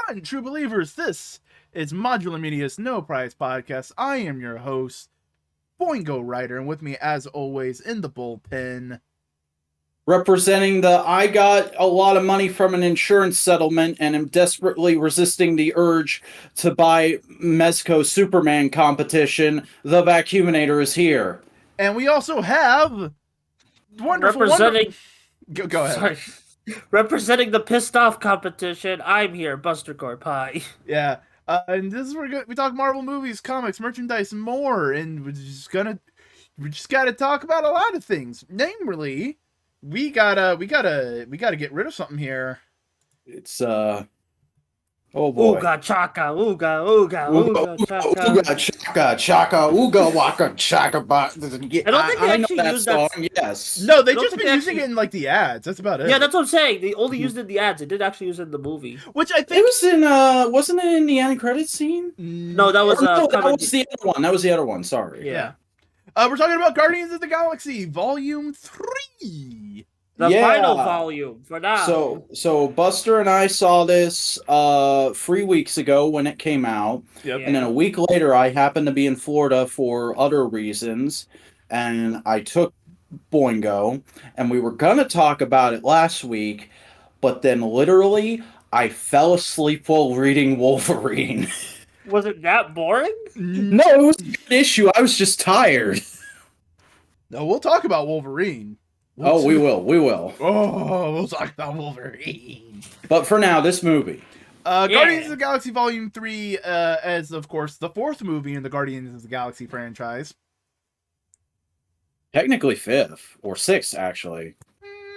Run, true believers. This is Modular Media's No Prize Podcast. I am your host, Boingo Writer, and with me, as always, in the bullpen, representing the I got a lot of money from an insurance settlement and am desperately resisting the urge to buy Mezco Superman competition, the Vacuuminator is here. And we also have representing. Go ahead. Sorry. Representing the pissed off competition, I'm here, Buster Pie. Yeah, and this is where we talk Marvel movies, comics, merchandise, and more. And we just gotta talk about a lot of things. Namely, we gotta get rid of something here. It's oh boy. Ooga chaka, ooga chaka. Ooga chaka, chaka, ooga waka chaka. I don't think they actually used that song. Yes. No, they just been using it in like the ads. That's about it. Yeah, that's what I'm saying. They only used it in the ads. They didn't actually use it in the movie. Which I think it was in wasn't it in the end credit scene? No, that was that was the other one. That was the other one. Sorry. Yeah. We're talking about Guardians of the Galaxy Volume 3. The final volume for now. So Buster and I saw this 3 weeks ago when it came out. Yep. And then a week later I happened to be in Florida for other reasons, and I took Boingo, and we were gonna talk about it last week, but then literally I fell asleep while reading Wolverine. Was it that boring? No, it was a good issue. I was just tired. No, we'll talk about Wolverine. We will. Oh, we'll talk about Wolverine. But for now, this movie. Guardians of the Galaxy Volume 3, as of course the fourth movie in the Guardians of the Galaxy franchise. Technically fifth or sixth, actually,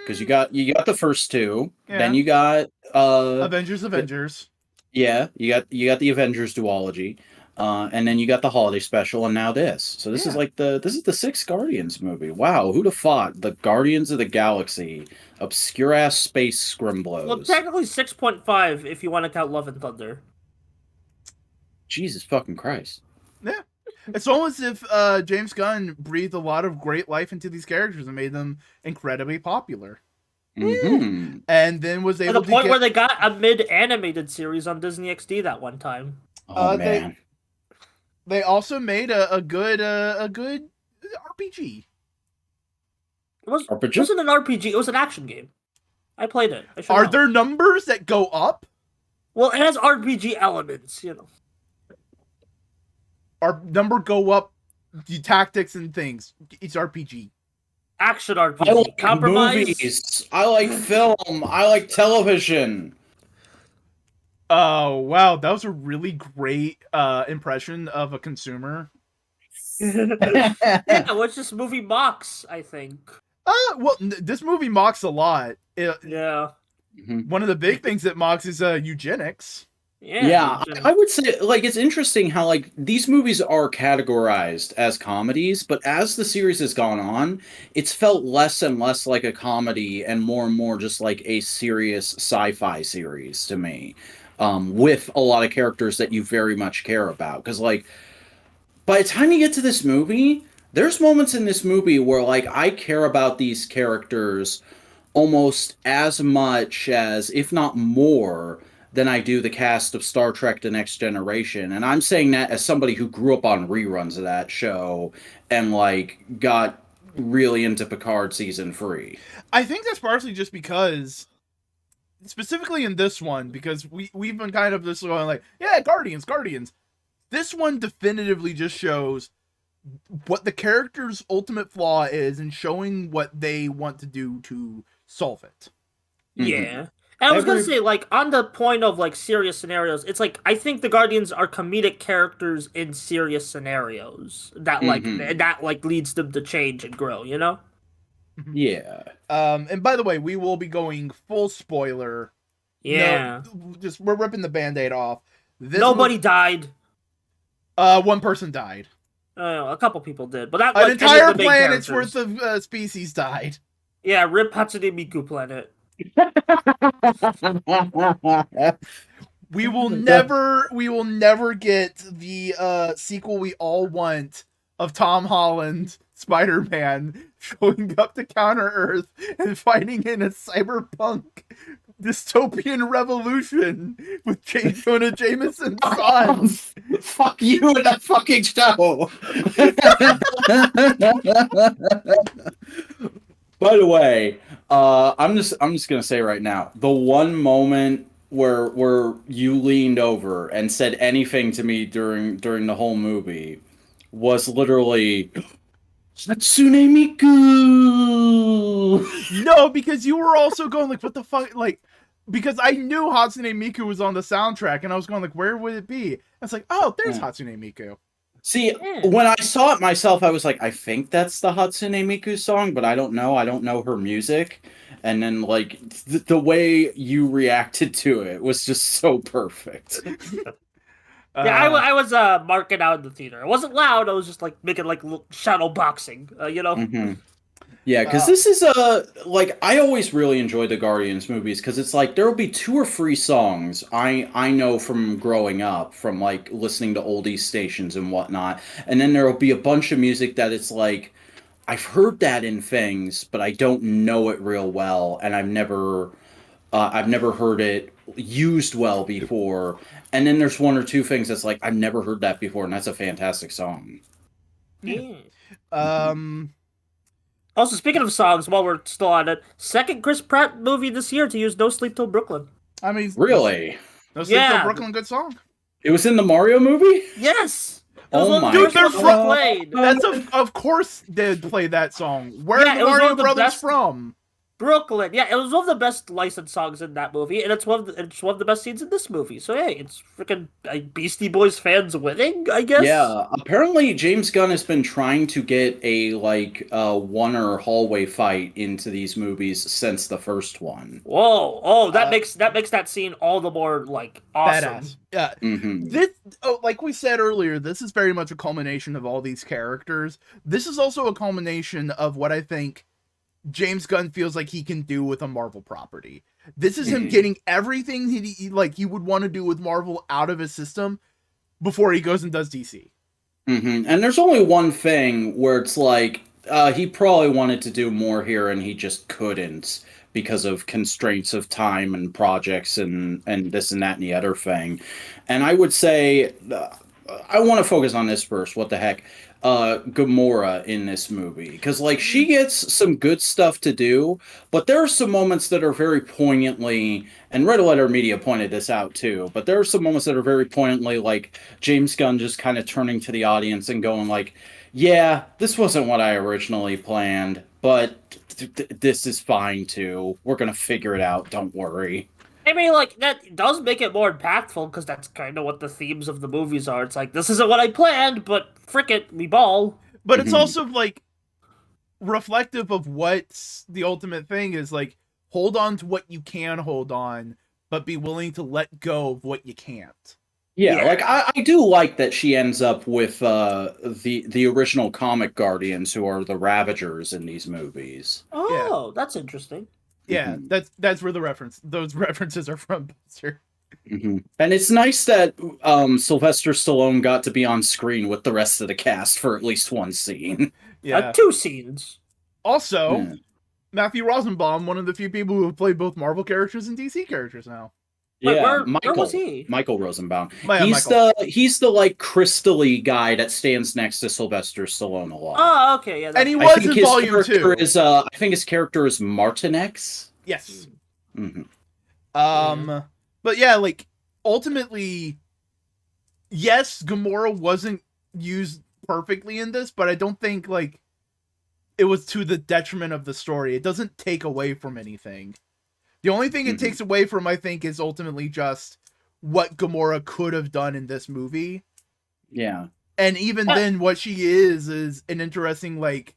because you got the first two, then you got Avengers. Yeah, you got the Avengers duology, and then you got the holiday special, and now this. So this is like the sixth Guardians movie. Wow, who'd have thought the Guardians of the Galaxy, obscure ass space scrimblos. Well, technically 6.5 if you want to count Love and Thunder. Jesus fucking Christ. Yeah. It's almost as if James Gunn breathed a lot of great life into these characters and made them incredibly popular. Mm-hmm. And then was able to the point where they got a mid-animated series on Disney XD that one time. Oh man. They also made a good RPG. It wasn't an RPG, it was an action game. I played it. Are there numbers that go up? Well, it has RPG elements, you know. Our number go up, the tactics and things. It's RPG. Action RPG. I like Compromise. movies. I like film. I like television. Oh, wow. That was a really great impression of a consumer. Yeah, which this movie mocks, I think. Well, this movie mocks a lot. Yeah. One of the big things it mocks is eugenics. Yeah, I would say, like, it's interesting how, like, these movies are categorized as comedies, but as the series has gone on, it's felt less and less like a comedy and more just like a serious sci-fi series to me, with a lot of characters that you very much care about. Because, like, by the time you get to this movie, there's moments in this movie where, like, I care about these characters almost as much as, if not more, than I do the cast of Star Trek The Next Generation. And I'm saying that as somebody who grew up on reruns of that show and, like, got really into Picard season 3. I think that's partially just because, specifically in this one, because we've been kind of just going like, yeah, Guardians. This one definitively just shows what the character's ultimate flaw is and showing what they want to do to solve it. Yeah. And I was gonna say, like, on the point of, like, serious scenarios, it's like, I think the Guardians are comedic characters in serious scenarios that, like, leads them to change and grow, you know? Yeah. And by the way, we will be going full spoiler. Yeah. No, we're ripping the Band-Aid off. Nobody died. One person died. A couple people did, but that an entire planet's worth of species died. Yeah, rip Hatsune Miku planet. We will never get the sequel we all want of Tom Holland Spider-Man showing up to Counter-Earth and fighting in a cyberpunk dystopian revolution with J. Jonah Jameson's son. Fuck you and that fucking show. By the way, I'm just gonna say right now, the one moment where you leaned over and said anything to me during the whole movie was literally Hatsune Miku. No, because you were also going like, what the fuck, like, because I knew Hatsune Miku was on the soundtrack, and I was going like, where would it be? And it's like, oh, there's Hatsune Miku. See, when I saw it myself, I was like, I think that's the Hatsune Miku song, but I don't know. I don't know her music. And then, like, the way you reacted to it was just so perfect. I was marking out in the theater. It wasn't loud. I was just like making like shadow boxing, you know. Mm-hmm. Yeah, because this is like I always really enjoy the Guardians movies because it's like there will be 2 or 3 songs I know from growing up, from like listening to oldies stations and whatnot, and then there will be a bunch of music that it's like I've heard that in things, but I don't know it real well, and I've never heard it used well before. And then there's 1 or 2 things that's like I've never heard that before, and that's a fantastic song. Yeah. Also, speaking of songs, while we're still on it, second Chris Pratt movie this year to use "No Sleep Till Brooklyn." I mean, really? No Sleep Till Brooklyn, good song. It was in the Mario movie? Yes. Oh my dude, they're played. That's of course they'd play that song. Where are the Mario Brothers from? Brooklyn. Yeah, it was one of the best licensed songs in that movie, and it's one of the best scenes in this movie. So hey, it's freaking Beastie Boys fans winning, I guess. Yeah, apparently James Gunn has been trying to get a one-er hallway fight into these movies since the first one. Whoa! Oh, that makes that scene all the more like awesome. Badass. Yeah. Mm-hmm. This, like we said earlier, this is very much a culmination of all these characters. This is also a culmination of what I think James Gunn feels like he can do with a Marvel property. This is him getting everything he would want to do with Marvel out of his system before he goes and does DC. Mm-hmm. And there's only one thing where it's like he probably wanted to do more here and he just couldn't because of constraints of time and projects and this and that and the other thing. And I would say I want to focus on this first. What the heck? Gamora in this movie, because like she gets some good stuff to do, but there are some moments that are very poignantly, and Red Letter Media pointed this out too, but there are some moments that are very poignantly like James Gunn just kind of turning to the audience and going like, yeah, this wasn't what I originally planned, but this is fine too. We're gonna figure it out, don't worry. I mean, like, that does make it more impactful, because that's kind of what the themes of the movies are. It's like, this isn't what I planned, but frick it, we ball. But it's also, like, reflective of what's the ultimate thing is, like, hold on to what you can hold on, but be willing to let go of what you can't. Yeah, like, I do like that she ends up with the original comic Guardians, who are the Ravagers in these movies. Oh, that's interesting. Yeah, that's where those references are from, Buster. Mm-hmm. And it's nice that Sylvester Stallone got to be on screen with the rest of the cast for at least one scene. Yeah, 2 scenes. Also, Matthew Rosenbaum, one of the few people who have played both Marvel characters and DC characters now. Yeah, Wait, where was he? Michael Rosenbaum. Michael. He's the like crystally guy that stands next to Sylvester Stallone a lot. Oh, okay, yeah. And he was in Volume 2. I think his character is Martinex. Yes. Mm-hmm. But yeah, like ultimately, yes, Gamora wasn't used perfectly in this, but I don't think like it was to the detriment of the story. It doesn't take away from anything. The only thing it takes away from, I think, is ultimately just what Gamora could have done in this movie. Yeah. And even then, what she is an interesting, like,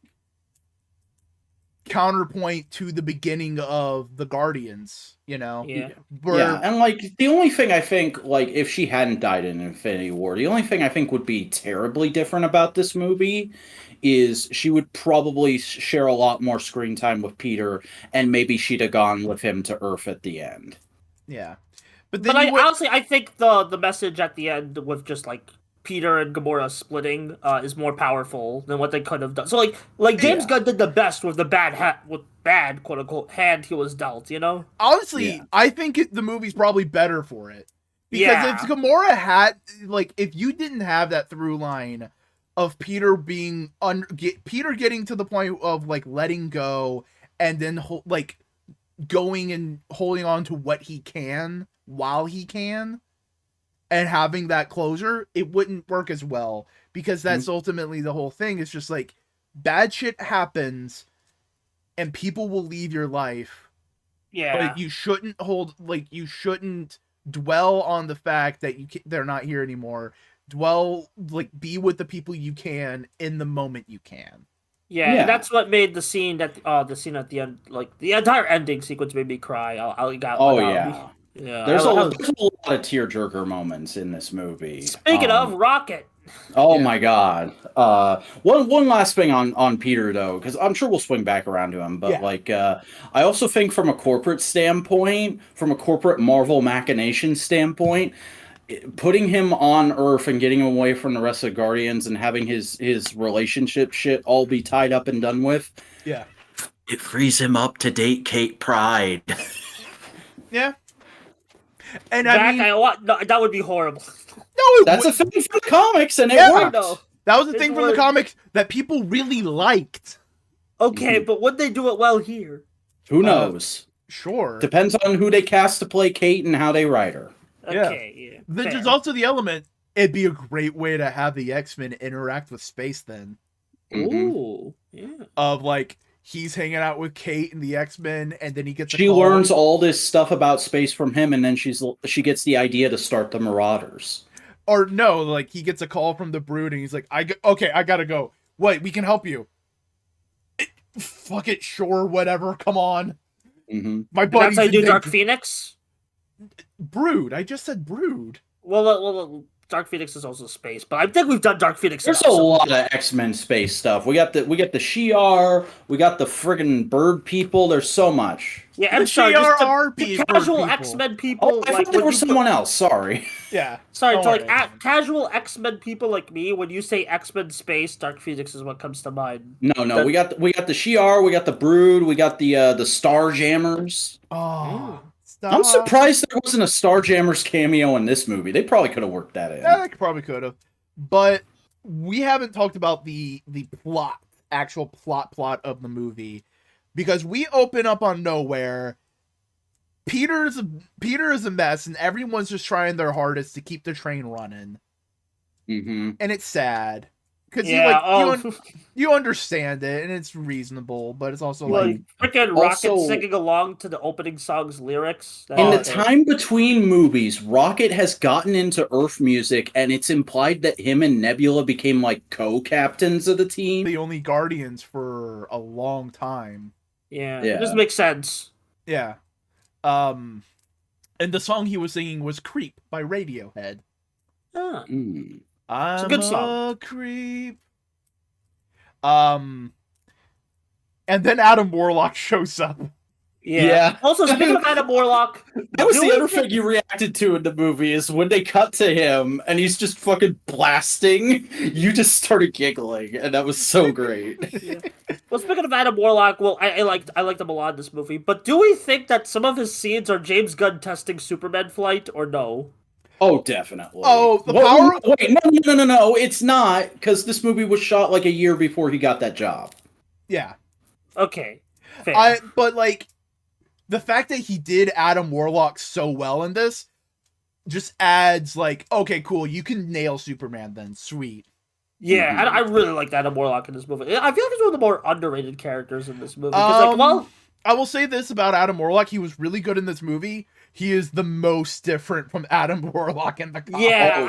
counterpoint to the beginning of the Guardians, you know? Yeah. Yeah, and, like, the only thing I think, like, if she hadn't died in Infinity War, the only thing I think would be terribly different about this movie is she would probably share a lot more screen time with Peter, and maybe she'd have gone with him to Earth at the end. Yeah. But honestly, I think the message at the end with just, like, Peter and Gamora splitting is more powerful than what they could have done. So like James Gunn did the best with the bad quote unquote hand he was dealt. You know. Honestly, I think the movie's probably better for it. Because if Gamora had, like, if you didn't have that through line of Peter being, Peter getting to the point of, like, letting go and then, like, going and holding on to what he can while he can and having that closure, it wouldn't work as well. Because that's ultimately the whole thing. It's just, like, bad shit happens and people will leave your life. Yeah. But you shouldn't dwell on the fact that they're not here anymore. Be with the people you can in the moment you can. Yeah, and that's what made the scene at the end, like the entire ending sequence, made me cry. Yeah. There's a lot of tearjerker moments in this movie. Speaking of Rocket. Oh my God! One last thing on Peter though, because I'm sure we'll swing back around to him. But I also think from a corporate standpoint, from a corporate Marvel machination standpoint, putting him on Earth and getting him away from the rest of the Guardians and having his relationship shit all be tied up and done with, it frees him up to date Kate Pride. Yeah, and that would be horrible. No, that's a thing for the comics, and it worked. That was a thing from the comics that people really liked. Okay, but would they do it well here? Who knows? Sure. Depends on who they cast to play Kate and how they write her. Okay, There's also the element, it'd be a great way to have the X-Men interact with space then. Ooh, yeah. Of, like, he's hanging out with Kate and the X-Men, and then he gets She learns all this stuff about space from him, and then she gets the idea to start the Marauders. Or no, like, he gets a call from the Brood, and he's like, I gotta go. Wait, we can help you. Fuck it, sure, whatever, come on. My buddy's that's how you do Dark Phoenix? Brood, I just said Brood. Well, Dark Phoenix is also space, but I think we've done Dark Phoenix. There's a lot of X-Men space stuff. We got the Shi'ar, we got the friggin' bird people. There's so much. Yeah, I'm sorry. The casual X-Men people. I thought there was someone else. Sorry. Yeah. Sorry, to casual X-Men people like me, when you say X-Men space, Dark Phoenix is what comes to mind. No, we got the Shi'ar, we got the Brood, we got the Starjammers. Oh. I'm surprised there wasn't a Starjammers cameo in this movie. They probably could have worked that in. Yeah, they probably could have. But we haven't talked about the actual plot of the movie. Because we open up on nowhere. Peter is a mess, and everyone's just trying their hardest to keep the train running. And it's sad. Because you understand it, and it's reasonable, but it's also like freaking Rocket singing along to the opening song's lyrics. In the time between movies, Rocket has gotten into Earth music, and it's implied that him and Nebula became like co-captains of the team. The only Guardians for a long time. Yeah. It just makes sense. Yeah. And the song he was singing was "Creep" by Radiohead. It's a good song. A creep. And then Adam Warlock shows up. Yeah. Also, speaking of Adam Warlock, that was the other thing you reacted to in the movie is when they cut to him and he's just fucking blasting. You just started giggling, and that was so great. Well, speaking of Adam Warlock, I liked him a lot in this movie. But do we think that some of his scenes are James Gunn testing Superman flight, or no? Oh, definitely. Oh, the power. Wait, no, it's not, because this movie was shot like a year before he got that job. Yeah. Okay. Fair. But like, the fact that he did Adam Warlock so well in this just adds like, okay, cool, you can nail Superman then, sweet. Yeah, I really liked Adam Warlock in this movie. I feel like he's one of the more underrated characters in this movie. I will say this about Adam Warlock: he was really good in this movie. He is the most different from Adam Warlock in the comics. Yeah,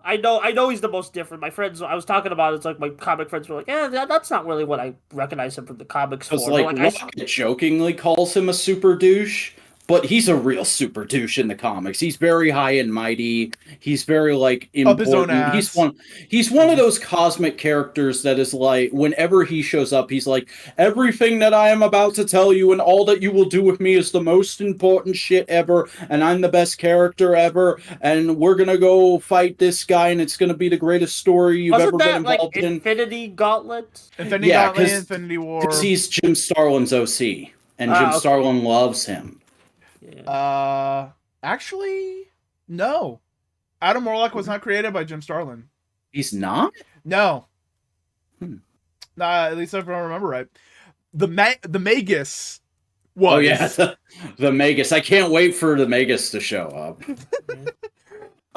I know he's the most different. My friends, I was talking about it's like my comic friends were like, that's not really what I recognize him from the comics for. Rocket jokingly calls him a super douche. But he's a real super douche in the comics. He's very high and mighty. He's very like Up his own important. ass. He's one of those cosmic characters that is like, whenever he shows up, he's like, everything that I am about to tell you and all that you will do with me is the most important shit ever, and I'm the best character ever, and we're gonna go fight this guy, and it's gonna be the greatest story you've ever been involved in. Infinity Gauntlet? Infinity Gauntlet, Infinity War. Because he's Jim Starlin's OC, and Jim Starlin loves him. Yeah. Actually, no. Adam Warlock was not created by Jim Starlin. He's not? No. Nah, at least if I remember right. The Magus was. Oh, yeah. The Magus. I can't wait for the Magus to show up.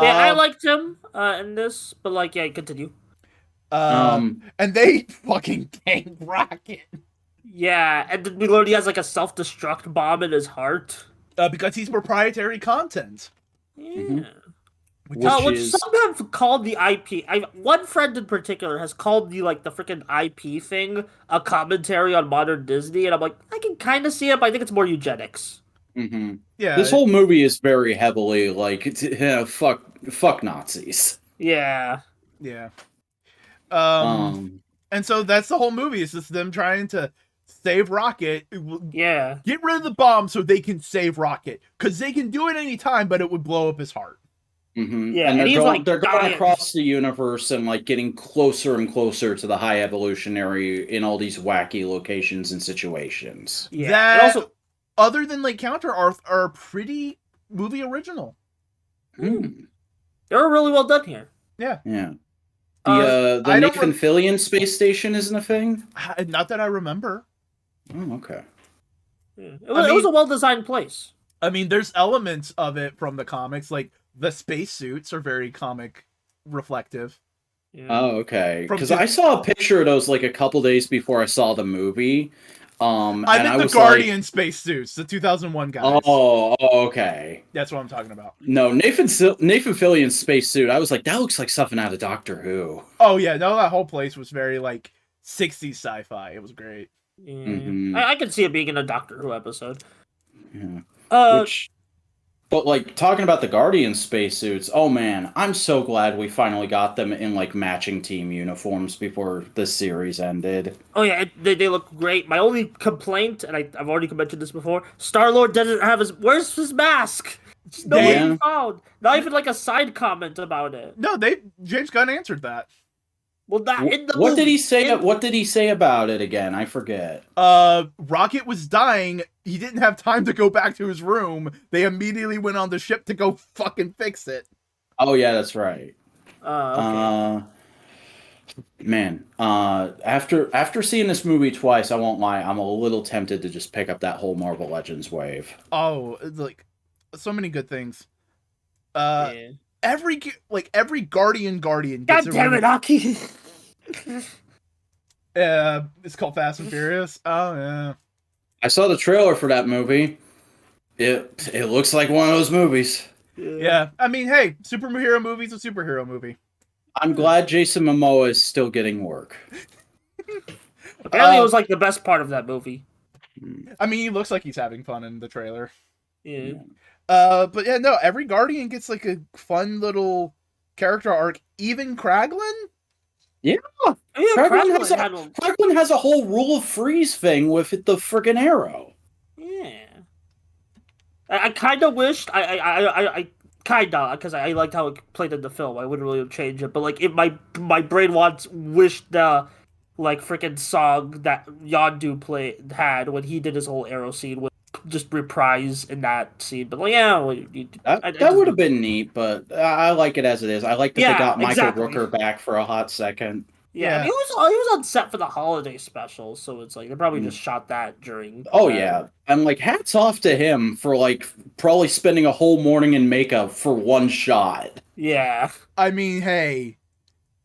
Yeah, I liked him in this, but like, yeah, continue. And they fucking ganked Rocket. Yeah, and we learned he has like a self-destruct bomb in his heart. Because he's proprietary content. Yeah. Which some have called the IP. One friend in particular has called the freaking IP thing a commentary on modern Disney, and I'm like, I can kind of see it, but I think it's more eugenics. Mm-hmm. Yeah, this whole movie is very heavily like, fuck Nazis. Yeah. Yeah. And so that's the whole movie. It's just them trying to save Rocket. Yeah. Get rid of the bomb so they can save Rocket. Because they can do it anytime, but it would blow up his heart. Mm-hmm. Yeah, and they're going dying. across the universe and like getting closer and closer to the high evolutionary in all these wacky locations and situations. Yeah. That, and also, other than like Counter are pretty movie original. They were really well done here. Yeah. Yeah. The Nathan Fillion space station isn't a thing? Not that I remember. Oh, okay. Yeah. It was a well-designed place. I mean, there's elements of it from the comics, like the spacesuits are very comic reflective. Yeah. Oh, okay. Because I saw a picture of those like a couple days before I saw the movie. I meant the Guardian spacesuits, the 2001 guys. Oh, okay. That's what I'm talking about. No, Nathan Fillion's spacesuit. I was like, that looks like something out of Doctor Who. Oh yeah, no, that whole place was very like 60s sci-fi. It was great. Yeah. Mm-hmm. I could see it being in a Doctor Who episode. Yeah. But like talking about the Guardian spacesuits, oh man, I'm so glad we finally got them in like matching team uniforms before the series ended. Oh yeah, they look great. My only complaint, and I've already mentioned this before, Star-Lord doesn't have where's his mask? Nobody found. Not even like a side comment about it. No, James Gunn answered that. Well, what did he say? What did he say about it again? I forget. Rocket was dying. He didn't have time to go back to his room. They immediately went on the ship to go fucking fix it. Oh yeah, that's right. Okay. Man, after seeing this movie twice, I won't lie, I'm a little tempted to just pick up that whole Marvel Legends wave. Oh, it's like so many good things. Yeah. Every Guardian God gets damn it, Aki. It's called Fast and Furious. Oh yeah. I saw the trailer for that movie. It looks like one of those movies. Yeah. I mean, hey, superhero movie's a superhero movie. I'm glad Jason Momoa is still getting work. Apparently, it was like the best part of that movie. I mean, he looks like he's having fun in the trailer. Yeah. But yeah, no, every Guardian gets like a fun little character arc. Even Kraglin? Yeah. Kraglin has a whole rule of freeze thing with the friggin' arrow. Yeah. I kind of wished I because I liked how it played in the film. I wouldn't really change it, but like my brain wished the like freaking song that Yondu had when he did his whole arrow scene would just reprise in that scene. But like, yeah, that would have been neat. But I like it as it is. I like that they got Michael Rooker back for a hot second. Yeah, he was on set for the holiday special, so it's like they probably just shot that during. Oh yeah, and like hats off to him for like probably spending a whole morning in makeup for one shot. Yeah, I mean, hey,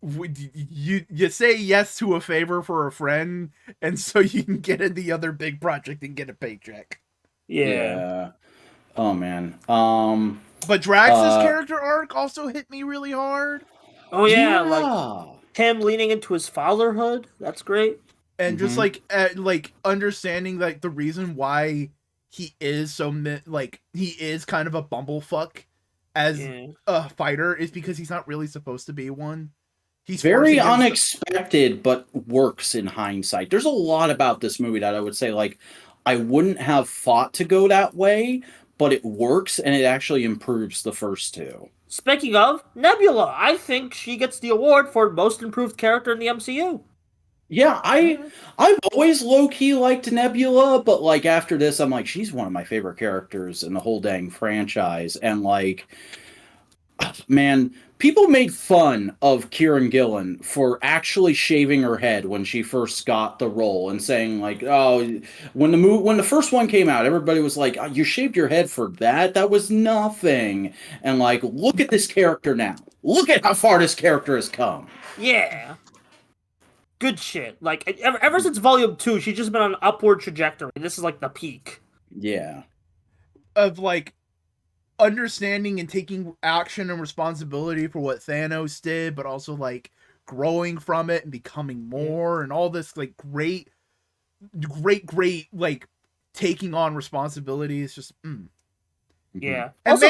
you say yes to a favor for a friend, and so you can get in the other big project and get a paycheck. Yeah. Oh man. But Drax's character arc also hit me really hard. Oh yeah. Like him leaning into his fatherhood. That's great. And just like understanding like the reason why he is he is kind of a bumblefuck as a fighter is because he's not really supposed to be one. He's very unexpected, but works in hindsight. There's a lot about this movie that I would say, like, I wouldn't have thought to go that way, but it works and it actually improves the first two. Speaking of Nebula, I think she gets the award for most improved character in the MCU. Yeah, I've always low-key liked Nebula, but like after this, I'm like, she's one of my favorite characters in the whole dang franchise. And like, man, people made fun of Kieran Gillen for actually shaving her head when she first got the role and saying like, oh, when the first one came out, everybody was like, oh, you shaved your head for that? That was nothing. And like, look at this character now. Look at how far this character has come. Yeah. Good shit. Like, ever since Volume 2, she's just been on an upward trajectory. This is like the peak. Yeah. Of like understanding and taking action and responsibility for what Thanos did, but also like growing from it and becoming more and all this like great like taking on responsibility is just Yeah. And also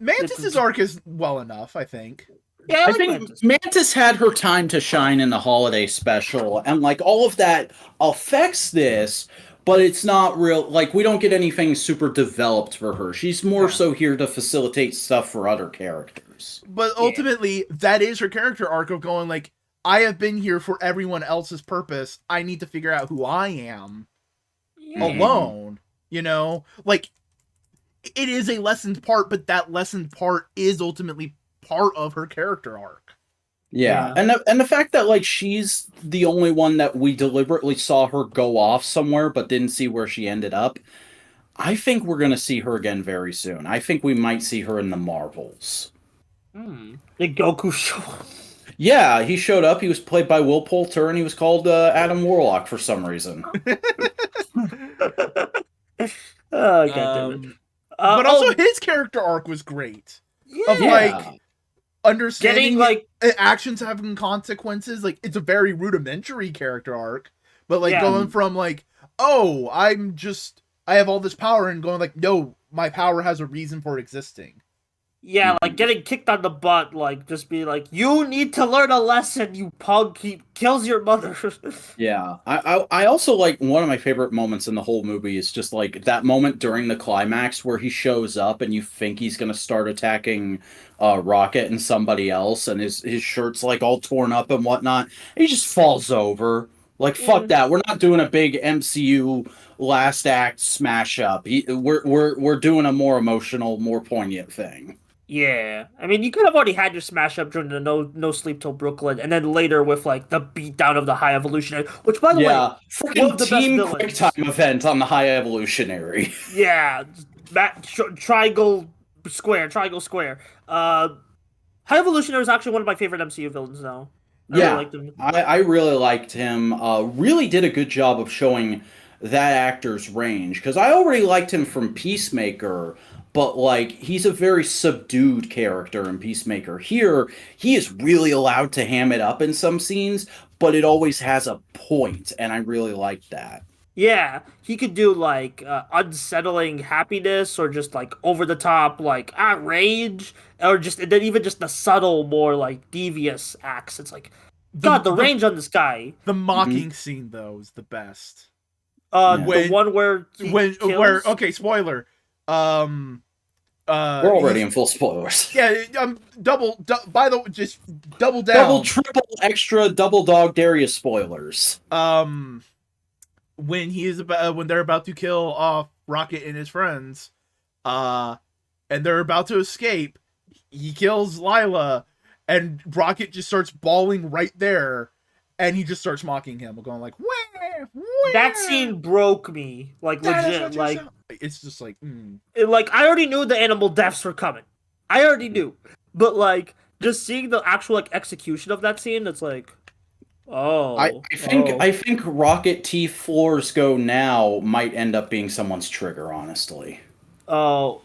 Mantis's arc is well enough, I think. Yeah, I think Mantis had her time to shine in the holiday special, and like all of that affects this, but it's not real. Like, we don't get anything super developed for her. She's more so here to facilitate stuff for other characters. But ultimately, that is her character arc of going like, I have been here for everyone else's purpose. I need to figure out who I am alone. You know, like it is a lessened part, but that lessened part is ultimately part of her character arc. Yeah. And the fact that like she's the only one that we deliberately saw her go off somewhere but didn't see where she ended up, I think we're going to see her again very soon. I think we might see her in the Marvels. Did Goku show up? Yeah, he showed up. He was played by Will Poulter, and he was called Adam Warlock for some reason. Oh, God. But also his character arc was great. Yeah. Of like understanding getting like actions having consequences. Like it's a very rudimentary character arc, but like going from like, oh, I have all this power, and going like, no, my power has a reason for existing. Yeah, like getting kicked on the butt, like just be like, you need to learn a lesson, you punk. He kills your mother. Yeah, I also like one of my favorite moments in the whole movie is just like that moment during the climax where he shows up and you think he's gonna start attacking Rocket and somebody else, and his shirt's like all torn up and whatnot. And he just falls over. Like fuck that. We're not doing a big MCU last act smash up. We're doing a more emotional, more poignant thing. Yeah, I mean, you could have already had your smash up during the No Sleep Till Brooklyn, and then later with like the beatdown of the High Evolutionary, which by the way, freaking team QuickTime event on the High Evolutionary. Yeah, triangle square. High Evolutionary is actually one of my favorite MCU villains now. I really liked him. Really did a good job of showing that actor's range, because I already liked him from Peacemaker. But, like, he's a very subdued character in Peacemaker. Here, he is really allowed to ham it up in some scenes, but it always has a point, and I really like that. Yeah, he could do, like, unsettling happiness, or just, like, over-the-top, like, rage, or just, and then even just the subtle, more, like, devious acts. It's like, God, the range on this guy. The mocking scene, though, is the best. The one where okay, spoiler. We're already in full spoilers. Yeah, by the way, just double down. Double, triple, extra, double dog Darius spoilers. When they're about to kill off Rocket and his friends, and they're about to escape, he kills Lila, and Rocket just starts bawling right there, and he just starts mocking him, going like, "Wah, wah." That scene broke me, like legit, like. It's just like, like I already knew the animal deaths were coming. I already knew, but like just seeing the actual like execution of that scene, it's like, I think Rocket Teeth Floors Go Now might end up being someone's trigger, honestly. Oh,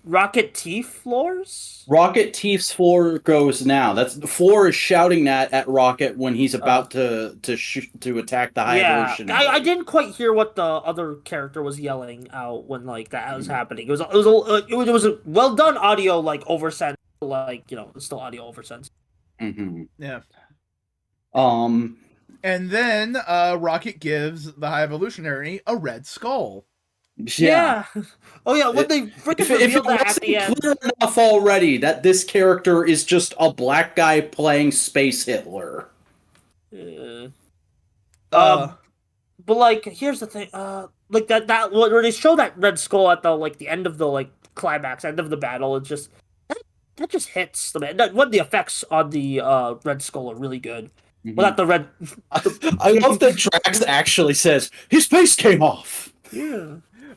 Rocket Teeth floors? Rocket Teeth's floor goes now. That's the floor is shouting that at Rocket when he's about to attack the High Evolutionary. I didn't quite hear what the other character was yelling out when like that was happening. It was a well done audio like oversense, like it's still audio oversense. Mm-hmm. Yeah. And then Rocket gives the High Evolutionary a red skull. Yeah. Oh yeah, when they freaking revealed that at the end. Clear enough already that this character is just a black guy playing Space Hitler. But like, here's the thing. Like that where they show that red skull at the end of the climax, end of the battle, it just that just hits the man. What the effects on the red skull are really good. Mm-hmm. Well, not the red. I love that Drax actually says his face came off. Yeah.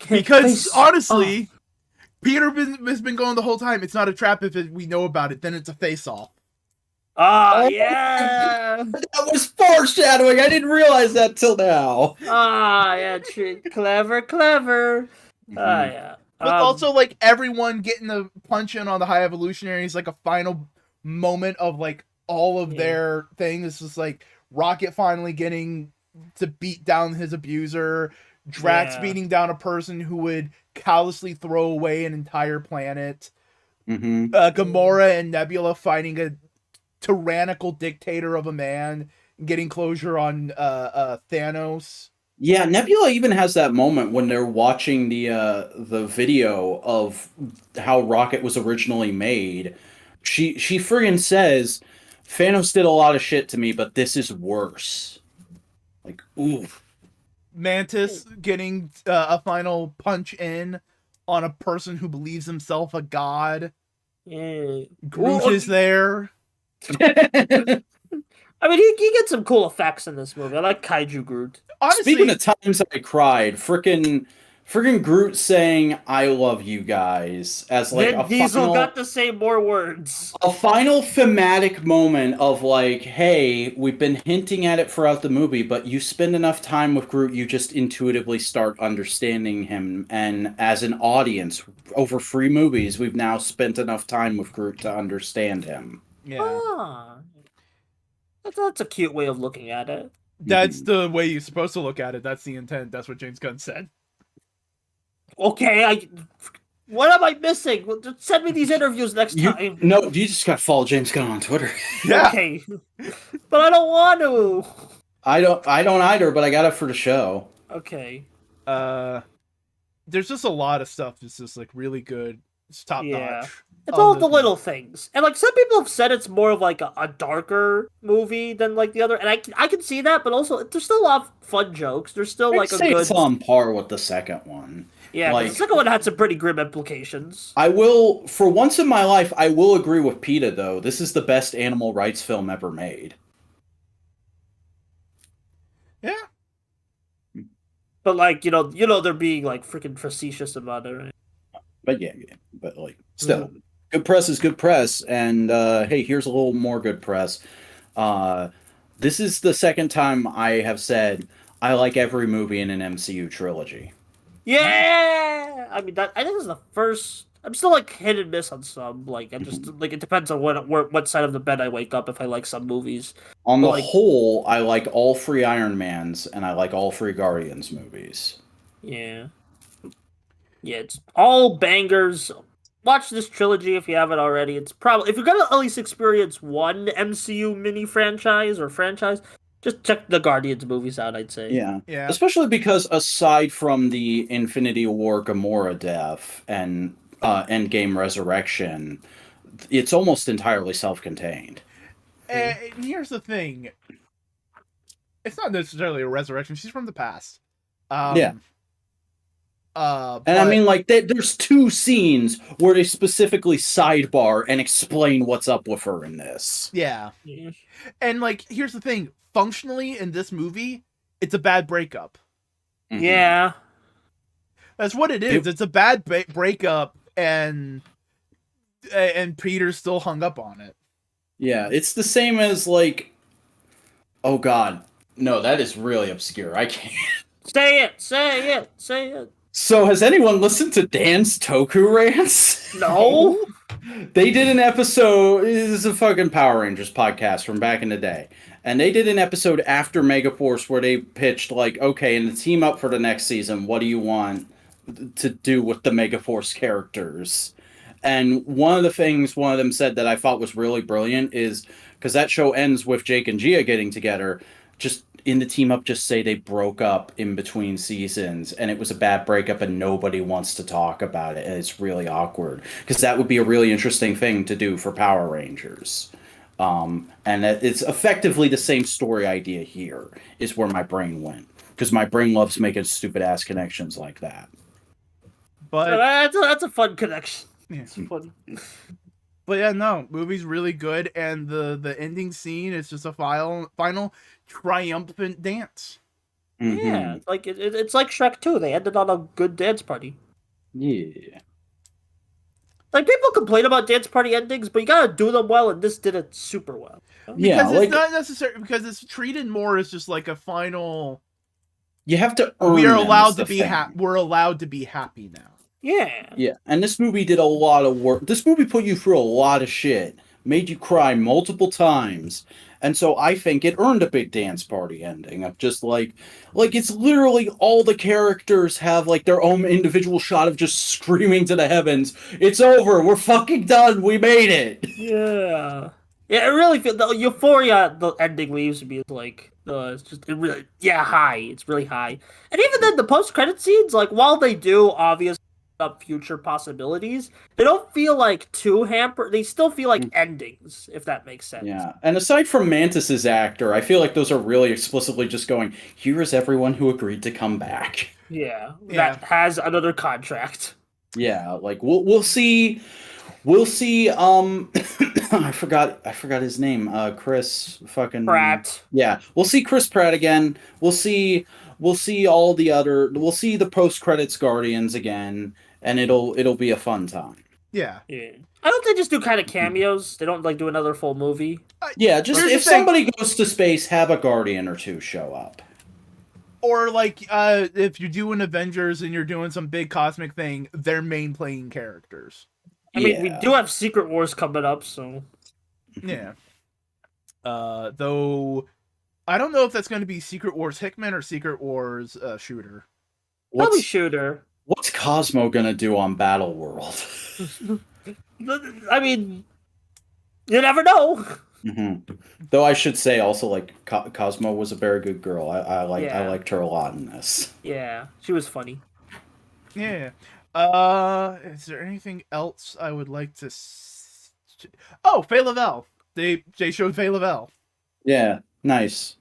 Because honestly, Peter has been going the whole time. It's not a trap if we know about it. Then it's a face-off. Yeah. That was foreshadowing. I didn't realize that till now. Yeah, clever. Mm-hmm. Yeah. But also, like, everyone getting the punch in on the High Evolutionary is like a final moment of like all of their things. It's just like Rocket finally getting to beat down his abuser. Drax beating down a person who would callously throw away an entire planet. Mm-hmm. Gamora and Nebula fighting a tyrannical dictator of a man, getting closure on Thanos. Yeah, Nebula even has that moment when they're watching the video of how Rocket was originally made. She friggin' says, Thanos did a lot of shit to me, but this is worse. Like, ooh. Mantis getting a final punch in on a person who believes himself a god. Yeah. Groot is there. I mean, he gets some cool effects in this movie. I like Kaiju Groot. Honestly, speaking of times I cried, frickin' Groot saying "I love you guys" as like Vin Diesel got to say more words. A final thematic moment of like, hey, we've been hinting at it throughout the movie, but you spend enough time with Groot, you just intuitively start understanding him. And as an audience, over 3 movies, we've now spent enough time with Groot to understand him. Yeah. That's a cute way of looking at it. That's the way you're supposed to look at it. That's the intent. That's what James Gunn said. Okay, what am I missing? Send me these interviews next time. No, you just gotta follow James Gunn on Twitter. Yeah. Okay. But I don't want to. I don't either, but I got it for the show. Okay. There's just a lot of stuff that's just like really good. It's top notch. It's all the little things. And like some people have said it's more of like a darker movie than like the other, and I can see that, but also there's still a lot of fun jokes. There's still like it's on par with the second one. Yeah, the second one had some pretty grim implications. I will, for once in my life, I will agree with PETA though. This is the best animal rights film ever made. Yeah. But like, you know they're being like freaking facetious about it, right? But but like still. Good press is good press, and hey, here's a little more good press. This is the second time I have said I like every movie in an MCU trilogy. Yeah, I mean I think this is the first. I'm still like hit and miss on some. Like I just like it depends on what side of the bed I wake up if I like some movies. On the whole, I like all 3 Iron Mans, and I like all 3 Guardians movies. Yeah, it's all bangers. Watch this trilogy if you haven't already. It's probably if you're gonna at least experience one MCU mini franchise, just check the Guardians movies out. I'd say. Yeah. Especially because aside from the Infinity War Gamora death and Endgame Resurrection, it's almost entirely self-contained. And here's the thing: it's not necessarily a resurrection. She's from the past. And I mean, like, there's 2 scenes where they specifically sidebar and explain what's up with her in this. Yeah. And, like, here's the thing. Functionally, in this movie, it's a bad breakup. Mm-hmm. Yeah. That's what it is. It's a bad breakup, and Peter's still hung up on it. Yeah, it's the same as, like... Oh, God. No, that is really obscure. I can't... Say it! So has anyone listened to Dan's Toku rants? No. They did an episode. This is a fucking Power Rangers podcast from back in the day, and they did an episode after Megaforce where they pitched like, okay, in the team up for the next season, what do you want to do with the Megaforce characters? And one of the things one of them said that I thought was really brilliant is because that show ends with Jake and Gia getting together, just in the team up, just say they broke up in between seasons and it was a bad breakup and nobody wants to talk about it and it's really awkward, because that would be a really interesting thing to do for Power Rangers. And it's effectively the same story idea here is where my brain went, because my brain loves making stupid ass connections like that. But that's a fun connection. Yeah. It's fun. But yeah, no, movie's really good, and the ending scene is just a final triumphant dance. Mm-hmm. Yeah, like it's like Shrek 2. They ended on a good dance party. Yeah. Like, people complain about dance party endings, but you gotta do them well, and this did it super well. Yeah, Because like, it's not necessary, because it's treated more as just like a final. you have to earn We are them, allowed is to the be thing. we're allowed to be happy now. Yeah. Yeah, and this movie did a lot of work. This movie put you through a lot of shit, made you cry multiple times, and so I think it earned a big dance party ending of just like it's literally all the characters have like their own individual shot of just screaming to the heavens, "It's over! We're fucking done! We made it!" Yeah. Yeah, it really feels the euphoria the ending leaves me is like it's just high. It's really high. And even then the post credit scenes, like, while they do obviously up future possibilities, they don't feel like too hampered. They still feel like endings, if that makes sense. Yeah, and aside from Mantis's actor, I feel like those are really explicitly just going, here is everyone who agreed to come back. Yeah. That has another contract. Yeah, like we'll see I forgot his name. Chris fucking Pratt. Yeah, we'll see Chris Pratt again. We'll see all the other. We'll see the post credits Guardians again, and it'll be a fun time. Yeah. Yeah. I don't think they just do kind of cameos. They don't like do another full movie. Yeah, just Here's if the thing. somebody goes to space, have a Guardian or two show up. Or like if you're doing Avengers and you're doing some big cosmic thing, they're main playing characters. I mean, we do have Secret Wars coming up, so Yeah. Though I don't know if that's going to be Secret Wars Hickman or Secret Wars Shooter. probably Shooter. What's Cosmo gonna do on Battle World? I mean, you never know. Mm-hmm. Though I should say also, like, Cosmo was a very good girl. I liked her a lot in this. Yeah, she was funny. Yeah. Is there anything else I would like to? Oh, Faye Lavelle. They showed Faye Lavelle. Yeah, nice.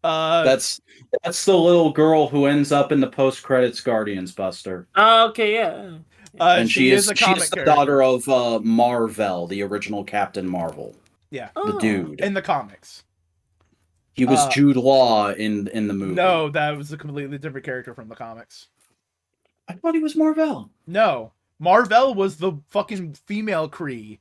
That's the little girl who ends up in the post credits Guardians, Buster. Okay, yeah. and she is a comic she's the character. daughter of Marvel, the original Captain Marvel. Yeah, the dude in the comics. He was Jude Law in the movie. No, that was a completely different character from the comics. I thought he was Marvel. No, Marvel was the fucking female Kree.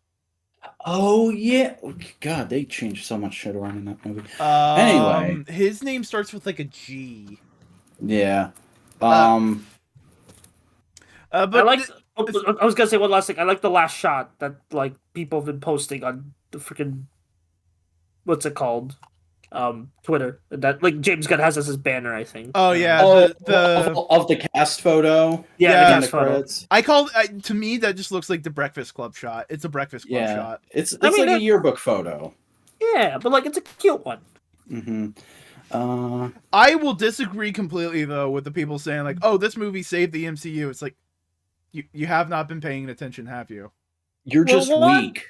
Oh yeah, God, they changed so much shit around in that movie. Anyway, his name starts with like a G. Yeah. But I was gonna say one last thing. I like the last shot that like people have been posting on the freaking what's it called, Twitter. That like James Gunn has as his banner, I think. Oh yeah, of the cast photo. Yeah, the cast photo. Credits. I called to me that just looks like the Breakfast Club shot. It's a Breakfast Club shot. It's like a yearbook photo. Yeah, but like it's a cute one. Mm-hmm. I will disagree completely though with the people saying like, "Oh, this movie saved the MCU." It's like you have not been paying attention, have you? You're just weak.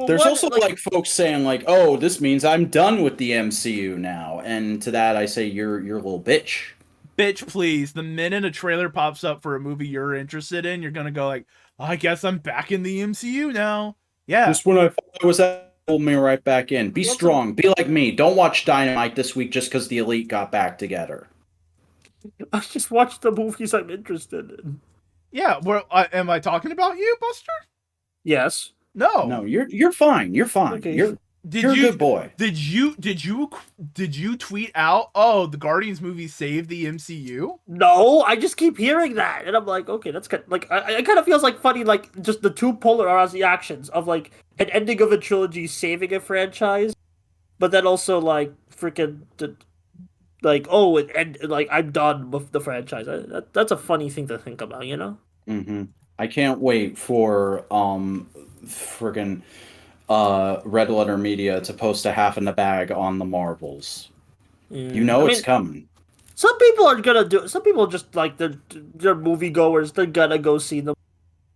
There's also like folks saying like, "Oh, this means I'm done with the MCU now," and to that I say you're a little bitch. Bitch, please. The minute a trailer pops up for a movie you're interested in, you're gonna go like, oh, "I guess I'm back in the MCU now." Yeah. Just when I thought I was out, pulled me right back in. Be strong. Be like me. Don't watch Dynamite this week just because the Elite got back together. I just watched the movies I'm interested in. Yeah. Well, am I talking about you, Buster? Yes. No. No, you're fine. You're fine. Okay. Did You're a you good boy. did you tweet out, "Oh, the Guardians movie saved the MCU"? No, I just keep hearing that, and I'm like, okay, that's good. Like, it kind of feels like funny, like just the two polar reactions of like an ending of a trilogy saving a franchise, but then also like freaking like, oh, and like I'm done with the franchise. That's a funny thing to think about, you know? I can't wait for friggin' Red Letter Media to post a half in the bag on the Marvels. You know I it's mean, coming. some people are gonna do. Some people just like they're moviegoers. They're gonna go see them.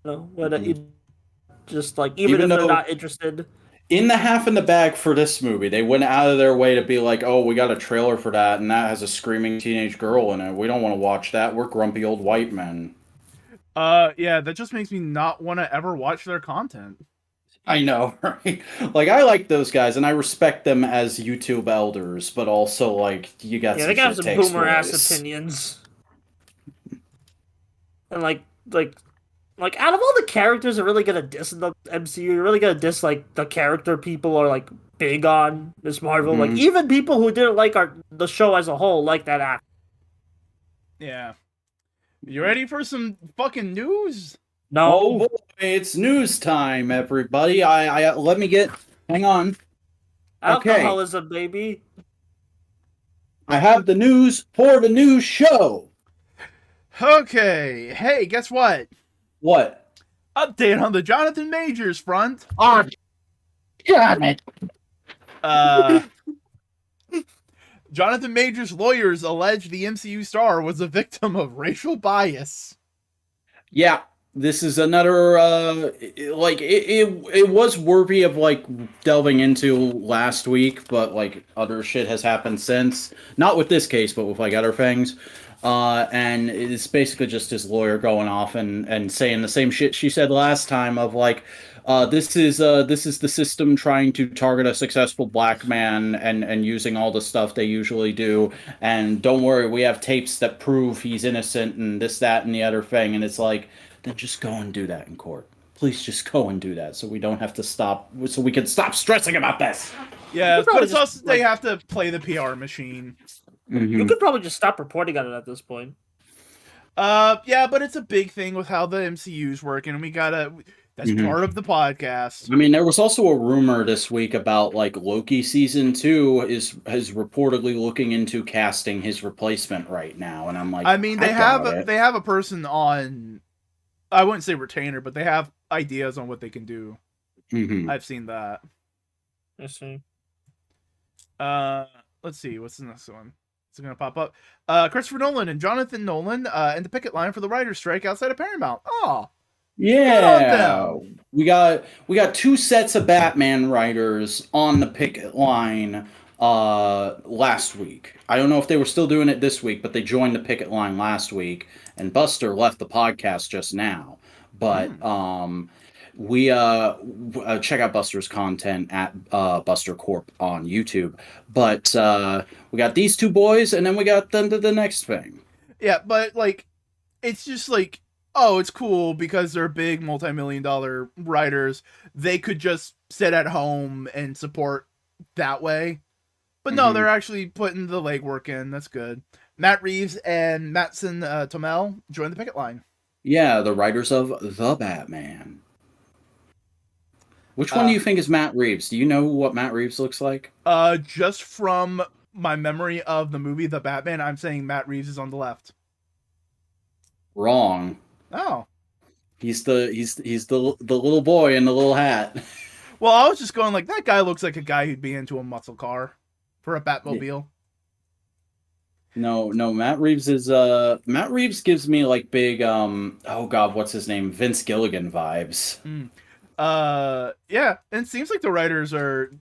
You know, just like even Even if they're though not interested. in the half in the bag for this movie, they went out of their way to be like, "Oh, we got a trailer for that, and that has a screaming teenage girl in it. We don't want to watch that. We're grumpy old white men." Yeah, that just makes me not want to ever watch their content. I know, right? Like, I like those guys, and I respect them as YouTube elders, but also, like, you got Yeah, some they got shit some takes, boomer ass boys. opinions. And like out of all the characters that are really gonna diss in the MCU, you're really gonna diss like the character people are like big on Miss Marvel. Like Mhm. even people who didn't like the show as a whole like that act. Yeah. You ready for some fucking news? Oh No. boy, it's news time, everybody. I let me get. Hang on. Okay, Alcoholism, baby. I have the news for the news show. Okay. Hey, guess what? What? Update on the Jonathan Majors front. Oh, damn it! Uh, Jonathan Majors' lawyers allege the MCU star was a victim of racial bias. Yeah, this is another like it was worthy of like delving into last week, but like other shit has happened since. Not with this case, but with like other things. And it's basically just his lawyer going off and saying the same shit she said last time of like this is the system trying to target a successful black man and using all the stuff they usually do. And don't worry, we have tapes that prove he's innocent and this, that, and the other thing. And it's like, then just go and do that in court. Please just go and do that so we don't have to stop, so we can stop stressing about this. Yeah, but it's also they like, have to play the PR machine. You could probably just stop reporting on it at this point. Yeah, but it's a big thing with how the MCU's working, and we gotta. That's part of the podcast. I mean, there was also a rumor this week about like Loki season 2 is reportedly looking into casting his replacement right now, and I'm like, I mean, they have doubt it. a person on. I wouldn't say retainer, but they have ideas on what they can do. I've seen that. I see. Let's see. What's the next one? Is it gonna pop up? Christopher Nolan and Jonathan Nolan in the picket line for the writer's strike outside of Paramount. Oh, Yeah, we got 2 sets of Batman writers on the picket line last week. I don't know if they were still doing it this week, but they joined the picket line last week, and Buster left the podcast just now. But we check out Buster's content at Buster Corp on YouTube. But we got these 2 boys, and then we got the next thing. Yeah, but like, it's just like, oh, it's cool because they're big multi-million-dollar writers. They could just sit at home and support that way. But no, they're actually putting the legwork in. That's good. Matt Reeves and Mattson Tomel joined the picket line. Yeah, the writers of The Batman. Which one do you think is Matt Reeves? Do you know what Matt Reeves looks like? Just from my memory of the movie The Batman, I'm saying Matt Reeves is on the left. Wrong. Oh. He's the little boy in the little hat. Well, I was just going like, that guy looks like a guy who'd be into a muscle car for a Batmobile. No, Matt Reeves is Matt Reeves gives me like big oh god, what's his name? Vince Gilligan vibes. Yeah, and it seems like the writers are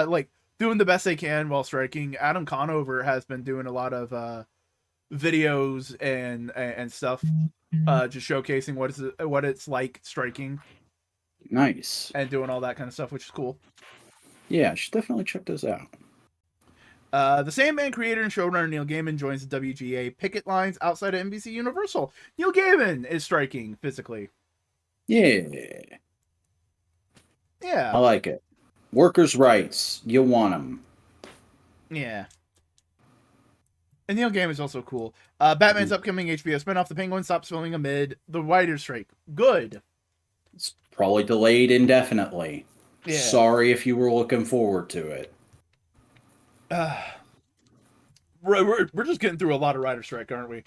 like doing the best they can while striking. Adam Conover has been doing a lot of videos and stuff, just showcasing what it's like striking. Nice. And doing all that kind of stuff, which is cool. Yeah, I should definitely check this out. The Sandman creator and showrunner Neil Gaiman joins the WGA picket lines outside of NBC Universal. Neil Gaiman is striking physically. Yeah. Yeah. I like it. Workers' rights. You want them. Yeah. And Neil Gaiman is also cool. Batman's upcoming HBO spinoff, The Penguin, stops filming amid the writer's strike. Good. It's probably delayed indefinitely. Yeah. Sorry if you were looking forward to it. We're just getting through a lot of writer strike, aren't we?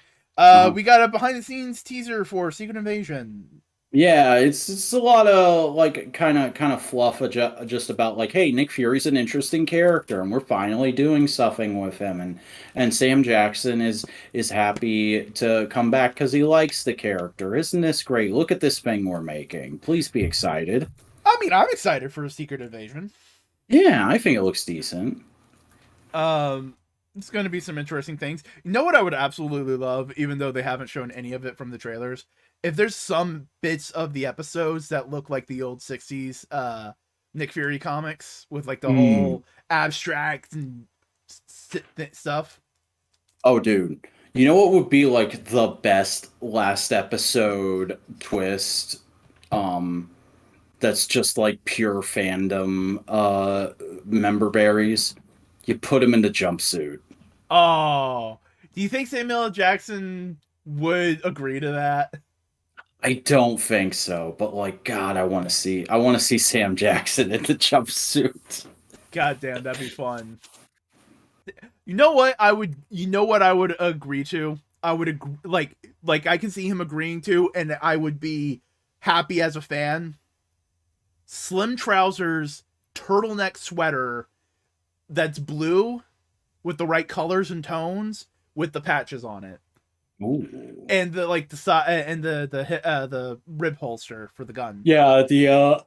We got a behind the scenes teaser for Secret Invasion. Yeah, it's a lot of like kind of fluff just about like, hey, Nick Fury's an interesting character, and we're finally doing something with him, and Sam Jackson is happy to come back because he likes the character. Isn't this great? Look at this thing we're making. Please be excited. I mean, I'm excited for a Secret Invasion. Yeah, I think it looks decent. It's going to be some interesting things. You know what I would absolutely love, even though they haven't shown any of it from the trailers? If there's some bits of the episodes that look like the old 60s Nick Fury comics with like the whole abstract and stuff. Oh, dude. You know what would be like the best last episode twist? That's just like pure fandom member berries. You put him in the jumpsuit. Oh, do you think Samuel L. Jackson would agree to that? I don't think so, but like, God, I want to see Sam Jackson in the jumpsuit. God damn, that'd be fun. You know what I would? You know what I would agree to? I would agree, like I can see him agreeing to, and I would be happy as a fan. Slim trousers, turtleneck sweater that's blue with the right colors and tones with the patches on it. Ooh. And the like the side and the rib holster for the gun. Yeah, the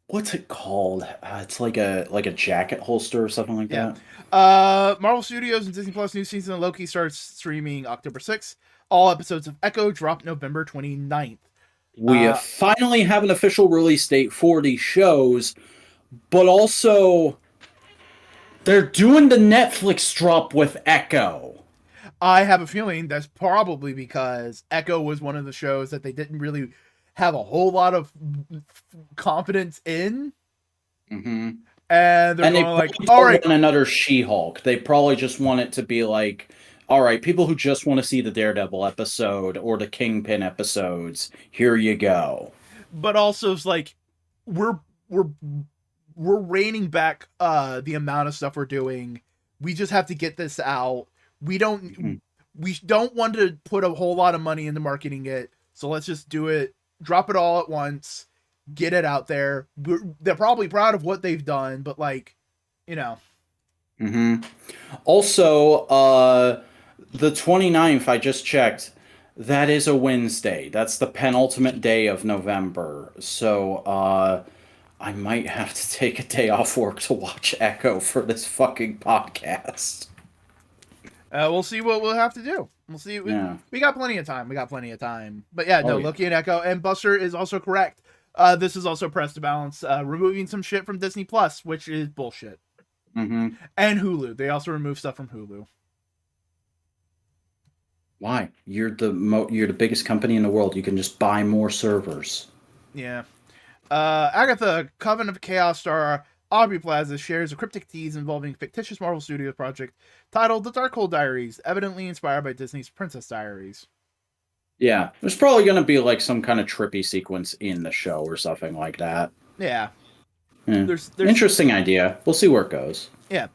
what's it called? It's like a jacket holster or something like that. Marvel Studios and Disney Plus new season of Loki starts streaming October 6th. All episodes of Echo drop November 29th. We finally have an official release date for these shows, but also they're doing the Netflix drop with Echo. I have a feeling that's probably because Echo was one of the shows that they didn't really have a whole lot of confidence in. Mm-hmm. And they're going like, all right, another She-Hulk. They probably just want it to be like, all right, people who just want to see the Daredevil episode or the Kingpin episodes, here you go. But also, it's like we're reining back the amount of stuff we're doing. We just have to get this out. We don't want to put a whole lot of money into marketing it. So let's just do it. Drop it all at once. Get it out there. They're probably proud of what they've done, but like, you know. Mm-hmm. Also, the 29th, I just checked. That is a Wednesday. That's the penultimate day of November. So, I might have to take a day off work to watch Echo for this fucking podcast. We'll see what we'll have to do. We'll see. We got plenty of time. But yeah, no, Loki and Echo. And Buster is also correct. This is also press to balance, removing some shit from Disney Plus, which is bullshit. Mm-hmm. And Hulu. They also remove stuff from Hulu. Why? You're the biggest company in the world. You can just buy more servers. Yeah. Agatha, Coven of Chaos star Aubrey Plaza shares a cryptic tease involving fictitious Marvel Studios project titled The Darkhold Diaries, evidently inspired by Disney's Princess Diaries. Yeah, there's probably going to be like some kind of trippy sequence in the show or something like that. Yeah. There's interesting idea. We'll see where it goes. Yeah.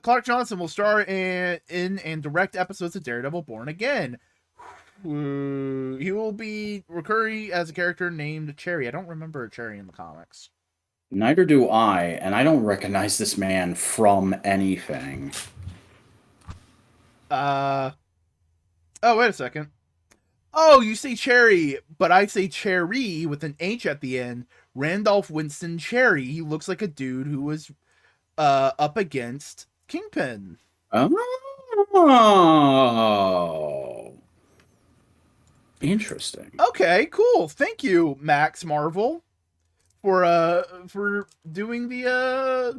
Clark Johnson will star in and direct episodes of Daredevil Born Again. He will be recurring as a character named Cherry. I don't remember Cherry in the comics. Neither do I, and I don't recognize this man from anything. Oh, wait a second. Oh, you say Cherry, but I say Cherry with an H at the end. Randolph Winston Cherry. He looks like a dude who was up against Kingpin. Oh. Interesting. Okay, cool. Thank you, Max Marvel, for doing the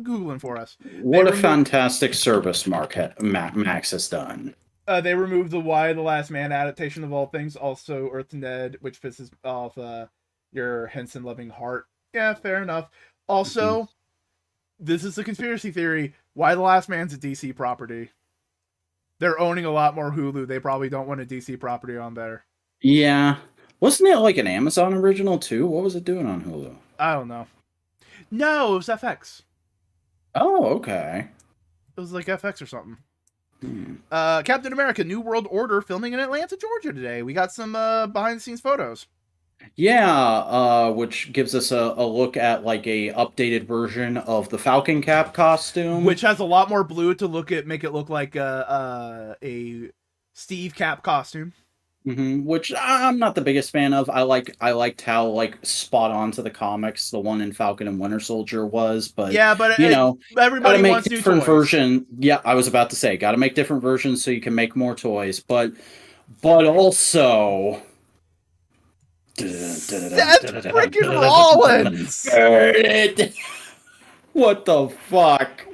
Googling for us. What a fantastic service Max has done. They removed the Y the Last Man adaptation of all things, also Earth and Dead, which pisses off your Henson loving heart. Yeah, fair enough. Also, This is a conspiracy theory. Why The Last Man's a DC property? They're owning a lot more Hulu. They probably don't want a DC property on there. Yeah. Wasn't it like an Amazon original too? What was it doing on Hulu? I don't know. No, it was FX. Oh, okay. It was like FX or something. Captain America: New World Order filming in Atlanta, Georgia today. We got some behind the scenes photos. Yeah, which gives us a look at like a updated version of the Falcon Cap costume, which has a lot more blue to make it look like a Steve Cap costume. Which I'm not the biggest fan of. I liked how like spot on to the comics the one in Falcon and Winter Soldier was, but yeah, but gotta everybody make wants different new toys. version. Yeah, I was about to say, gotta make different versions so you can make more toys, but also. Seth freaking Rollins! What the fuck?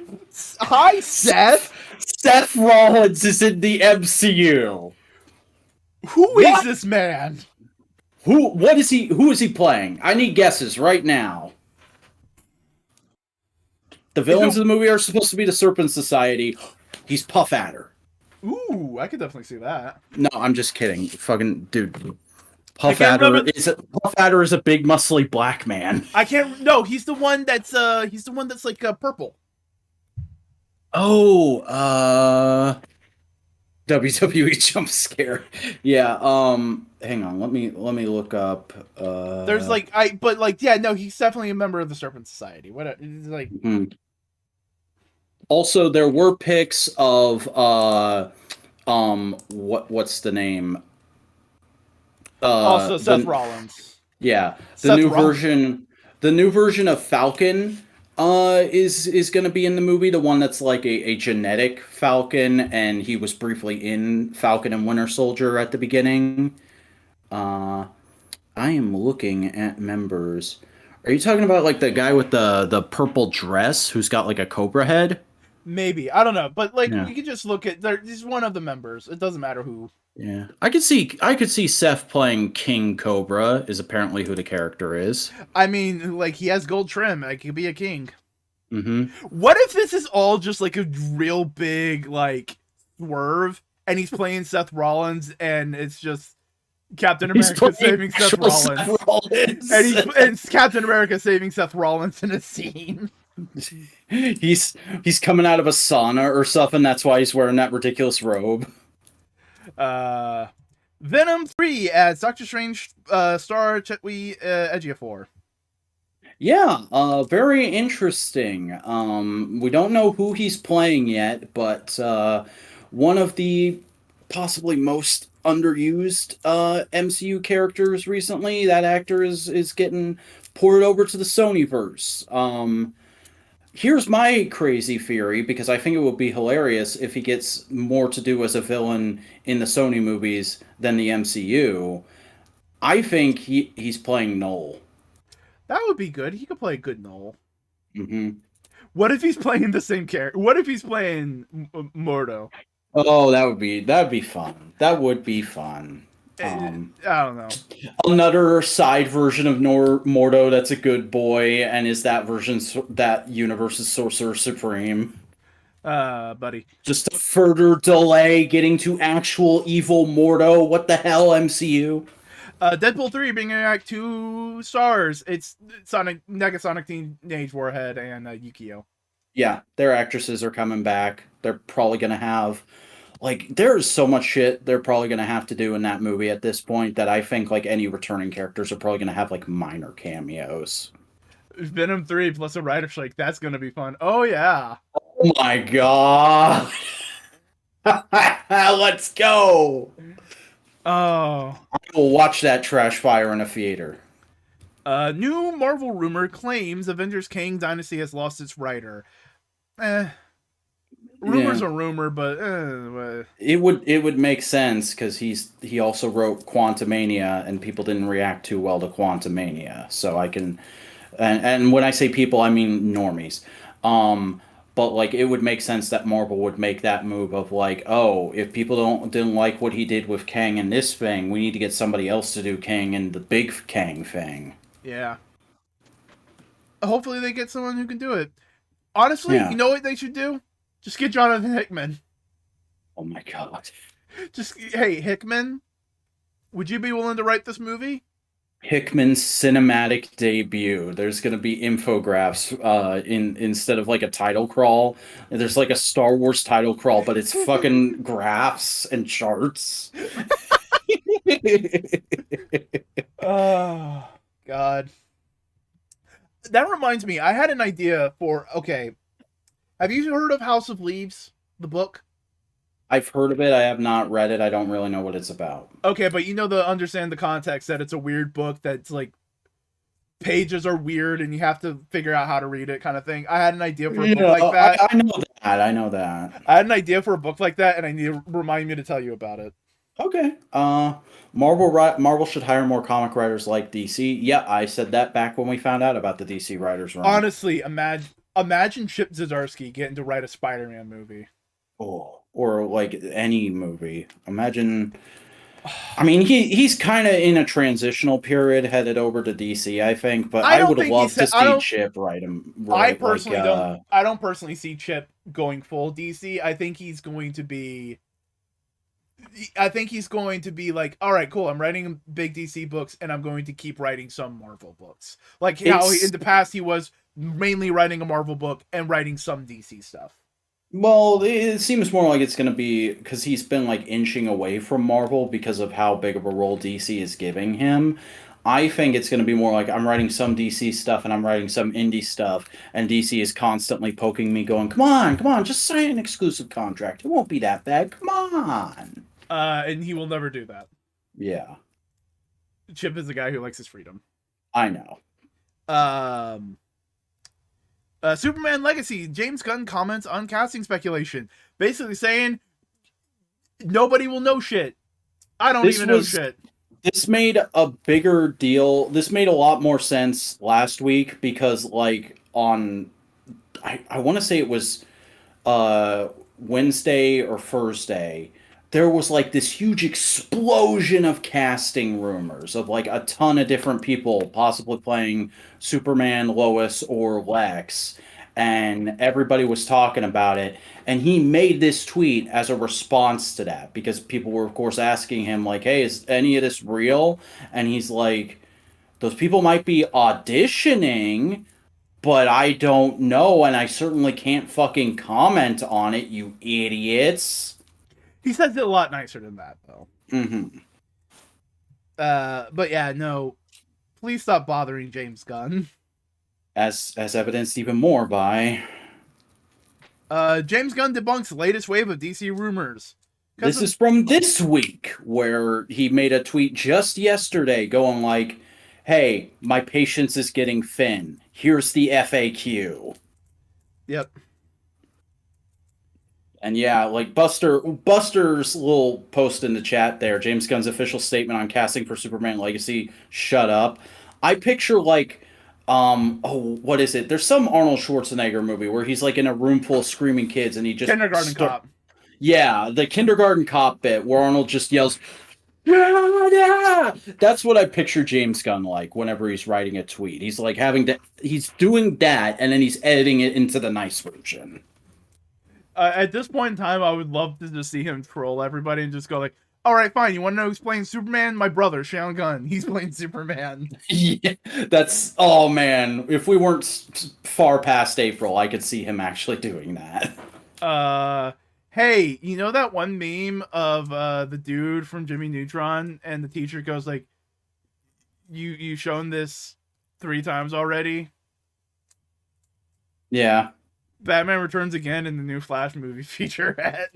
Hi, Seth! Seth Rollins is in the MCU. Who is this man? Who is he playing? I need guesses right now. The villains of the movie are supposed to be the Serpent Society. He's Puff Adder. Ooh, I could definitely see that. No, I'm just kidding. Fucking dude. Puff Adder is a big muscly black man. I can't. No, he's the one that's like purple. Oh, WWE jump scare. Yeah. Hang on. Let me look up. There's he's definitely a member of the Serpent Society. What? It's like. Also, there were pics of what's the name? Also, Seth Rollins. Yeah, the new version of Falcon is going to be in the movie. The one that's like a genetic Falcon, and he was briefly in Falcon and Winter Soldier at the beginning. I am looking at members. Are you talking about like the guy with the purple dress who's got like a cobra head? Maybe, I don't know, but you could just look at he's one of the members. It doesn't matter who. Yeah, I could see Seth playing King Cobra is apparently who the character is. I mean, like he has gold trim. Like, he could be a king. What if this is all just like a real big like swerve, and he's playing Seth Rollins, and it's just Captain America saving Seth Rollins. And Captain America saving Seth Rollins in a scene. He's coming out of a sauna or something. That's why he's wearing that ridiculous robe. Venom 3 adds Doctor Strange star Chetwy Ejiofor. Yeah, very interesting. We don't know who he's playing yet, but one of the possibly most underused MCU characters recently. That actor is getting poured over to the Sonyverse. Here's my crazy theory, because I think it would be hilarious if he gets more to do as a villain in the Sony movies than the MCU. I think he's playing Null. That would be good. He could play a good Null. What if he's playing the same character? What if he's playing Mordo? Oh, that would be fun. That would be fun. I don't know. Another side version of Mordo that's a good boy, and is that universe's Sorcerer Supreme. Buddy. Just to further delay getting to actual evil Mordo. What the hell, MCU? Deadpool 3 bringing back 2 stars. It's Negasonic Teenage Warhead and Yukio. Yeah, their actresses are coming back. They're probably going to have... there's so much shit they're probably going to have to do in that movie at this point that I think, any returning characters are probably going to have, minor cameos. Venom 3 plus a writer strike. That's going to be fun. Oh, yeah. Oh, my God. Let's go. Oh. I will watch that trash fire in a theater. New Marvel rumor claims Avengers Kang Dynasty has lost its writer. Rumor's a rumor, but it would make sense because he also wrote Quantumania, and people didn't react too well to Quantumania. So I can, and when I say people, I mean normies. But it would make sense that Marvel would make that move of if people didn't like what he did with Kang in this thing, we need to get somebody else to do Kang in the big Kang thing. Yeah. Hopefully they get someone who can do it. Honestly, Yeah. you know what they should do? Just get Jonathan Hickman. Oh my god. Just, hey, Hickman, would you be willing to write this movie? Hickman's cinematic debut. There's gonna be infographics instead of like a title crawl. There's like a Star Wars title crawl, but it's fucking graphs and charts. Oh, God. That reminds me, I had an idea for, okay, have you heard of House of Leaves, the book? I've heard of it. I have not read it. I don't really know what it's about. Okay, but you know understand the context that it's a weird book that's like pages are weird and you have to figure out how to read it kind of thing. I had an idea for a book like that. I know that. I know that. I had an idea for a book like that, and I need to remind me to tell you about it. Okay. Marvel should hire more comic writers like DC. Yeah, I said that back when we found out about the DC writers run. Honestly, imagine Chip Zdarsky getting to write a Spider-Man movie. Oh, or like any movie. Imagine. I mean, he's kind of in a transitional period, headed over to DC, I think. But I would love to see Chip write him. I personally don't. I don't personally see Chip going full DC. I think he's going to be. I think he's going to be like, all right, cool. I'm writing big DC books, and I'm going to keep writing some Marvel books. Like how in the past he was mainly writing a Marvel book and writing some DC stuff. Well, it seems more like it's going to be because he's been like inching away from Marvel because of how big of a role DC is giving him. I think it's going to be more like I'm writing some DC stuff and I'm writing some indie stuff, and DC is constantly poking me, going, come on, just sign an exclusive contract. It won't be that bad. Come on. And he will never do that. Yeah. Chip is a guy who likes his freedom. I know. Superman Legacy. James Gunn comments on casting speculation, basically saying nobody will know shit. I don't even know shit. This made a bigger deal. This made a lot more sense last week because, like, I want to say it was Wednesday or Thursday, there was like this huge explosion of casting rumors of like a ton of different people possibly playing Superman, Lois, or Lex, and everybody was talking about it. And he made this tweet as a response to that because people were, of course, asking him like, hey, is any of this real? And he's like, those people might be auditioning, but I don't know, and I certainly can't fucking comment on it, you idiots. He says it a lot nicer than that, though. Mm-hmm. But yeah, no. Please stop bothering James Gunn. As evidenced even more by... James Gunn debunks latest wave of DC rumors. This is from this week, where he made a tweet just yesterday going like, hey, my patience is getting thin. Here's the FAQ. Yep. And yeah, like Buster's little post in the chat there, James Gunn's official statement on casting for Superman Legacy, shut up. I picture like, what is it? There's some Arnold Schwarzenegger movie where he's like in a room full of screaming kids and he just... Kindergarten Cop. Yeah, the Kindergarten Cop bit where Arnold just yells, yeah! That's what I picture James Gunn like whenever he's writing a tweet. He's like he's doing that and then he's editing it into the nice version. At this point in time, I would love to just see him troll everybody and just go like, all right, fine. You want to know who's playing Superman? My brother, Sean Gunn. He's playing Superman. Yeah, that's... Oh, man. If we weren't far past April, I could see him actually doing that. Hey, you know that one meme of the dude from Jimmy Neutron and the teacher goes like, you shown this 3 times already? Yeah. Batman Returns again in the new Flash movie featurette.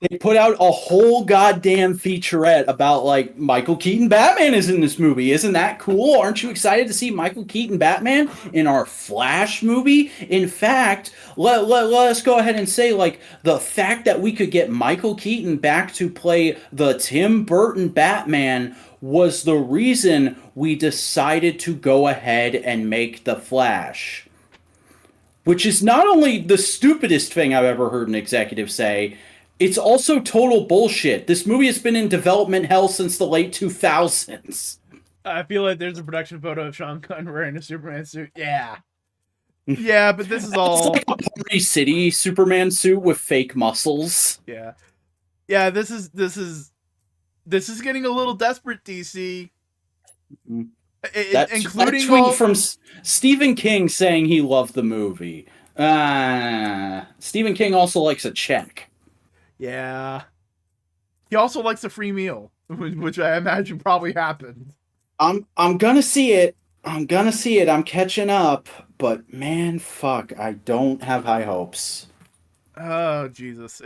They put out a whole goddamn featurette about, like, Michael Keaton Batman is in this movie. Isn't that cool? Aren't you excited to see Michael Keaton Batman in our Flash movie? In fact, let us go ahead and say, like, the fact that we could get Michael Keaton back to play the Tim Burton Batman was the reason we decided to go ahead and make the Flash. Which is not only the stupidest thing I've ever heard an executive say, it's also total bullshit. This movie has been in development hell since the late 2000s. I feel like there's a production photo of Sean Gunn wearing a Superman suit. Yeah. Yeah, but this is all It's like a Party City Superman suit with fake muscles. yeah. Yeah, this is getting a little desperate, DC. That Including tweet all from Stephen King saying he loved the movie. Stephen King also likes a check. yeah. He also likes a free meal, which I imagine probably happened. I'm gonna see it. I'm gonna see it. I'm catching up. But man, fuck, I don't have high hopes. Oh Jesus,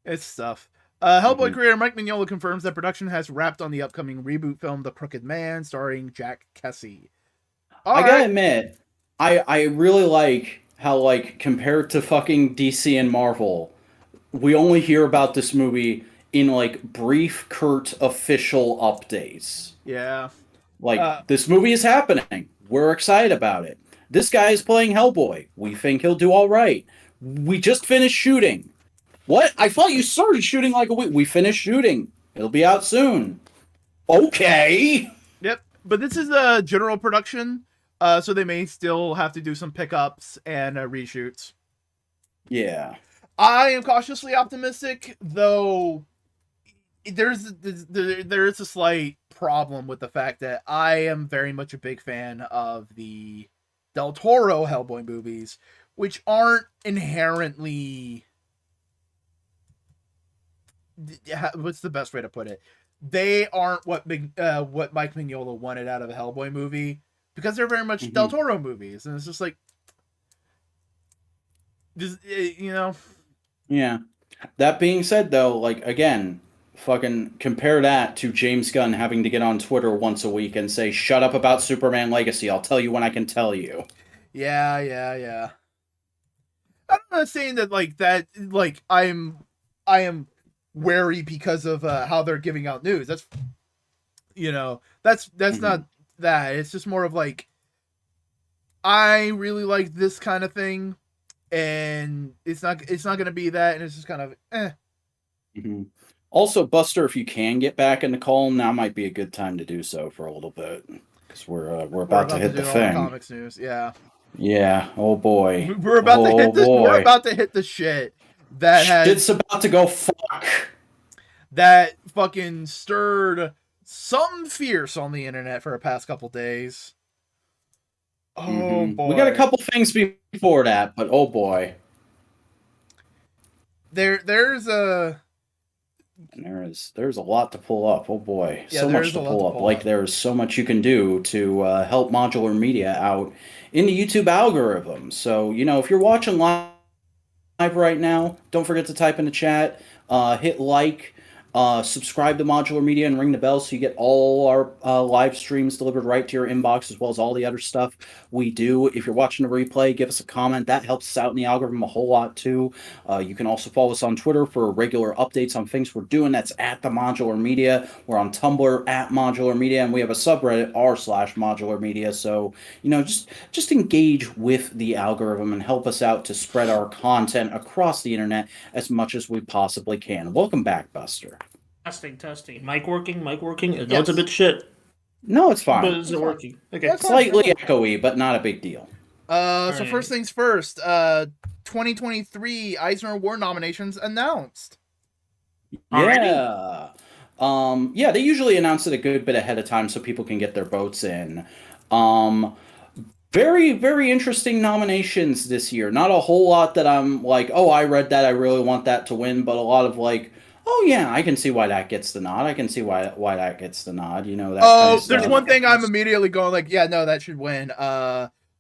it's tough. Hellboy creator Mike Mignola confirms that production has wrapped on the upcoming reboot film The Crooked Man, starring Jack Kesey. I gotta admit, I really like how, like, compared to fucking DC and Marvel, we only hear about this movie in like brief, curt official updates. Yeah. Like, this movie is happening. We're excited about it. This guy is playing Hellboy. We think he'll do all right. We just finished shooting. What? I thought you started shooting like a week. We finished shooting. It'll be out soon. Okay. Yep. But this is a general production, so they may still have to do some pickups and reshoots. Yeah. I am cautiously optimistic, though there is a slight problem with the fact that I am very much a big fan of the Del Toro Hellboy movies, which aren't inherently... What's the best way to put it? They aren't what Mike Mignola wanted out of a Hellboy movie, because they're very much Del Toro movies, and it's just like, you know. Yeah. That being said, though, like, again, fucking compare that to James Gunn having to get on Twitter once a week and say, "Shut up about Superman Legacy. I'll tell you when I can tell you." Yeah. I'm not saying that I am wary because of how they're giving out news. That's not that. It's just more of like, I really like this kind of thing, and it's not going to be that, and it's just kind of Also, Buster, if you can get back into Column, now might be a good time to do so for a little bit, because we're about to hit the thing. Comics news, yeah. Yeah. Oh boy. We're about to hit this. We're about to hit the shit that shit's about to go fuck. That fucking stirred something fierce on the internet for the past couple days. Oh boy. We got a couple things before that, but oh boy. There's a lot to pull up. Oh boy. Yeah, so much to pull up. Like, there's so much you can do to help Modular Media out in the YouTube algorithm. So, if you're watching live right now, don't forget to type in the chat, hit like, subscribe to Modular Media and ring the bell so you get all our live streams delivered right to your inbox, as well as all the other stuff we do. If you're watching the replay, give us a comment. That helps us out in the algorithm a whole lot too. You can also follow us on Twitter for regular updates on things we're doing. That's at the Modular Media. We're on Tumblr at Modular Media, and we have a subreddit r/Modular Media. So just engage with the algorithm and help us out to spread our content across the internet as much as we possibly can. Welcome back, Buster. Testing. Mic working? Yes. It's a bit shit. No, it's fine. But is it working? Okay. Slightly echoey, but not a big deal. So first things first, 2023 Eisner Award nominations announced. Yeah. They usually announce it a good bit ahead of time so people can get their votes in. Very, very interesting nominations this year. Not a whole lot that I'm like, oh, I read that, I really want that to win, but a lot of like, oh yeah, I can see why that gets the nod. I can see why that gets the nod. That kind of there's one thing I'm immediately going like, yeah, no, that should win.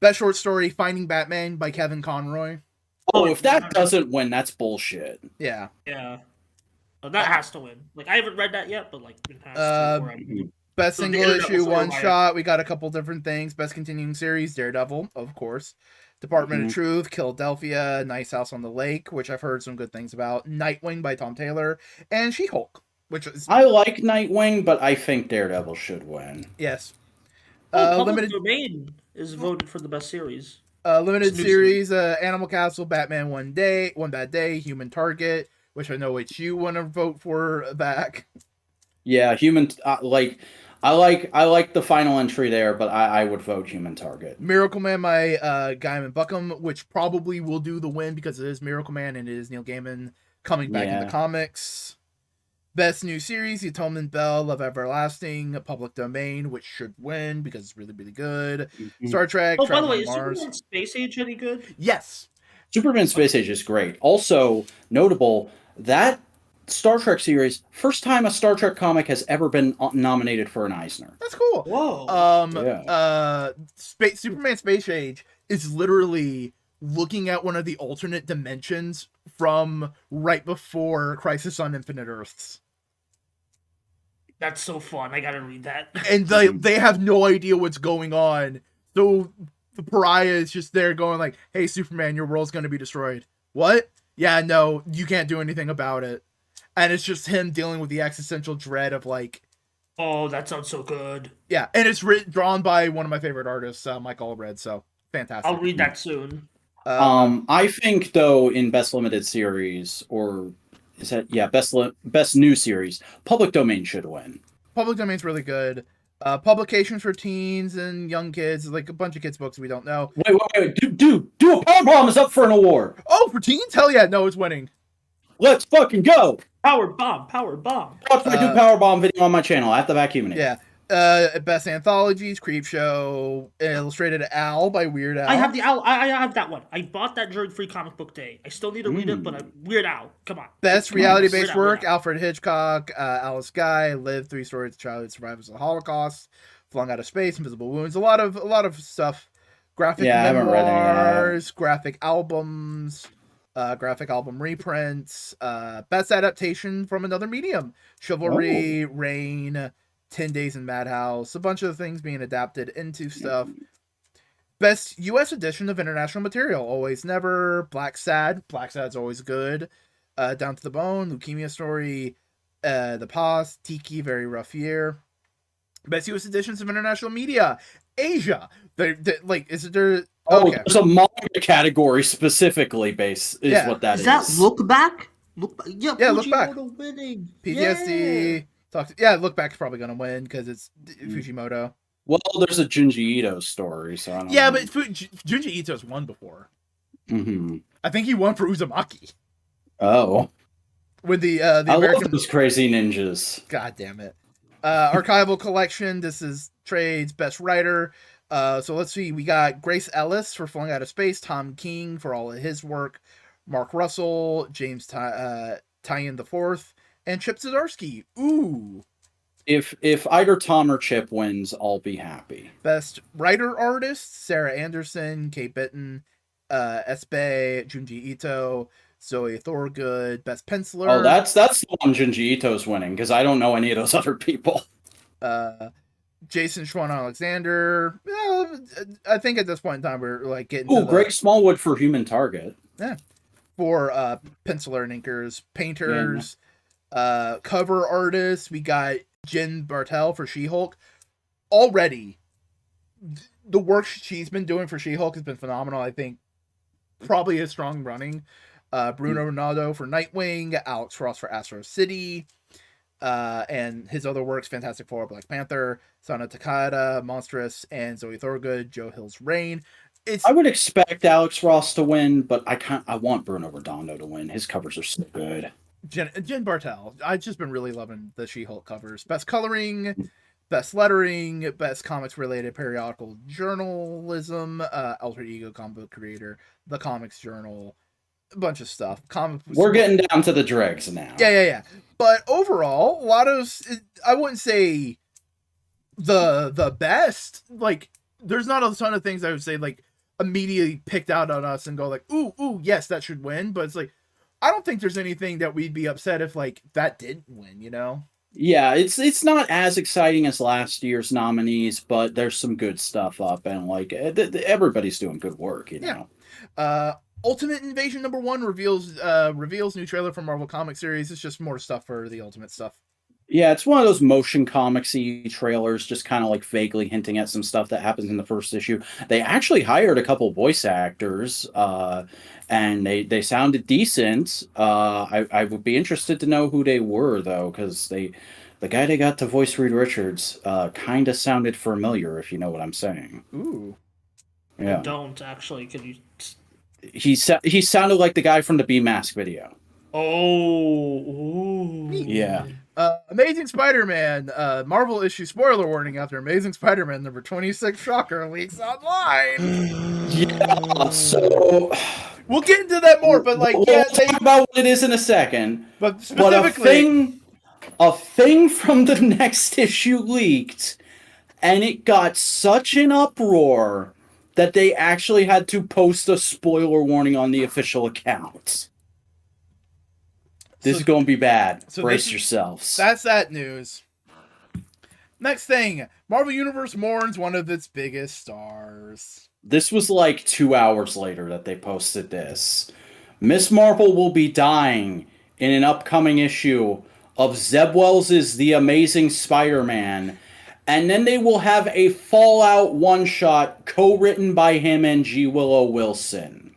Best short story, Finding Batman by Kevin Conroy. Oh, if that doesn't win, that's bullshit. Yeah. Well, that has to win. Like, I haven't read that yet, but like, it has to. Best single issue one shot. We got a couple different things. Best continuing series, Daredevil, of course. Department of Truth, Philadelphia, Nice House on the Lake, which I've heard some good things about. Nightwing by Tom Taylor, and She-Hulk, which is... I like Nightwing, but I think Daredevil should win. Yes. Public Domain is voted for the best series. Limited series, Animal Castle, Batman One Bad Day, Human Target, which I know what you want to vote for back. Yeah, I like the final entry there, but I would vote Human Target. Miracle Man, my Gaiman Buckham, which probably will do the win because it is Miracle Man and it is Neil Gaiman coming back into comics. Best new series, The Atonement Bell, Love Everlasting, Public Domain, which should win because it's really, really good. Star Trek, by the way, is Mars. Superman Space Age any good? Yes. Superman Space Age is great. Also notable, that Star Trek series, first time a Star Trek comic has ever been nominated for an Eisner. That's cool. Whoa. Superman Space Age is literally looking at one of the alternate dimensions from right before Crisis on Infinite Earths. That's so fun. I gotta read that. And they have no idea what's going on. So the pariah is just there going like, hey, Superman, your world's going to be destroyed. What? Yeah, no, you can't do anything about it. And it's just him dealing with the existential dread of like... Oh, that sounds so good. Yeah, and it's drawn by one of my favorite artists, Mike Allred, so fantastic. I'll read that soon. I think, though, in Best Limited Series, or... Is that best new series? Public Domain should win. Public Domain's really good. Publications for teens and young kids, like a bunch of kids' books we don't know. Wait, dude, Do a Powerbomb is up for an award. Oh, for teens? Hell yeah, no, it's winning. Let's fucking go. Power bomb. Watch my Do Powerbomb video on my channel. I have to vacuum it. Yeah. Best anthologies, Creepshow, Illustrated Al by Weird Al. I have the Al. I have that one. I bought that during Free Comic Book Day. I still need to read it, but Weird Al. Come on. Best reality-based work, Alfred Hitchcock, Alice Guy, Live, 3 stories of childhood survivors of the Holocaust, Flung Out of Space, Invisible Wounds, a lot of stuff. Graphic memoirs, graphic albums, graphic album reprints, best adaptation from another medium, Chivalry, Rain, 10 Days in Madhouse, a bunch of things being adapted into stuff. Best U.S. edition of international material, Always Never, Black Sad's always good, Down to the Bone, Leukemia Story, The Past, Tiki, Very Rough Year. Best U.S. editions of international media, Asia. Is there... Oh, okay. There's a manga category specifically what that is. Is that Look Back? Look Back. Winning. PTSD... Look Back's probably gonna win because it's Fujimoto. Well, there's a Junji Ito story, so I don't know. Yeah, but Junji Ito's won before. Mm-hmm. I think he won for Uzumaki. Oh, with the I American... love those crazy ninjas. God damn it! Archival collection. This is trades. Best writer. So let's see. We got Grace Ellis for Flung Out of Space. Tom King for all of his work. Mark Russell. James Tyen IV. And Chip Zdarsky. Ooh. If either Tom or Chip wins, I'll be happy. Best writer artist, Sarah Anderson, Kate Bitton, Espe, Junji Ito, Zoe Thorgood. Best penciler. Oh, that's the one Junji Ito's winning, because I don't know any of those other people. Jason Schwan Alexander. I think at this point in time we're like getting to Greg Smallwood for Human Target. Yeah. For penciler and inkers, painters. Cover artists, we got Jen Bartel for She-Hulk. Already, the work she's been doing for She-Hulk has been phenomenal. I think probably a strong running. Bruno Renato for Nightwing, Alex Ross for Astro City, and his other works, Fantastic Four, Black Panther, Sana Takada, Monstrous, and Zoe Thorgood, Joe Hill's Reign. I would expect Alex Ross to win, but I want Bruno Redondo to win. His covers are so good. Jen Bartel. I've just been really loving the She-Hulk covers. Best coloring, best lettering, best comics-related periodical journalism, Alter Ego comic book creator, The Comics Journal, a bunch of stuff. We're getting down to the dregs now. Yeah. But overall, a lot of... I wouldn't say the best. Like, there's not a ton of things I would say, like, immediately picked out on us and go like, ooh, yes, that should win. But it's like, I don't think there's anything that we'd be upset if like that didn't win, you know? Yeah, it's not as exciting as last year's nominees, but there's some good stuff up, and like everybody's doing good work, you know. Yeah. Ultimate Invasion #1 reveals new trailer for Marvel Comics series. It's just more stuff for the Ultimate stuff. Yeah, it's one of those motion comics-y trailers, just kind of like vaguely hinting at some stuff that happens in the first issue. They actually hired a couple voice actors, and they sounded decent. I would be interested to know who they were though, because the guy they got to voice Reed Richards kind of sounded familiar, if you know what I'm saying. Ooh. Yeah. I don't actually. Could you? He sounded like the guy from the B-Mask video. Oh. Ooh. Yeah. Amazing Spider-Man, Marvel issue spoiler warning after Amazing Spider-Man number 26 Shocker leaks online. Yeah, so we'll get into that more, but like, we'll talk about what it is in a second. But specifically, a thing from the next issue leaked, and it got such an uproar that they actually had to post a spoiler warning on the official account. This is going to be bad. So brace yourselves. That's that news. Next thing, Marvel Universe mourns one of its biggest stars. This was like 2 hours later that they posted this. Miss Marvel will be dying in an upcoming issue of Zeb Wells' The Amazing Spider-Man, and then they will have a Fallout one-shot co-written by him and G. Willow Wilson.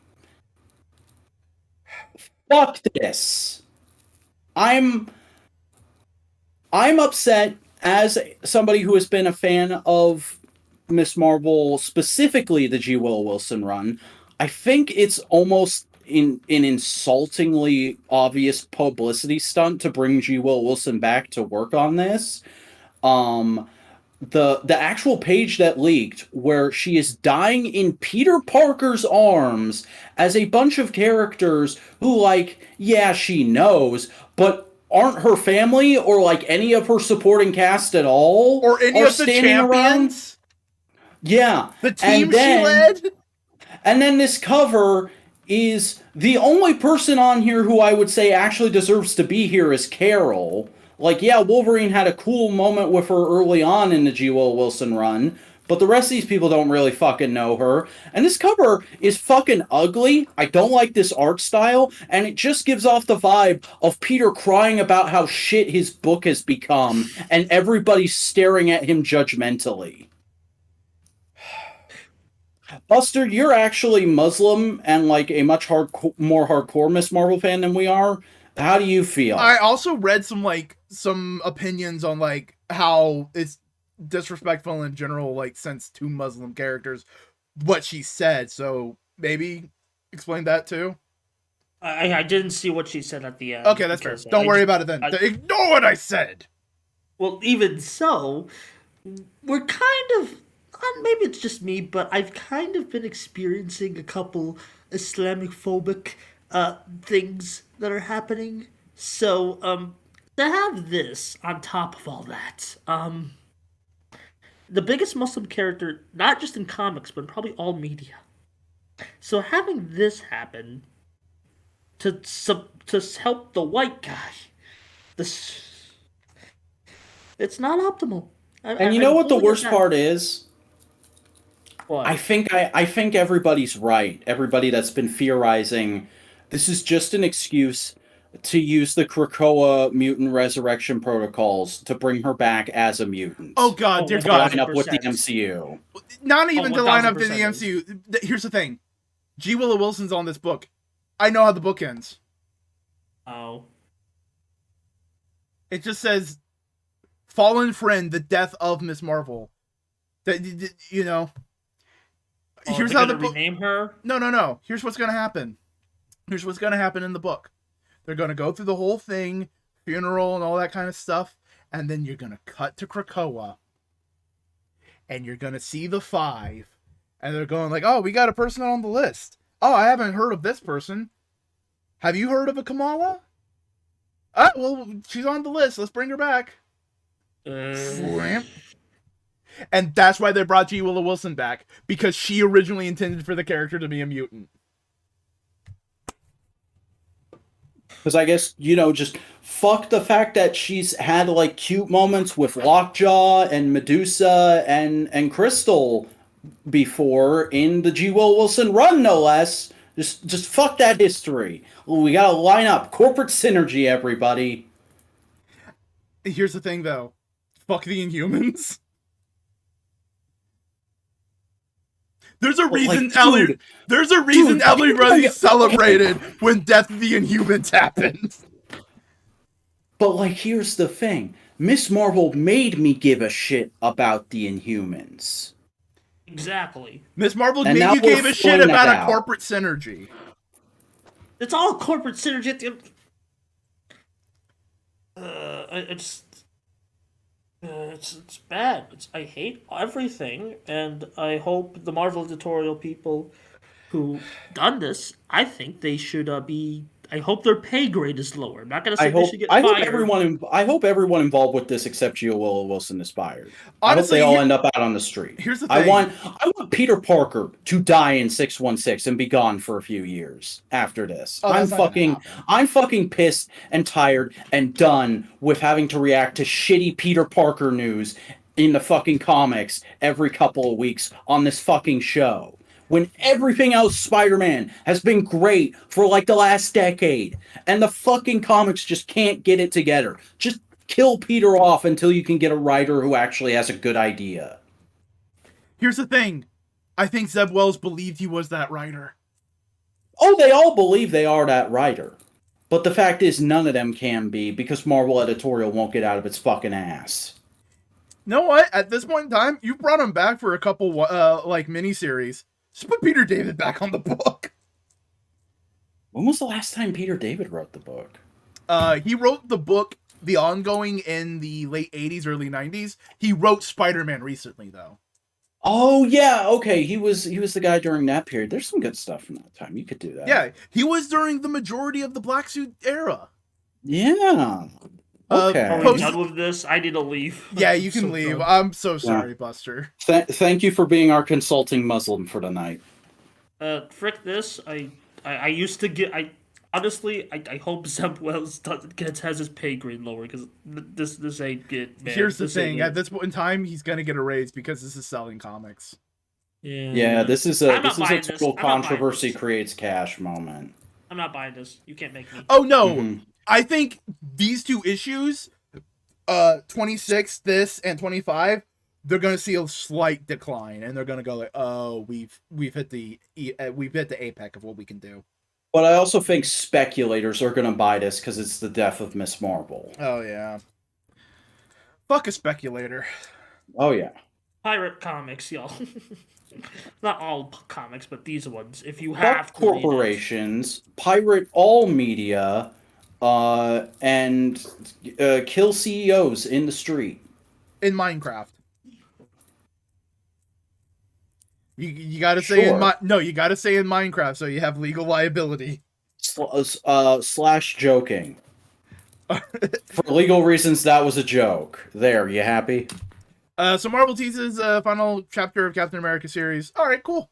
Fuck this. I'm upset as somebody who has been a fan of Miss Marvel, specifically the G. Willow Wilson run. I think it's almost an insultingly obvious publicity stunt to bring G. Willow Wilson back to work on this. The actual page that leaked where she is dying in Peter Parker's arms as a bunch of characters who, like, yeah, she knows, but aren't her family or like any of her supporting cast at all, or any of the champions around. Yeah, the team she led. And then this cover is the only person on here who I would say actually deserves to be here is Carol. Like, yeah, Wolverine had a cool moment with her early on in the G. Willow Wilson run, but the rest of these people don't really fucking know her. And this cover is fucking ugly. I don't like this art style, and it just gives off the vibe of Peter crying about how shit his book has become, and everybody's staring at him judgmentally. Buster, you're actually Muslim and like a much more hardcore Miss Marvel fan than we are. How do you feel? I also read some opinions on like how it's disrespectful in general, like sense to Muslim characters, what she said. So maybe explain that too. I didn't see what she said at the end. Okay, that's fair. Don't worry about it then. Ignore what I said. Well, even so, we're kind of, maybe it's just me, but I've kind of been experiencing a couple Islamic phobic things that are happening. So, to have this on top of all that, the biggest Muslim character, not just in comics, but probably all media. So having this happen to help the white guy, it's not optimal. And you know what the worst part is? What? I think everybody's right. Everybody that's been theorizing this is just an excuse to use the Krakoa mutant resurrection protocols to bring her back as a mutant. Oh God, dear God! Line up with the MCU. Not even to line up to the MCU. Here's the thing: G. Willow Wilson's on this book. I know how the book ends. Oh. It just says, "Fallen friend: the death of Miss Marvel." That you know. Oh, here's how the rename her. No. Here's what's gonna happen. Here's what's gonna happen in the book. They're gonna go through the whole thing, funeral and all that kind of stuff, and then you're gonna cut to Krakoa, and you're gonna see the 5, and they're going like, "Oh, we got a person on the list. Oh, I haven't heard of this person. Have you heard of a Kamala? Ah, well, she's on the list. Let's bring her back." And that's why they brought G. Willow Wilson back, because she originally intended for the character to be a mutant. Because I guess, just fuck the fact that she's had like cute moments with Lockjaw and Medusa and Crystal before in the G. Willow Wilson run, no less. Just fuck that history. We gotta line up corporate synergy, everybody. Here's the thing, though. Fuck the Inhumans. There's a reason, There's a reason everybody celebrated when Death of the Inhumans happened. But, like, here's the thing. Miss Marvel made me give a shit about the Inhumans. Exactly. Miss Marvel made you give a shit about a corporate synergy. It's all corporate synergy. It's bad. I hate everything, and I hope the Marvel editorial people who done this, I think they should be. I hope their pay grade is lower. I'm not gonna say they should get fired. I hope everyone involved with this, except Gio Wilson, is fired. Honestly, I hope they all end up out on the street. Here's the thing. I want Peter Parker to die in 616 and be gone for a few years after this. I'm fucking pissed and tired and done with having to react to shitty Peter Parker news in the fucking comics every couple of weeks on this fucking show. When everything else Spider-Man has been great for like the last decade, and the fucking comics just can't get it together. Just kill Peter off until you can get a writer who actually has a good idea. Here's the thing. I think Zeb Wells believed he was that writer. Oh, they all believe they are that writer. But the fact is, none of them can be, because Marvel Editorial won't get out of its fucking ass. You know what? At this point in time, you brought him back for a couple, miniseries. Just put Peter David back on the book. When was the last time Peter David wrote the book? He wrote the book, the ongoing, in the late 80s, early 90s. He wrote Spider-Man recently, though. Oh, yeah, okay. He was the guy during that period. There's some good stuff from that time. You could do that. Yeah, he was during the majority of the Black Suit era. Yeah. Okay. Are we done with this? I need to leave. Yeah, you can leave. I'm so sorry, Buster. Thank you for being our consulting Muslim for tonight. Frick this. I used to get. Honestly, I hope Zeb Wells has his pay grade lower, because this ain't good, man. Here's the thing. At this point in time, he's gonna get a raise because this is selling comics. Yeah, this is a total controversy creates cash moment. I'm not buying this. You can't make me. Oh, no. Mm-hmm. I think these two issues, 26, this, and 25, they're going to see a slight decline, and they're going to go like, oh, we've hit the apex of what we can do. But I also think speculators are going to buy this because it's the death of Miss Marvel. Oh, yeah. Fuck a speculator. Oh, yeah. Pirate comics, y'all. Not all comics, but these ones. If you have to corporations, pirate all media, and kill CEOs in the street. In Minecraft. You gotta say you gotta say in Minecraft so you have legal liability. Slash joking. For legal reasons, that was a joke. There, you happy? So Marvel teases final chapter of Captain America series. All right, cool.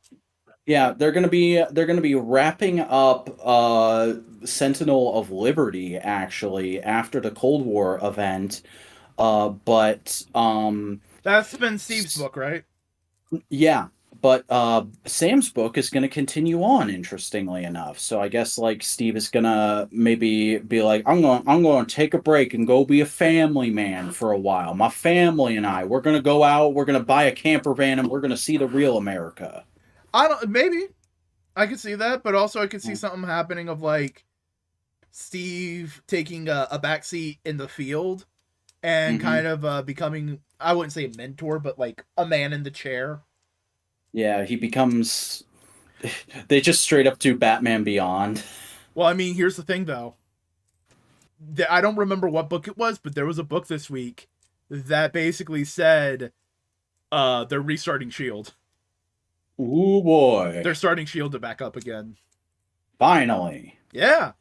Yeah, they're gonna be wrapping up Sentinel of Liberty actually after the Cold War event, but that's been Steve's book, right? Yeah, but Sam's book is gonna continue on. Interestingly enough, so I guess like Steve is gonna maybe be like, I'm going to take a break and go be a family man for a while. My family and we're gonna go out. We're gonna buy a camper van and we're gonna see the real America. Maybe I could see that, but also I could see something happening of like Steve taking a backseat in the field and kind of becoming, I wouldn't say a mentor, but like a man in the chair. Yeah, he becomes. They just straight up do Batman Beyond. Well, I mean, here's the thing though. I don't remember what book it was, but there was a book this week that basically said they're restarting S.H.I.E.L.D. Ooh, boy. They're starting S.H.I.E.L.D. to back up again. Finally. Yeah.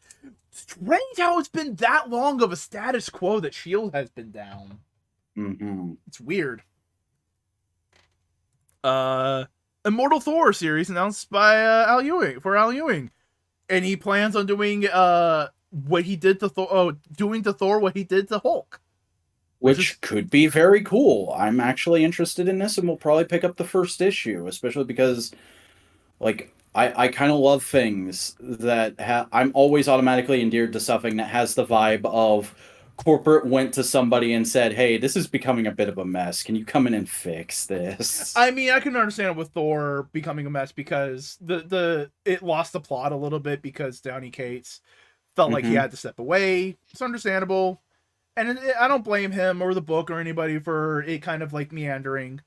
Strange how it's been that long of a status quo that S.H.I.E.L.D. has been down. Mm-hmm. It's weird. Immortal Thor series announced by Al Ewing. And he plans on doing what he did to Thor, doing to Thor what he did to Hulk. Which could be very cool. I'm actually interested in this, and we'll probably pick up the first issue, especially because, like, I kind of love things that I'm always automatically endeared to something that has the vibe of corporate went to somebody and said, "Hey, this is becoming a bit of a mess. Can you come in and fix this?" I mean, I can understand it with Thor becoming a mess because it lost the plot a little bit because Downey Cates felt like he had to step away. It's understandable. And I don't blame him or the book or anybody for it kind of like meandering.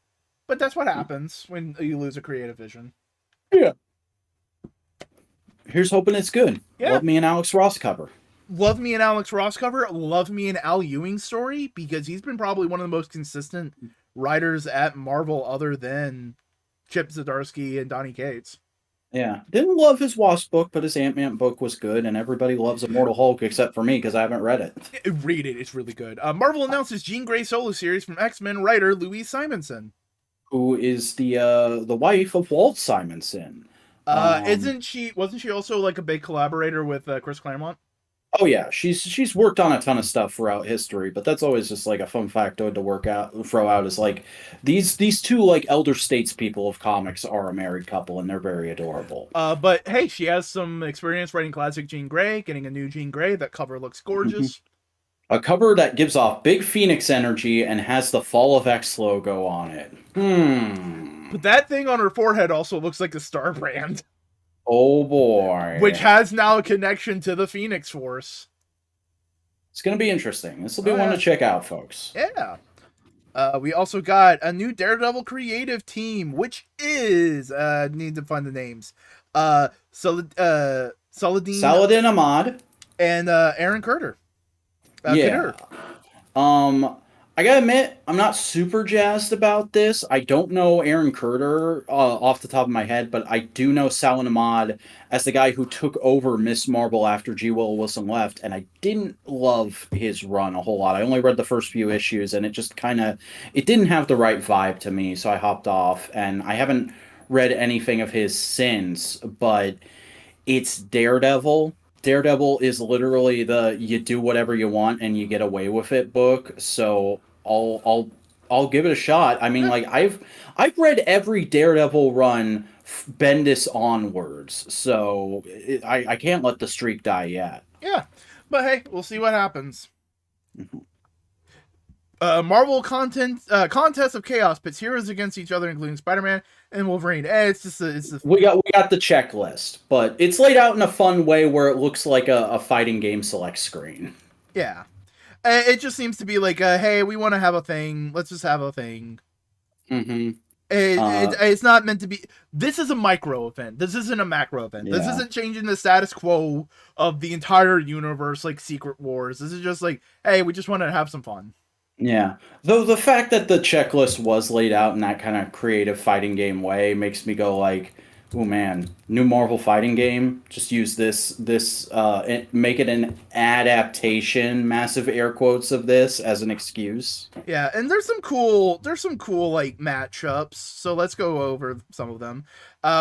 But that's what happens when you lose a creative vision. Yeah. Here's hoping it's good. Yeah. Love me an Alex Ross cover. Love me an Alex Ross cover. Love me an Al Ewing story because he's been probably one of the most consistent writers at Marvel other than Chip Zdarsky and Donny Cates. Yeah. Didn't love his Wasp book, but his Ant-Man book was good, and everybody loves Immortal Hulk except for me because I haven't read it. Read it. It's really good. Marvel announces Jean Grey solo series from X-Men writer Louise Simonson. Who is the wife of Walt Simonson. Wasn't she also like a big collaborator with Chris Claremont? Oh yeah, she's worked on a ton of stuff throughout history, but that's always just like a fun factoid to throw out is like these two like elder statespeople of comics are a married couple and they're very adorable. But hey, she has some experience writing classic Jean Grey, getting a new Jean Grey. That cover looks gorgeous. A cover that gives off big Phoenix energy and has the Fall of X logo on it. But that thing on her forehead also looks like a star brand. Oh boy. Which has now a connection to the Phoenix Force. It's going to be interesting. This will be one to check out, folks. Yeah. We also got a new Daredevil creative team, which is need to find the names. Saladin Ahmad and Aaron Carter. Yeah. I gotta admit, I'm not super jazzed about this. I don't know Aaron Carter off the top of my head, but I do know Saladin Ahmad as the guy who took over Miss Marvel after G. Willow Wilson left, and I didn't love his run a whole lot. I only read the first few issues, and it just it didn't have the right vibe to me, so I hopped off, and I haven't read anything of his since, but it's Daredevil. Daredevil is literally the you do whatever you want and you get away with it book. So I'll give it a shot. I mean, like I've read every Daredevil run Bendis onwards, so I can't let the streak die yet. Yeah, but hey, we'll see what happens. Marvel contest of chaos pits heroes against each other, including Spider-Man and Wolverine. We got the checklist, but it's laid out in a fun way where it looks like a fighting game select screen. Yeah, it just seems to be like, hey, we want to have a thing. Let's just have a thing. It's not meant to be. This is a micro event. This isn't a macro event. Yeah. This isn't changing the status quo of the entire universe, like Secret Wars. This is just like, hey, we just want to have some fun. Yeah. Though the fact that the checklist was laid out in that kind of creative fighting game way makes me go like, oh man, new Marvel fighting game. Just use this make it an adaptation, massive air quotes of this as an excuse. Yeah, and there's some cool like matchups. So let's go over some of them.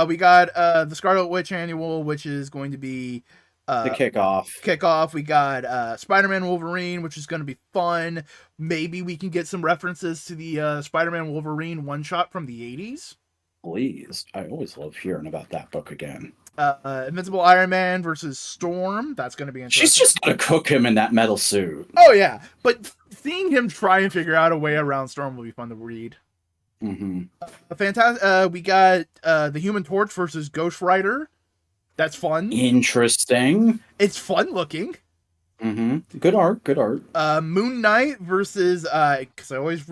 We got the Scarlet Witch annual, which is going to be the kickoff. We got Spider-Man Wolverine, which is going to be fun. Maybe we can get some references to the Spider-Man Wolverine one-shot from the 80s. Please. I always love hearing about that book again. Invincible Iron Man versus Storm. That's going to be interesting. She's just going to cook him in that metal suit. Oh, yeah. But seeing him try and figure out a way around Storm will be fun to read. Fantastic. We got the Human Torch versus Ghost Rider. That's fun. Interesting. It's fun looking. Good art. Moon Knight versus because I always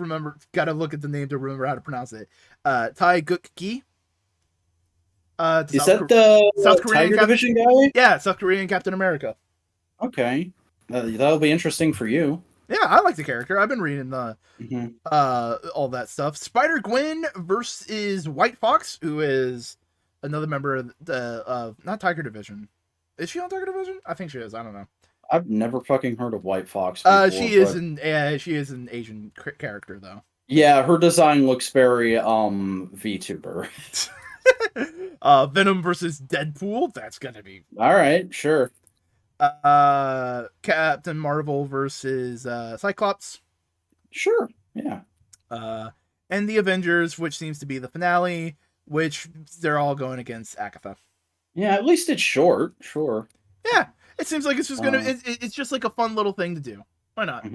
gotta look at the name to remember how to pronounce it. Tai Guk-ki. Is that the South Korean Tiger Division guy? Yeah, South Korean Captain America. Okay. That'll be interesting for you. Yeah, I like the character. I've been reading the all that stuff. Spider-Gwen versus White Fox, who is another member of the not Tiger Division. Is she on Tiger Division? I think she is. I don't know. I've never fucking heard of White Fox before, she is an Asian character though. Yeah, her design looks very VTuber. Venom versus Deadpool. That's gonna be all right. Sure. Captain Marvel versus Cyclops. Sure. Yeah. And the Avengers, which seems to be the finale, which they're all going against Agatha. Yeah, at least it's short. Sure. Yeah, it seems like it's just gonna. It's just like a fun little thing to do. Why not?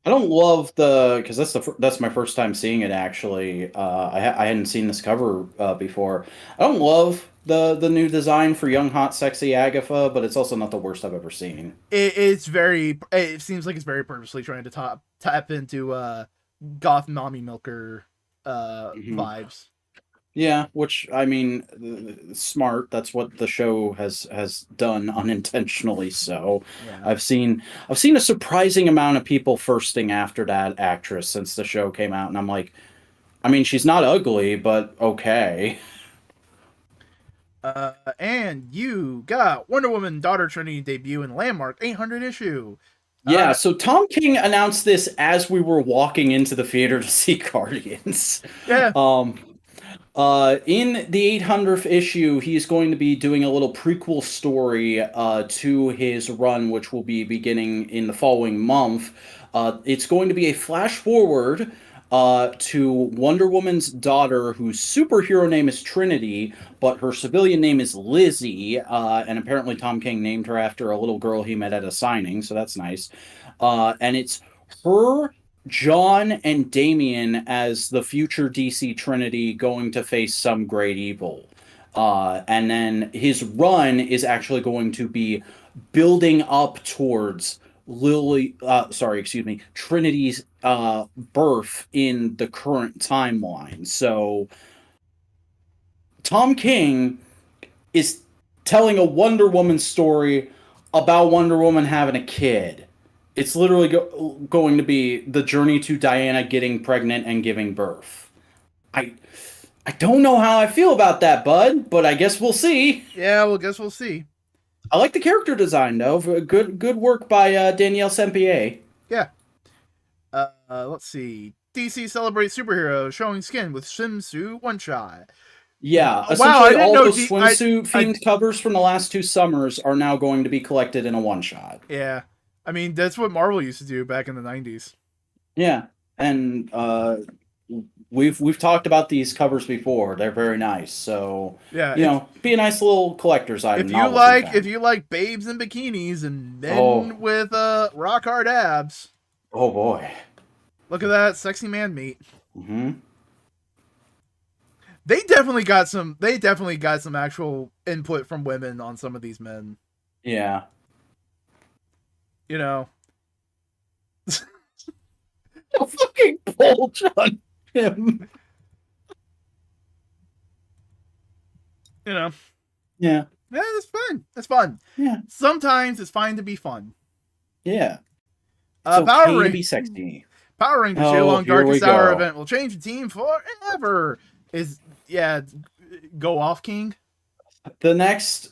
I don't love because that's my first time seeing it actually. I hadn't seen this cover before. I don't love the new design for young hot sexy Agatha, but it's also not the worst I've ever seen. It's very. It seems like it's very purposely trying to tap into goth mommy milker vibes. Yeah, which I mean, smart. That's what the show has done unintentionally. So, Yeah. I've seen a surprising amount of people thirsting after that actress since the show came out, and I'm like, I mean, she's not ugly, but okay. And you got Wonder Woman Daughter Trinity debut in Landmark 800 issue. Yeah, so Tom King announced this as we were walking into the theater to see Guardians. Yeah. In the 800th issue, he's going to be doing a little prequel story to his run, which will be beginning in the following month. It's going to be a flash forward to Wonder Woman's daughter, whose superhero name is Trinity, but her civilian name is Lizzie, and apparently Tom King named her after a little girl he met at a signing, so that's nice. And it's her, John, and Damian as the future DC Trinity going to face some great evil. And then his run is actually going to be building up towards Trinity's birth in the current timeline. So Tom King is telling a Wonder Woman story about Wonder Woman having a kid. It's literally going to be the journey to Diana getting pregnant and giving birth. I don't know how I feel about that, bud, but I guess we'll see. Yeah, well, guess we'll see. I like the character design, though. Good work by Danielle Sempier. Yeah. Let's see. DC celebrates superheroes showing skin with swimsuit one shot. Yeah, essentially all those swimsuit-themed covers from the last 2 summers are now going to be collected in a one-shot. Yeah. I mean, that's what Marvel used to do back in the 90s. Yeah, and we've talked about these covers before. They're very nice. So, yeah, be a nice little collector's item. If you like babes in bikinis and men with rock hard abs. Oh boy. Look at that sexy man meat. Mhm. They definitely got some actual input from women on some of these men. Yeah. A fucking bulge on him. Yeah. Yeah, that's fun. That's fun. Yeah. Sometimes it's fine to be fun. Yeah. Power Rangers to be sexy. Power Rangers year-long Darkest Hour event will change the team forever. Go off, King. The next.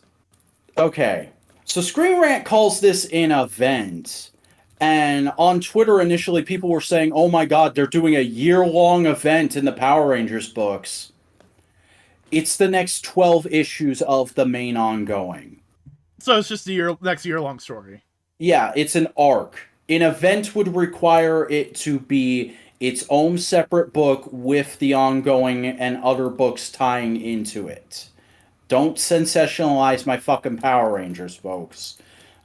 Okay. So Screen Rant calls this an event. And on Twitter, initially, people were saying, oh my god, they're doing a year-long event in the Power Rangers books. It's the next 12 issues of the main ongoing. So it's just the next year-long story. Yeah, it's an arc. An event would require it to be its own separate book with the ongoing and other books tying into it. Don't sensationalize my fucking Power Rangers, folks.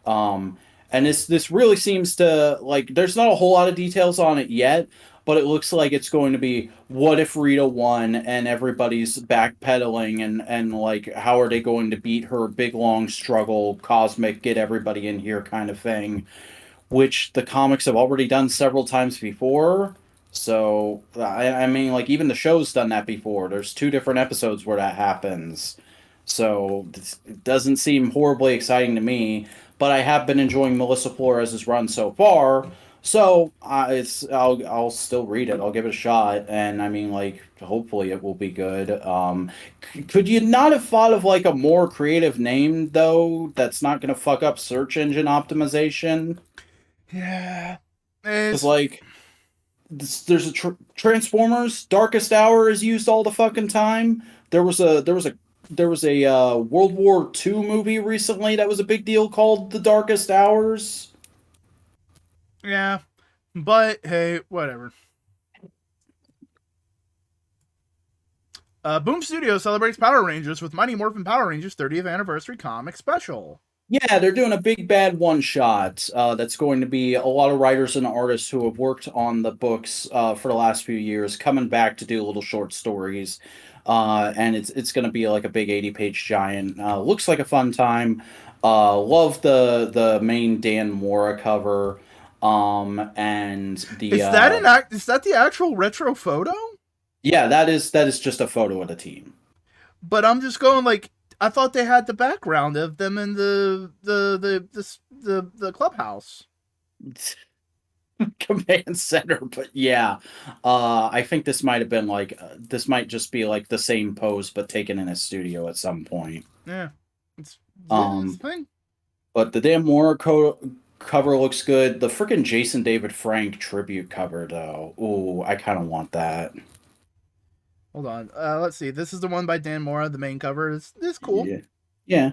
And this really seems to, like, there's not a whole lot of details on it yet, but it looks like it's going to be what if Rita won and everybody's backpedaling and like, how are they going to beat her big, long struggle, cosmic, get everybody in here kind of thing, which the comics have already done several times before. So, I mean, like, even the show's done that before. There's 2 different episodes where that happens. So it doesn't seem horribly exciting to me, but I have been enjoying Melissa Flores' run so far. So I'll still read it. I'll give it a shot, and I mean, like, hopefully it will be good. Could you not have thought of like a more creative name though? That's not going to fuck up search engine optimization. Yeah, it's like there's a Transformers Darkest Hour is used all the fucking time. There was a World War II movie recently that was a big deal called The Darkest Hours. Yeah, but hey, whatever. Boom Studios celebrates Power Rangers with Mighty Morphin Power Rangers 30th Anniversary Comic Special. Yeah, they're doing a big bad one shot. That's going to be a lot of writers and artists who have worked on the books for the last few years coming back to do little short stories. And it's going to be like a big 80-page giant. Looks like a fun time. Love the main Dan Mora cover. And the Is that the actual retro photo? yeah, that is just a photo of the team. But I'm just going like, I thought they had the background of them in the clubhouse. Command center, but yeah, I think this might have been like this might just be like the same pose but taken in a studio at some point. Yeah, it's thing. But the damn Mora cover looks good. The freaking Jason David Frank tribute cover though, ooh, I kind of want that. Hold on, let's see. This is the one by Dan Mora. The main cover is cool. Yeah.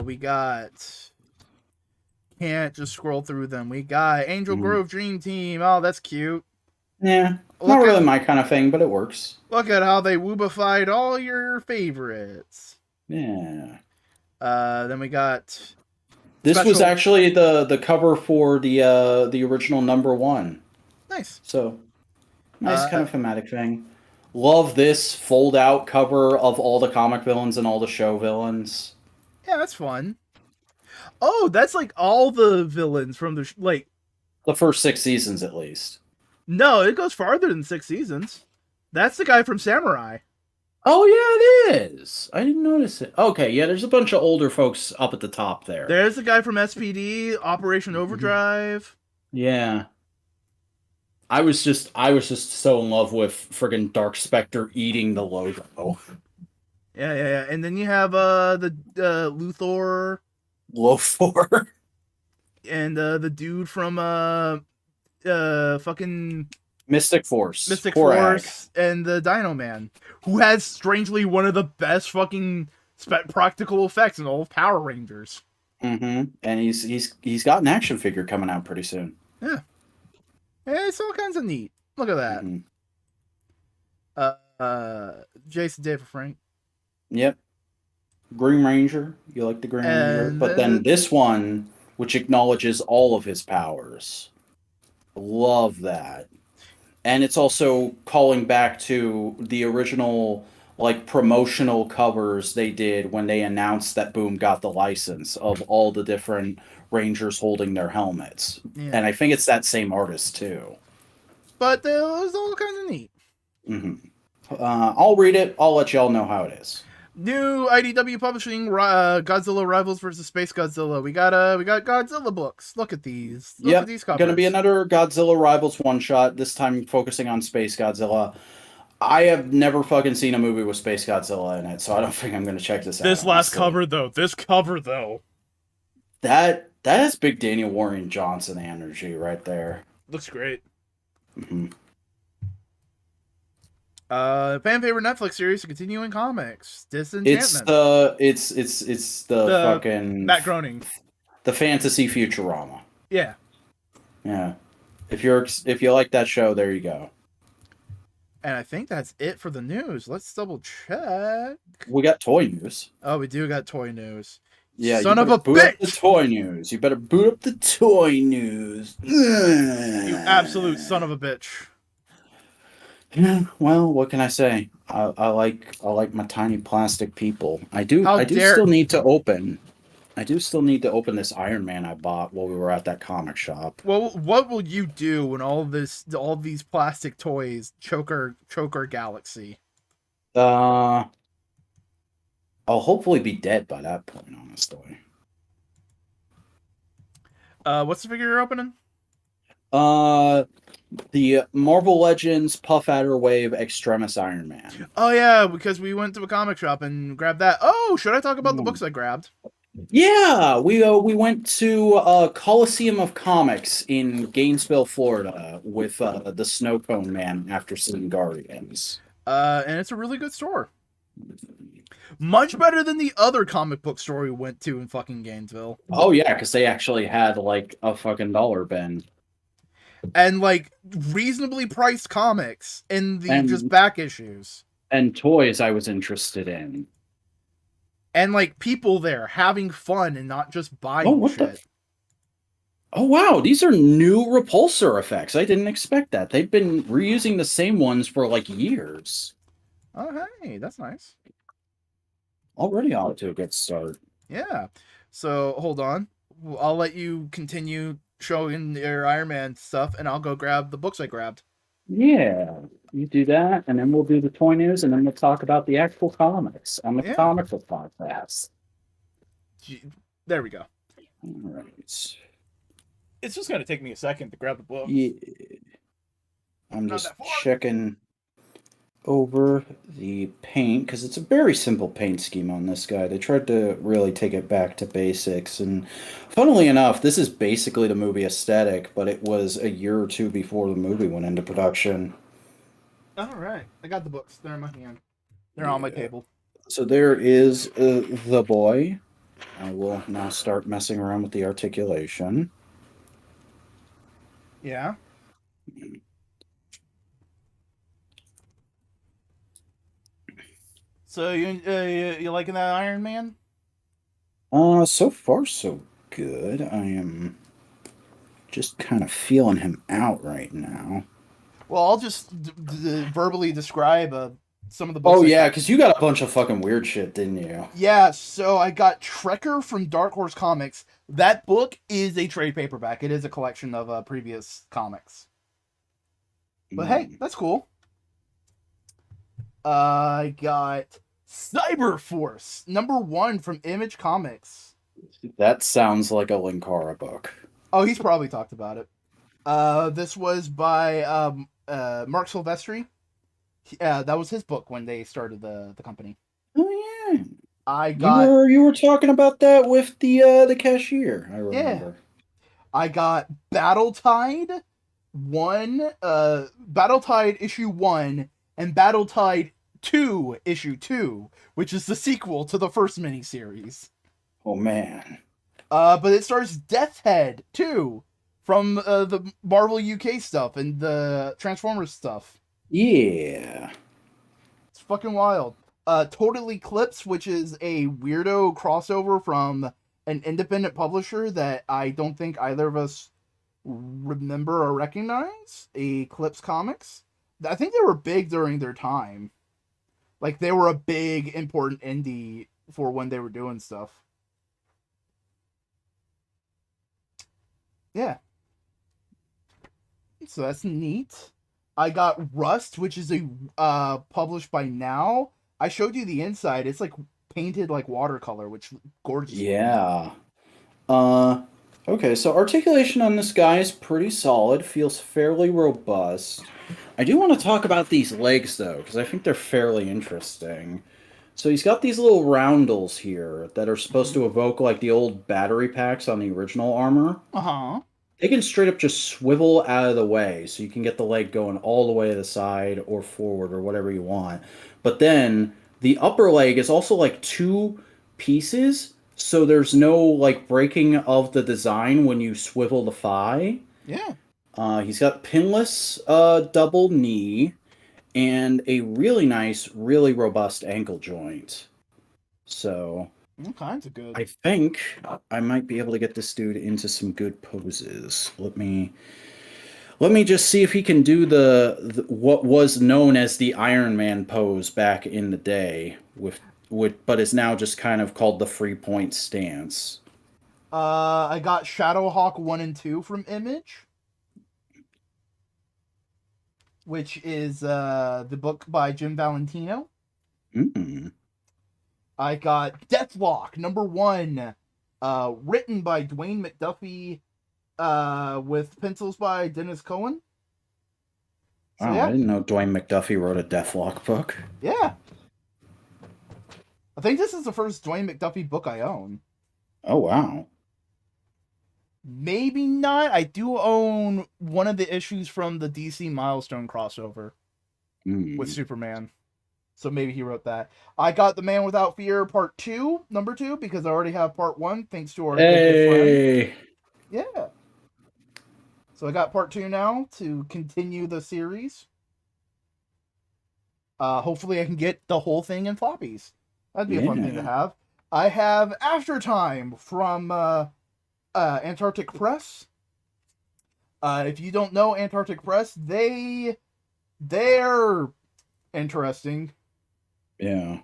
We got. Can't just scroll through them. We got Angel Grove Dream Team. Oh, that's cute. Yeah, not really my kind of thing, but it works. Look at how they woobified all your favorites. Yeah. Then we got. This was actually the cover for the original #1. Nice. So nice kind of thematic thing. Love this fold out cover of all the comic villains and all the show villains. Yeah, that's fun. Oh, that's like all the villains from the like the first 6 seasons at least. No, it goes farther than 6 seasons. That's the guy from Samurai. Oh yeah, it is. I didn't notice it. Okay, yeah, there's a bunch of older folks up at the top there. There's the guy from SPD, Operation Overdrive. Yeah. I was just so in love with friggin' Dark Spectre eating the logo. Yeah. And then you have the Luthor. Lothor. And the dude from fucking Mystic Force. And the Dino Man, who has strangely one of the best fucking practical effects in all of Power Rangers. And he's got an action figure coming out pretty soon. Yeah. It's all kinds of neat. Look at that. Jason David Frank. Yep. Green Ranger. You like the Green Ranger? But then this one, which acknowledges all of his powers. Love that. And it's also calling back to the original like promotional covers they did when they announced that Boom got the license of all the different Rangers holding their helmets. Yeah. And I think it's that same artist too. But it was all kind of neat. I'll read it. I'll let y'all know how it is. New IDW Publishing, Godzilla Rivals versus Space Godzilla. We got Godzilla books. Look at these. Look at these covers. Gonna be another Godzilla Rivals one shot. This time focusing on Space Godzilla. I have never fucking seen a movie with Space Godzilla in it, so I don't think I'm gonna check this out. This cover though. That has big Daniel Warren Johnson energy right there. Looks great. Fan favorite Netflix series, continuing comics, Disenchantment. It's the fucking Matt Groening, the fantasy Futurama. Yeah. If you like that show, there you go. And I think that's it for the news. Let's double check. We got toy news. Oh, we do got toy news. Yeah, son of a boot bitch! Up the toy news. You better boot up the toy news. You absolute son of a bitch. Yeah, well, what can I say? I like my tiny plastic people. I do still need to open this Iron Man I bought while we were at that comic shop. Well, what will you do when all these plastic toys choke our galaxy? I'll hopefully be dead by that point, honestly. What's the figure you're opening? The Marvel Legends Puff Adder Wave Extremis Iron Man. Oh yeah, because we went to a comic shop and grabbed that. Oh, should I talk about the books I grabbed? Yeah, we went to Coliseum of Comics in Gainesville, Florida, with the Snow Cone Man after seeing Guardians. And it's a really good store. Much better than the other comic book store we went to in fucking Gainesville. Oh yeah, because they actually had like a fucking dollar bin. And like reasonably priced comics in the just back issues. And toys I was interested in. and like people there having fun and not just Oh, buying what shit. Oh, wow. These are new repulsor effects. I didn't expect that. They've been reusing the same ones for like years. Oh, hey, that's nice. Already off to a good start. Yeah. So hold on. I'll let you continue showing your Iron Man stuff, and I'll go grab the books I grabbed. Yeah, you do that, and then we'll do the toy news, and then we'll talk about the actual comics on the Yeah. comic book podcast. There we go. All right. It's just gonna take me a second to grab the book. Yeah. I'm just checking over the paint because it's a very simple paint scheme on this guy. They tried to really take it back to basics, and funnily enough, this is basically the movie aesthetic, but it was a year or two before the movie went into production. All right, I got the books. They're in my hand. They're on my table. So there is the boy. I will now start messing around with the articulation. Yeah. So you liking that Iron Man? So far so good. I am just kind of feeling him out right now. Well, I'll just verbally describe some of the books. Oh yeah, because you got a bunch of fucking weird shit, didn't you? Yeah, so I got Trekker from Dark Horse Comics. That book is a trade paperback. It is a collection of previous comics. But hey, that's cool. I got Cyberforce #1 from Image Comics. That sounds like a Linkara book. Oh, he's probably talked about it. This was by Mark Silvestri. That was his book when they started the company. Oh yeah. I got you were talking about that with the cashier. I remember. Yeah. I got Battletide 1, Battletide issue 1, and Battletide 2 issue 2, which is the sequel to the first miniseries. Oh man. But it stars Death's Head too, from the Marvel UK stuff and the Transformers stuff. Yeah. It's fucking wild. Total Eclipse, which is a weirdo crossover from an independent publisher that I don't think either of us remember or recognize. Eclipse Comics. I think they were big during their time. Like, they were a big, important indie for when they were doing stuff. Yeah. So that's neat. I got Rust, which is a published by Now. I showed you the inside. It's like painted like watercolor, which gorgeous. Yeah. Okay, so articulation on this guy is pretty solid, feels fairly robust. I do want to talk about these legs though, because I think they're fairly interesting. So he's got these little roundels here that are supposed to evoke like the old battery packs on the original armor. Uh-huh. They can straight up just swivel out of the way, so you can get the leg going all the way to the side or forward or whatever you want. But then the upper leg is also like two pieces, so there's no like breaking of the design when you swivel the thigh. Yeah. He's got pinless double knee and a really nice, really robust ankle joint. So all kinds of good. I think I might be able to get this dude into some good poses. Let me just see if he can do the what was known as the Iron Man pose back in the day with but is now just kind of called the 3-point stance. I got Shadowhawk 1 and 2 from Image, which is the book by Jim Valentino. Mm-hmm. I got Deathlock #1, written by Dwayne McDuffie, with pencils by Dennis Cohen. So, yeah. I didn't know Dwayne McDuffie wrote a Deathlock book. Yeah. I think this is the first Dwayne McDuffie book I own. Oh, wow. Maybe not. I do own one of the issues from the DC Milestone crossover with Superman. So maybe he wrote that. I got The Man Without Fear Part 2, #2, because I already have Part 1, thanks to our good friend. Yeah. So I got Part 2 now to continue the series. Hopefully I can get the whole thing in floppies. That'd be a fun thing to have. I have After Time from Antarctic Press. If you don't know Antarctic Press, they're interesting. Yeah.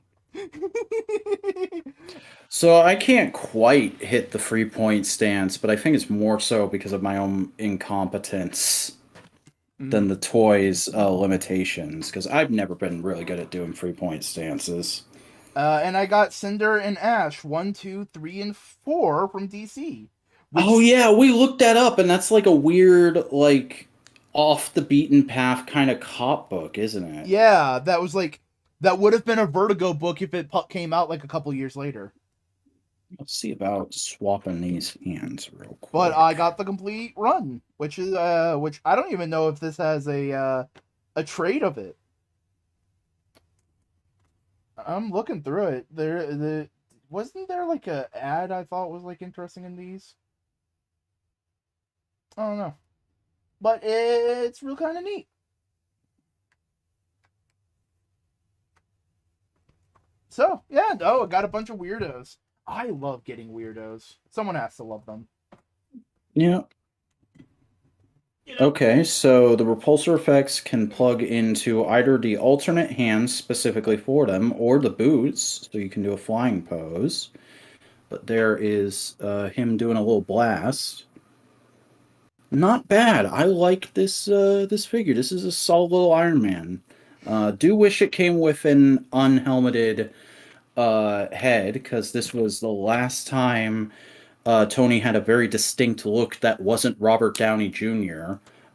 So I can't quite hit the 3-point stance, but I think it's more so because of my own incompetence than the toys' limitations, because I've never been really good at doing 3-point stances. And I got Cinder and Ash 1, 2, 3, and 4 from DC. Oh yeah, we looked that up, and that's like a weird, like, off the beaten path kind of cop book, isn't it? Yeah, that would have been a Vertigo book if it came out like a couple years later. Let's see about swapping these hands real quick. But I got the complete run, which I don't even know if this has a trade of it. I'm looking through it. Wasn't there like a ad I thought was like interesting in these? I don't know, but it's real kind of neat. So yeah, no, I got a bunch of weirdos. I love getting weirdos. Someone has to love them. Yeah. Okay, so the repulsor effects can plug into either the alternate hands specifically for them or the boots, so you can do a flying pose. But there is him doing a little blast. Not bad. I like this this figure. This is a solid little Iron Man. Do wish it came with an unhelmeted head, because this was the last time Tony had a very distinct look that wasn't Robert Downey Jr.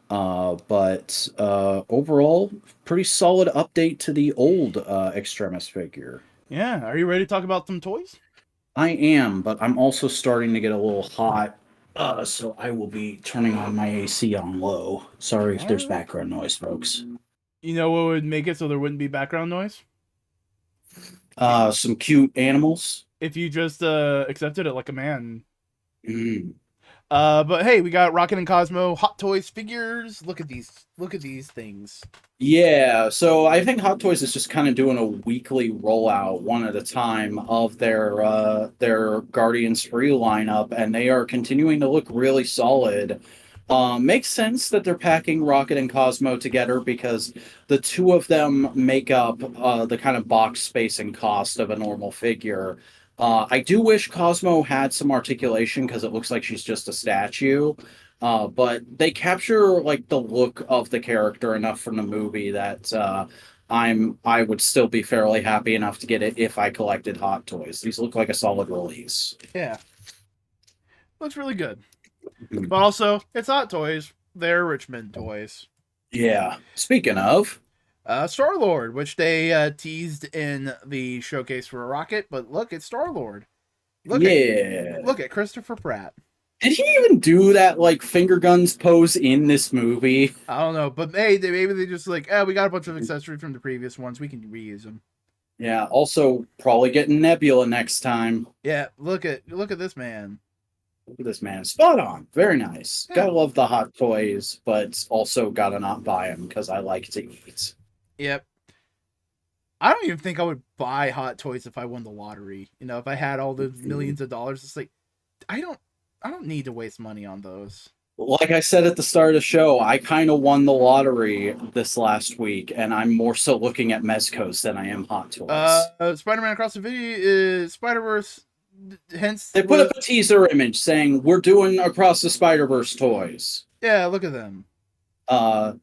But overall, pretty solid update to the old Extremis figure. Yeah, are you ready to talk about some toys? I am, but I'm also starting to get a little hot, so I will be turning on my AC on low. Sorry if there's background noise, folks. You know what would make it so there wouldn't be background noise? Some cute animals. If you just accepted it like a man. Mm. But hey, we got Rocket and Cosmo Hot Toys figures. Look at these things. Yeah, so I think Hot Toys is just kind of doing a weekly rollout, one at a time, of their Guardians Free lineup, and they are continuing to look really solid. Makes sense that they're packing Rocket and Cosmo together, because the two of them make up the kind of box space and cost of a normal figure. I do wish Cosmo had some articulation, because it looks like she's just a statue. But they capture like the look of the character enough from the movie that I would still be fairly happy enough to get it if I collected Hot Toys. These look like a solid release. Yeah, looks really good. But also, it's Hot Toys. They're Richmond toys. Yeah. Speaking of, Star-Lord, which they teased in the showcase for Rocket, but look, it's Star-Lord. Look at Christopher Pratt. Did he even do that like finger guns pose in this movie? I don't know, but maybe they just like, we got a bunch of accessories from the previous ones. We can reuse them. Yeah. Also, probably getting Nebula next time. Yeah, look at this man. Look at this man. Spot on. Very nice. Yeah. Gotta love the Hot Toys, but also gotta not buy them because I like to eat. Yep. I don't even think I would buy Hot Toys if I won the lottery. You know, if I had all the millions of dollars, it's like, I don't need to waste money on those. Like I said at the start of the show, I kind of won the lottery this last week, and I'm more so looking at Mezcos than I am Hot Toys. Spider-Man Across the Video, Spider-Verse, hence... They put up a teaser image saying, we're doing Across the Spider-Verse toys. Yeah, look at them. I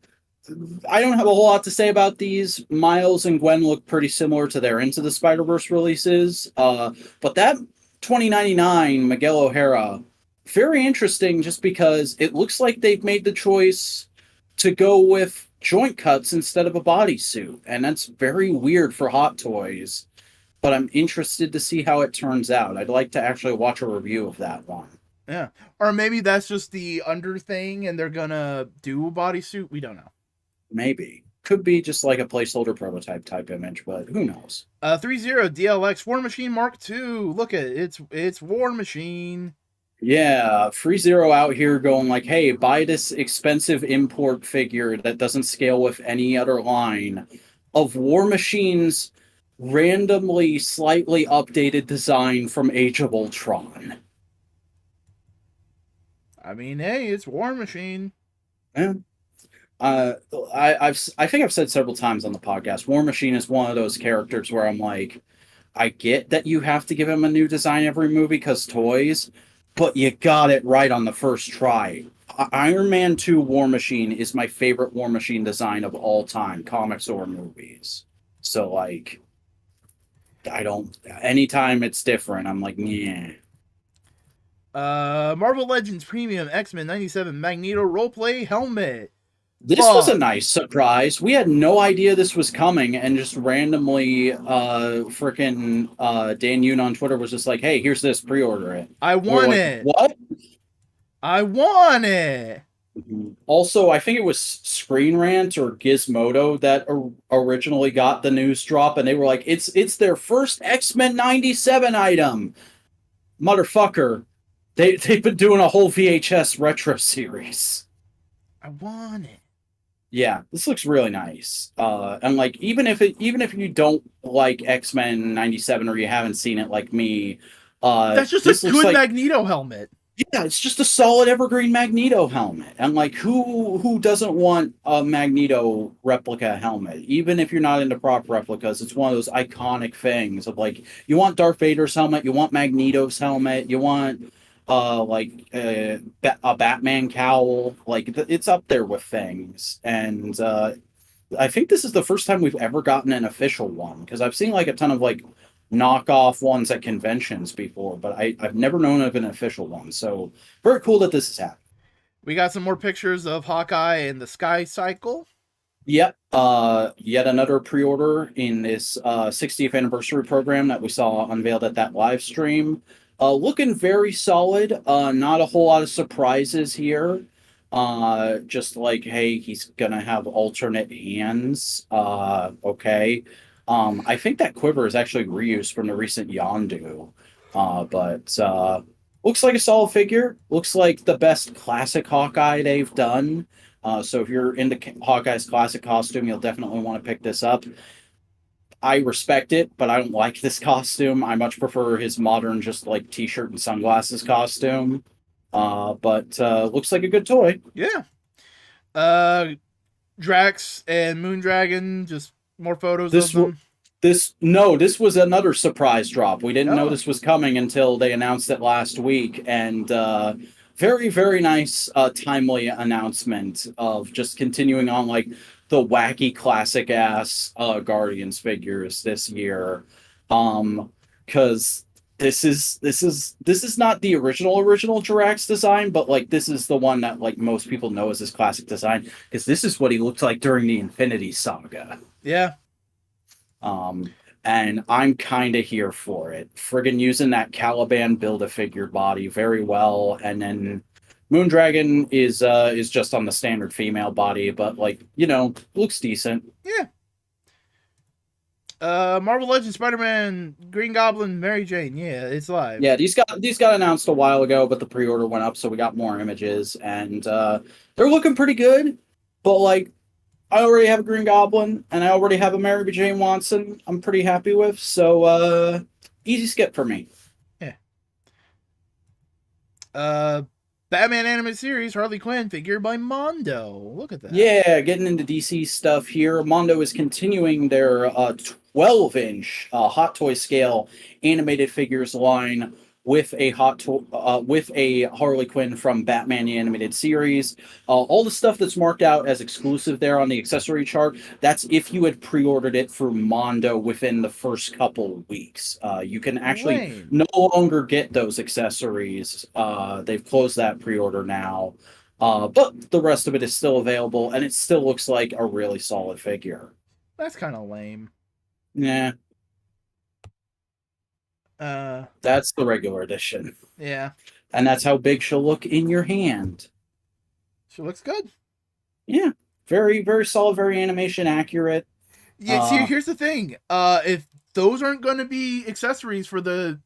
don't have a whole lot to say about these. Miles and Gwen look pretty similar to their Into the Spider-Verse releases. But that 2099 Miguel O'Hara, very interesting, just because it looks like they've made the choice to go with joint cuts instead of a bodysuit. And that's very weird for Hot Toys. But I'm interested to see how it turns out. I'd like to actually watch a review of that one. Yeah. Or maybe that's just the under thing and they're gonna do a bodysuit. We don't know. Maybe. Could be just like a placeholder prototype type image, but who knows? 30 DLX War Machine Mark II. Look at it. It's War Machine. Yeah, Free Zero out here going like, hey, buy this expensive import figure that doesn't scale with any other line of War Machine's randomly slightly updated design from Age of Ultron. I mean, hey, it's War Machine. Yeah. I think I've said several times on the podcast, War Machine is one of those characters where I'm like, I get that you have to give him a new design every movie because toys, but you got it right on the first try. Iron Man 2 War Machine is my favorite War Machine design of all time, comics or movies. So, like, I don't, anytime it's different, I'm like, yeah. Marvel Legends Premium X-Men 97 Magneto roleplay helmet. This was a nice surprise. We had no idea this was coming, and just randomly, freaking Dan Yoon on Twitter was just like, "Hey, here's this, pre-order it." I want it. What? I want it. Also, I think it was Screen Rant or Gizmodo that originally got the news drop, and they were like, "It's their first X-Men 97 item." Motherfucker, they've been doing a whole VHS retro series. I want it. Yeah, this looks really nice. And like even if you don't like X-Men 97 or you haven't seen it like me, that's just a good Magneto helmet. Yeah, it's just a solid evergreen Magneto helmet. And like who doesn't want a Magneto replica helmet? Even if you're not into prop replicas, it's one of those iconic things of like you want Darth Vader's helmet, you want Magneto's helmet, you want a Batman cowl. Like it's up there with things. And I think this is the first time we've ever gotten an official one because I've seen like a ton of like knockoff ones at conventions before, but I've never known of an official one. So very cool that this is happening. We got some more pictures of Hawkeye and the Sky Cycle. Yep. Yet another pre-order in this 60th anniversary program that we saw unveiled at that live stream. Looking very solid. Not a whole lot of surprises here. Just like, hey, he's gonna have alternate hands. Okay. I think that quiver is actually reused from the recent Yondu. But looks like a solid figure. Looks like the best classic Hawkeye they've done. So if you're into Hawkeye's classic costume, you'll definitely want to pick this up. I respect it, but I don't like this costume. I much prefer his modern, just like t-shirt and sunglasses costume. But looks like a good toy. Yeah. Drax and Moondragon, just more photos of them. This was another surprise drop. We didn't know this was coming until they announced it last week, and very, very nice, timely announcement of just continuing on like the wacky classic ass Guardians figures this year. Because this is not the original Drax design, but like this is the one that like most people know as his classic design because this is what he looked like during the Infinity Saga. Yeah. And I'm kind of here for it. Friggin' using that Caliban Build-A-Figure body very well, and then Moondragon is just on the standard female body, but like, you know, looks decent. Yeah. Marvel Legends, Spider-Man, Green Goblin, Mary Jane. Yeah, it's live. Yeah, these got announced a while ago, but the pre-order went up, so we got more images, and they're looking pretty good. But like, I already have a Green Goblin, and I already have a Mary Jane Watson I'm pretty happy with, so easy skip for me. Yeah. Batman animated series, Harley Quinn figure by Mondo. Look at that. Yeah, getting into DC stuff here. Mondo is continuing their 12-inch Hot Toy scale animated figures line with a Harley Quinn from Batman the Animated Series. All the stuff that's marked out as exclusive there on the accessory chart, that's if you had pre-ordered it through Mondo within the first couple weeks. You can actually no longer get those accessories. They've closed that pre-order now. But the rest of it is still available, and it still looks like a really solid figure. That's kind of lame. Yeah. That's the regular edition. Yeah. And that's how big she'll look in your hand. She looks good. Yeah. Very, very solid, very animation accurate. Yeah, see, here's the thing. If those aren't going to be accessories for the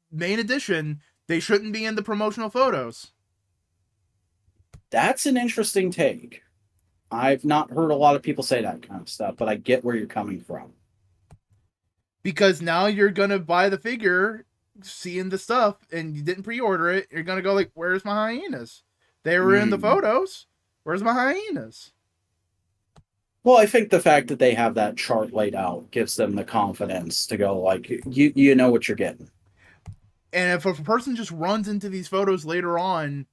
main edition, they shouldn't be in the promotional photos. That's an interesting take. I've not heard a lot of people say that kind of stuff, but I get where you're coming from. because now you're gonna buy the figure, seeing the stuff, and you didn't pre-order it. You're gonna go like, "Where's my hyenas? They were in the photos. Where's my hyenas?" Well, I think the fact that they have that chart laid out gives them the confidence to go like, you know what you're getting. And if a person just runs into these photos later on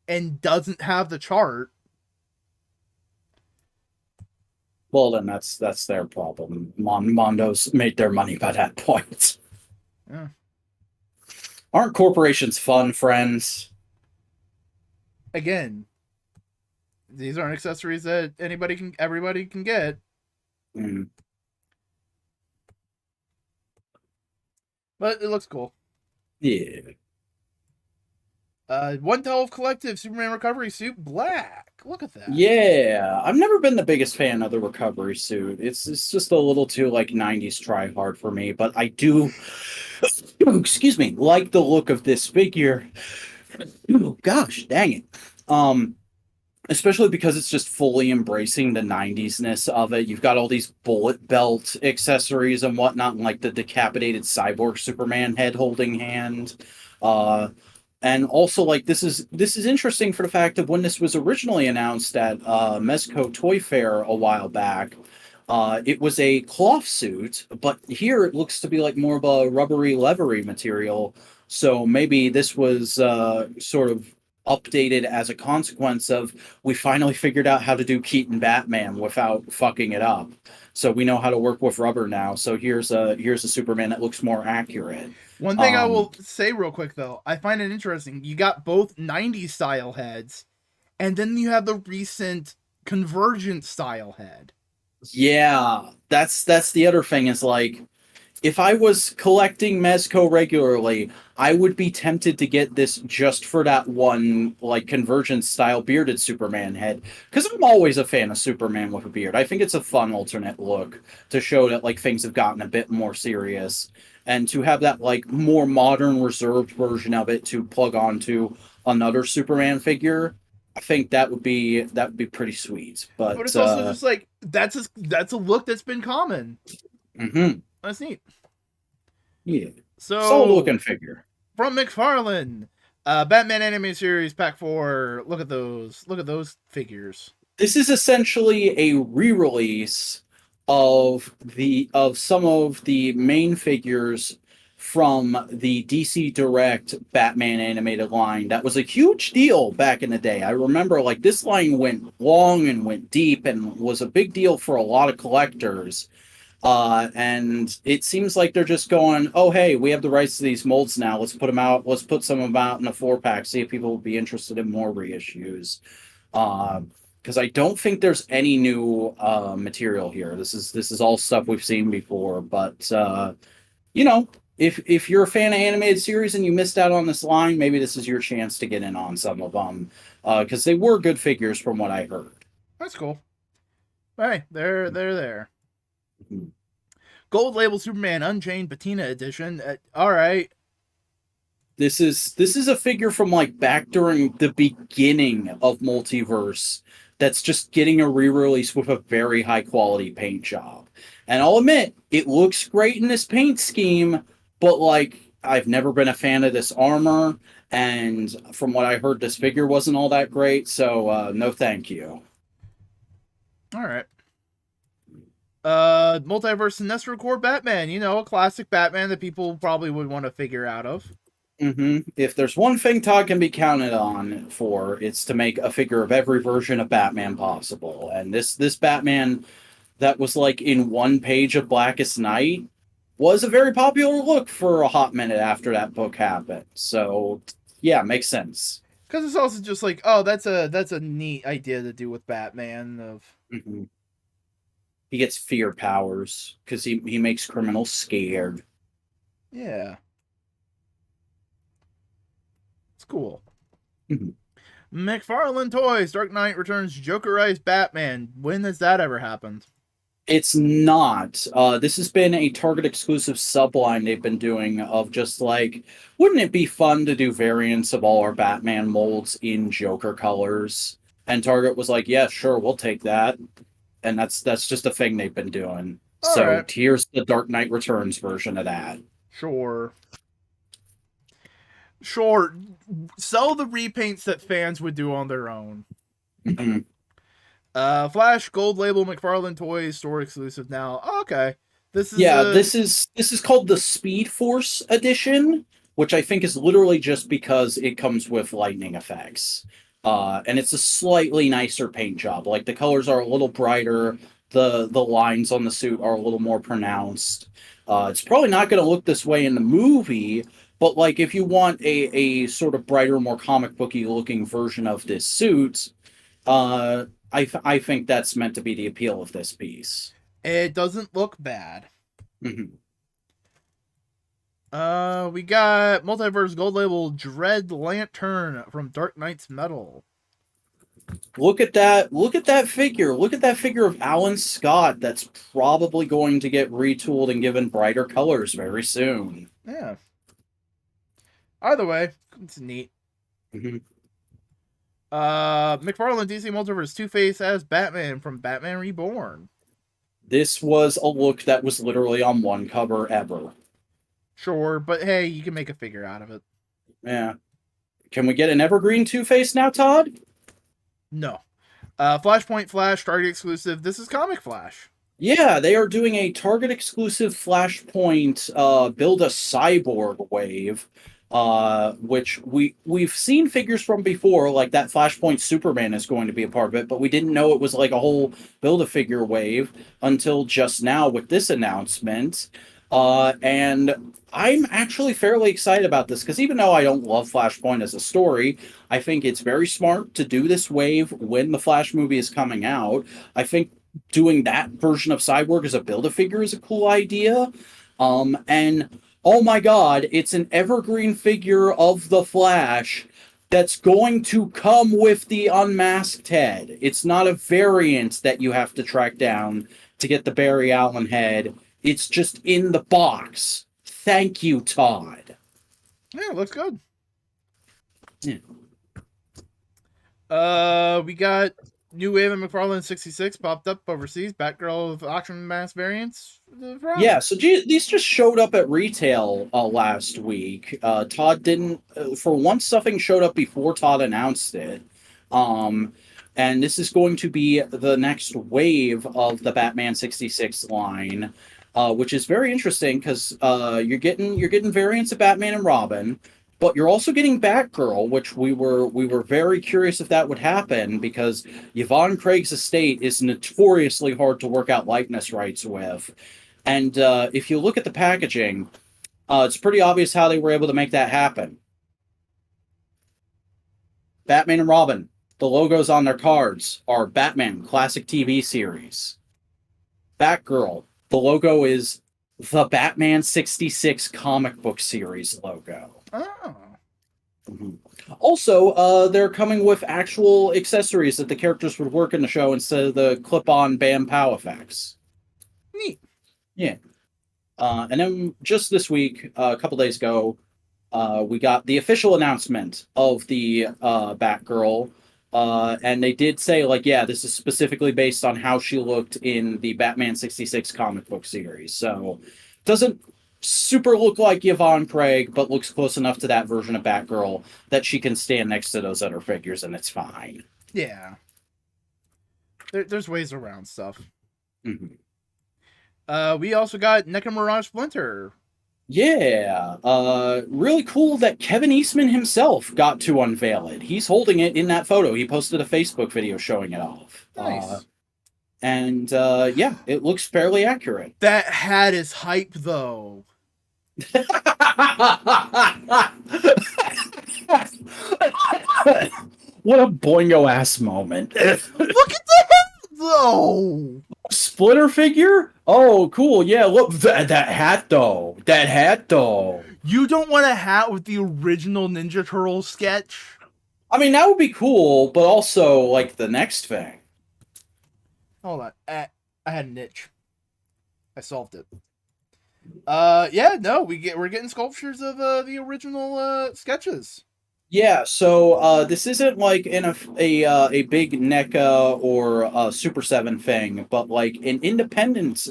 and doesn't have the chart, well, then that's their problem. Mondo's made their money by that point. yeah. Aren't corporations fun, friends? Again, these aren't accessories that everybody can get. Mm. But it looks cool. Yeah. 112 Collective Superman Recovery Suit Black. Look at that. Yeah, I've never been the biggest fan of the recovery suit. It's just a little too like 90s try hard for me, but I do excuse me, like the look of this figure. Oh, gosh, dang it. Especially because it's just fully embracing the 90s-ness of it. You've got all these bullet belt accessories and whatnot, and like the decapitated cyborg Superman head holding hand. And also, like, this is interesting for the fact that when this was originally announced at Mezco Toy Fair a while back, it was a cloth suit, but here it looks to be like more of a rubbery, leathery material. So maybe this was sort of updated as a consequence of we finally figured out how to do Keaton Batman without fucking it up. So we know how to work with rubber now. So here's a Superman that looks more accurate. One thing I will say real quick though, I find it interesting. You got both 90s style heads, and then you have the recent Convergent style head. Yeah, that's the other thing is like if I was collecting Mezco regularly, I would be tempted to get this just for that one, like, Convergence style bearded Superman head. Because I'm always a fan of Superman with a beard. I think it's a fun alternate look to show that, like, things have gotten a bit more serious. And to have that, like, more modern, reserved version of it to plug onto another Superman figure, I think that would be pretty sweet. But it's also just like, that's a look that's been common. Mm-hmm. That's neat. Yeah. So solid looking figure. From McFarlane, Batman Animated Series Pack 4. Look at those figures. This is essentially a re-release of some of the main figures from the DC Direct Batman animated line. That was a huge deal back in the day. I remember like this line went long and went deep and was a big deal for a lot of collectors. And it seems like they're just going, oh, hey, we have the rights to these molds now. Let's put them out. Let's put some of them out in a 4-pack, see if people will be interested in more reissues. Because I don't think there's any new material here. This is all stuff we've seen before. But, you know, if you're a fan of animated series and you missed out on this line, maybe this is your chance to get in on some of them. Because they were good figures from what I heard. That's cool. All right, they're there. Mm-hmm. Gold Label Superman Unchained Patina Edition. All right. This is a figure from like back during the beginning of Multiverse that's just getting a re-release with a very high quality paint job. And I'll admit, it looks great in this paint scheme, but like I've never been a fan of this armor, and from what I heard, this figure wasn't all that great, so no thank you. All right. Multiverse Sinestro Corps Batman, a classic Batman that people probably would want to figure out of. Mm-hmm. If there's one thing Todd can be counted on for, it's to make a figure of every version of Batman possible. And this Batman that was like in one page of Blackest Night was a very popular look for a hot minute after that book happened. So yeah, makes sense. Because it's also just like, oh, that's a neat idea to do with Batman. Mm-hmm. He gets fear powers because he makes criminals scared. Yeah. It's cool. Mm-hmm. McFarlane Toys, Dark Knight Returns Jokerized Batman. When has that ever happened? It's not. This has been a Target exclusive subline they've been doing of just like, wouldn't it be fun to do variants of all our Batman molds in Joker colors? And Target was like, yeah, sure, we'll take that. And that's just a thing they've been doing. All So right. here's the Dark Knight Returns version of that. Sure. Sure. Sell the repaints that fans would do on their own. Mhm. Flash Gold Label McFarlane Toys store exclusive now. Oh, okay. This is Yeah, this is called the Speed Force edition, which I think is literally just because it comes with lightning effects. And it's a slightly nicer paint job. Like the colors are a little brighter, the lines on the suit are a little more pronounced. It's probably not going to look this way in the movie, but like if you want a sort of brighter, more comic booky looking version of this suit, I think that's meant to be the appeal of this piece. it doesn't look bad. Mhm. We got Multiverse Gold Label Dread Lantern from Dark Knight's Metal. Look at that! Look at that figure! Look at that figure of Alan Scott. That's probably going to get retooled and given brighter colors very soon. Yeah. Either way, it's neat. Mhm. McFarlane DC Multiverse Two-Face as Batman from Batman Reborn. This was a look that was literally on one cover ever. Sure, but hey, you can make a figure out of it. Yeah. Can we get an Evergreen Two-Face now, Todd? No. Flashpoint Flash, Target exclusive. This is Comic Flash. Yeah, they are doing a Target exclusive Flashpoint build a cyborg wave, which we've seen figures from before, like that Flashpoint Superman is going to be a part of it, but we didn't know it was like a whole build a figure wave until just now with this announcement. And I'm actually fairly excited about this because even though I don't love Flashpoint as a story, I think it's very smart to do this wave when the Flash movie is coming out. I think doing that version of Cyborg as a Build-A-Figure is a cool idea. And oh my god, it's an evergreen figure of the Flash that's going to come with the unmasked head. It's not a variant that you have to track down to get the Barry Allen head. It's just in the box. Thank you, Todd. Yeah, looks good. Yeah. We got New Wave and McFarlane 66 popped up overseas. Batgirl with auction mass variants. Yeah, so these just showed up at retail last week. Todd didn't, for once, something showed up before Todd announced it. And this is going to be the next wave of the Batman 66 line, which is very interesting because you're getting variants of Batman and Robin. But you're also getting Batgirl, which we were very curious if that would happen because Yvonne Craig's estate is notoriously hard to work out likeness rights with. And if you look at the packaging, it's pretty obvious how they were able to make that happen. Batman and Robin, the logos on their cards are Batman Classic TV Series. Batgirl, the logo is the Batman 66 comic book series logo. Oh. Mm-hmm. Also, they're coming with actual accessories that the characters would work in the show instead of the clip-on bam pow effects. Neat. Yeah. And then just this week, a couple days ago, we got the official announcement of the Batgirl. And they did say, like, yeah, this is specifically based on how she looked in the Batman 66 comic book series. So, doesn't super look like Yvonne Craig, but looks close enough to that version of Batgirl that she can stand next to those other figures, and it's fine. Yeah. There's ways around stuff. Mm-hmm. We also got NECA Mirage Splinter. Yeah, really cool that Kevin Eastman himself got to unveil it. He's holding it in that photo. He posted a Facebook video showing it off. Nice. And yeah, it looks fairly accurate. That hat is hype, though. What a boingo ass moment. Look at the hat, though. Splitter figure? Oh, cool. Yeah, look, that hat, though. That hat, though. You don't want a hat with the original Ninja Turtles sketch? I mean, that would be cool, but also, like, the next thing. Hold on. I had an itch. I solved it. Yeah, no, we're getting sculptures of the original sketches. Yeah, so this isn't like in a big NECA or Super 7 thing, but like an independent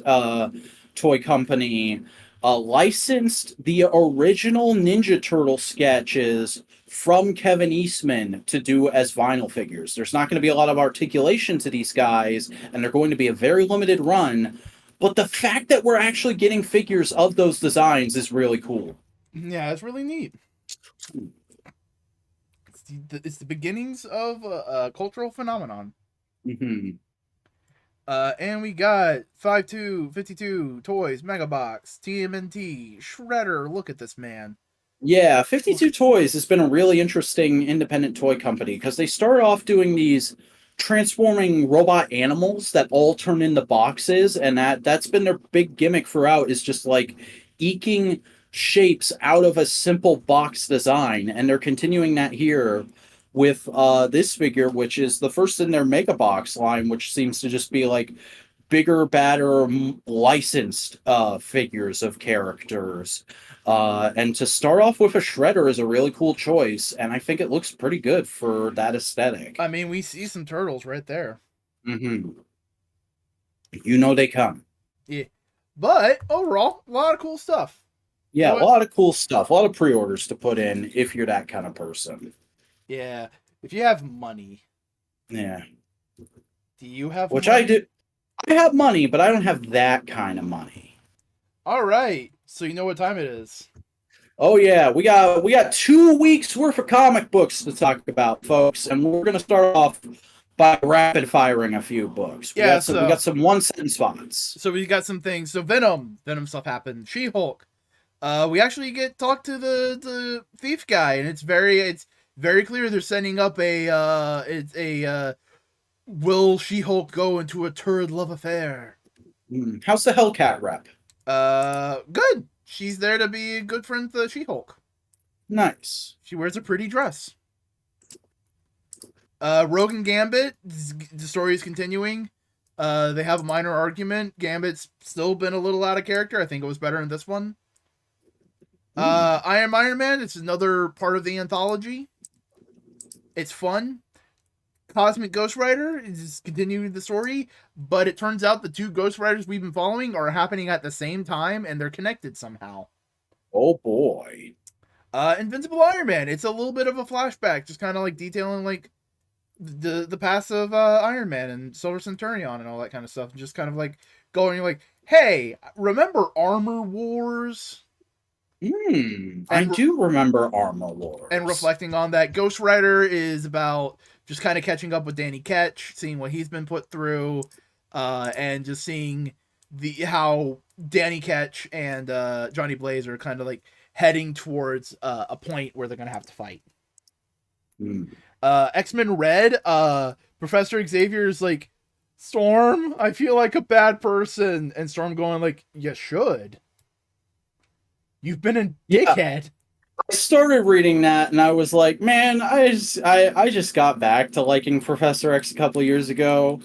toy company licensed the original Ninja Turtle sketches from Kevin Eastman to do as vinyl figures. There's not going to be a lot of articulation to these guys, and they're going to be a very limited run. But the fact that we're actually getting figures of those designs is really cool. Yeah, it's really neat. It's the beginnings of a cultural phenomenon. Mm-hmm. And we got 52 Toys, Mega Box, TMNT, Shredder. Look at this man. Yeah, 52 Toys has been a really interesting independent toy company because they started off doing these transforming robot animals that all turn into boxes, and that's been their big gimmick throughout is just like eking shapes out of a simple box design, and they're continuing that here with this figure, which is the first in their Mega Box line, which seems to just be like bigger, badder, licensed figures of characters. And to start off with a Shredder is a really cool choice, and I think it looks pretty good for that aesthetic. I mean, we see some turtles right there. Mm-hmm. You know they come. Yeah. But overall, a lot of cool stuff. Yeah, a lot of cool stuff. A lot of pre-orders to put in if you're that kind of person. Yeah. If you have money. Yeah. Do you have Which money? I do. I have money, but I don't have that kind of money. All right. So you know what time it is. Oh yeah, we got 2 weeks worth of comic books to talk about, folks, and we're gonna start off by rapid firing a few books. We got some one sentence spots. So we got some things. So Venom stuff happened. She-Hulk. We actually get talked to the thief guy, and it's very clear they're setting up will She-Hulk go into a turd love affair? How's the Hellcat rep? Good. She's there to be a good friend to She-Hulk. Nice. She wears a pretty dress. Rogue and Gambit, the story is continuing. They have a minor argument. Gambit's still been a little out of character. I think it was better in this one. Iron Man, it's another part of the anthology. It's fun. Cosmic Ghost Rider is continuing the story, but it turns out the two Ghost Riders we've been following are happening at the same time, and they're connected somehow. Oh boy. Invincible Iron Man, it's a little bit of a flashback, just kind of like detailing like the past of Iron Man and Silver Centurion and all that kind of stuff, and just kind of like going like, hey, remember Armor Wars? I do remember Armor Wars. And reflecting on that, Ghost Rider is about just kind of catching up with Danny Ketch, seeing what he's been put through, and just seeing how Danny Ketch and Johnny Blaze are kind of like heading towards a point where they're gonna have to fight. X-Men Red, Professor Xavier is like, Storm, I feel like a bad person, and Storm going like, you should. You've been a dickhead. I started reading that and I was like, man, I just got back to liking Professor X a couple of years ago.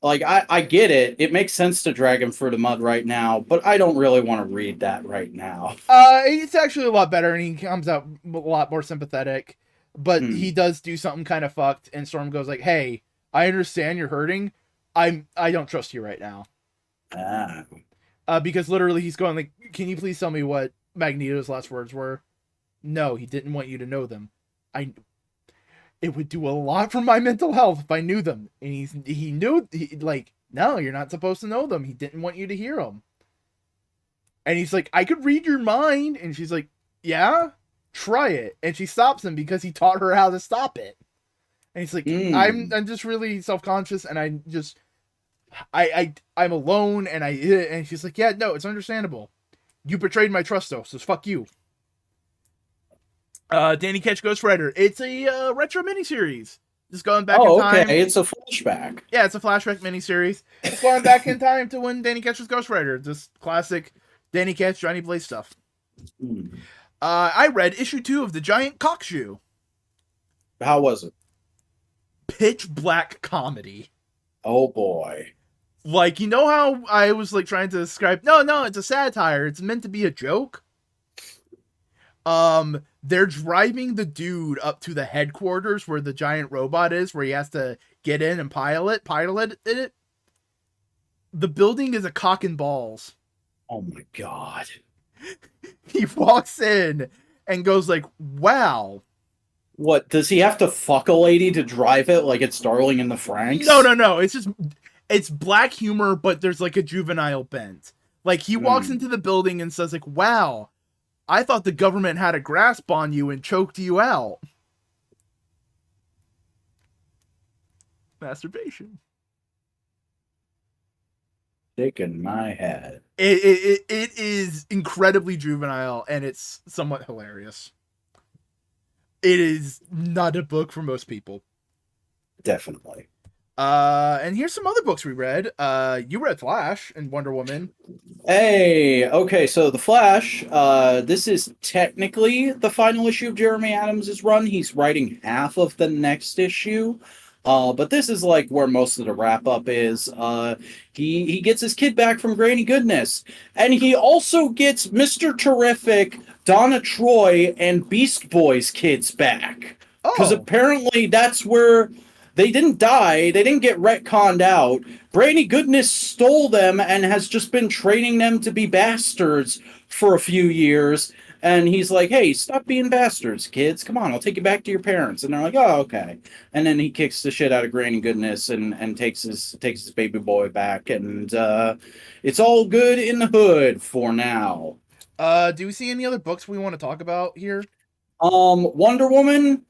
Like, I get it. It makes sense to drag him through the mud right now, but I don't really want to read that right now. It's actually a lot better, and he comes out a lot more sympathetic. But he does do something kind of fucked, and Storm goes like, hey, I understand you're hurting. I don't trust you right now. Because literally he's going like, can you please tell me what Magneto's last words were? No, he didn't want you to know them. It would do a lot for my mental health if I knew them. And he knew, like, no, you're not supposed to know them. He didn't want you to hear them. And he's like, I could read your mind. And she's like, yeah, try it. And she stops him because he taught her how to stop it. And he's like, I'm just really self-conscious, and I'm alone, and she's like, yeah, no, it's understandable. You betrayed my trust, though, so fuck you. Danny Ketch Ghost Rider. It's a retro miniseries. Just going back in time. Okay, it's a flashback. Yeah, it's a flashback miniseries. Just going back in time to when Danny Ketch was Ghost Rider. Just classic Danny Ketch, Johnny Blaze stuff. I read issue 2 of The Giant Cockshoe. How was it? Pitch black comedy. Oh boy. Like, you know how I was like trying to describe, no, it's a satire. It's meant to be a joke. They're driving the dude up to the headquarters where the giant robot is, where he has to get in and pilot it. The building is a cock and balls. Oh my god. He walks in and goes like, wow. What, does he have to fuck a lady to drive it like it's Darling in the Franxx? No. It's black humor, but there's like a juvenile bent. Like, he walks into the building and says like, wow, I thought the government had a grasp on you and choked you out. Masturbation. Shaking my head. It is incredibly juvenile, and it's somewhat hilarious. It is not a book for most people. Definitely. And here's some other books we read. You read Flash and Wonder Woman. Hey, okay, so The Flash, this is technically the final issue of Jeremy Adams' run. He's writing half of the next issue. But this is like where most of the wrap up is. He gets his kid back from Granny Goodness, and he also gets Mr. Terrific, Donna Troy, and Beast Boy's kids back. Because apparently that's where they didn't die, they didn't get retconned out. Granny Goodness stole them and has just been training them to be bastards for a few years. And he's like, hey, stop being bastards, kids. Come on, I'll take you back to your parents. And they're like, oh, okay. And then he kicks the shit out of Granny Goodness and takes his baby boy back. And it's all good in the hood for now. Do we see any other books we want to talk about here? Wonder Woman.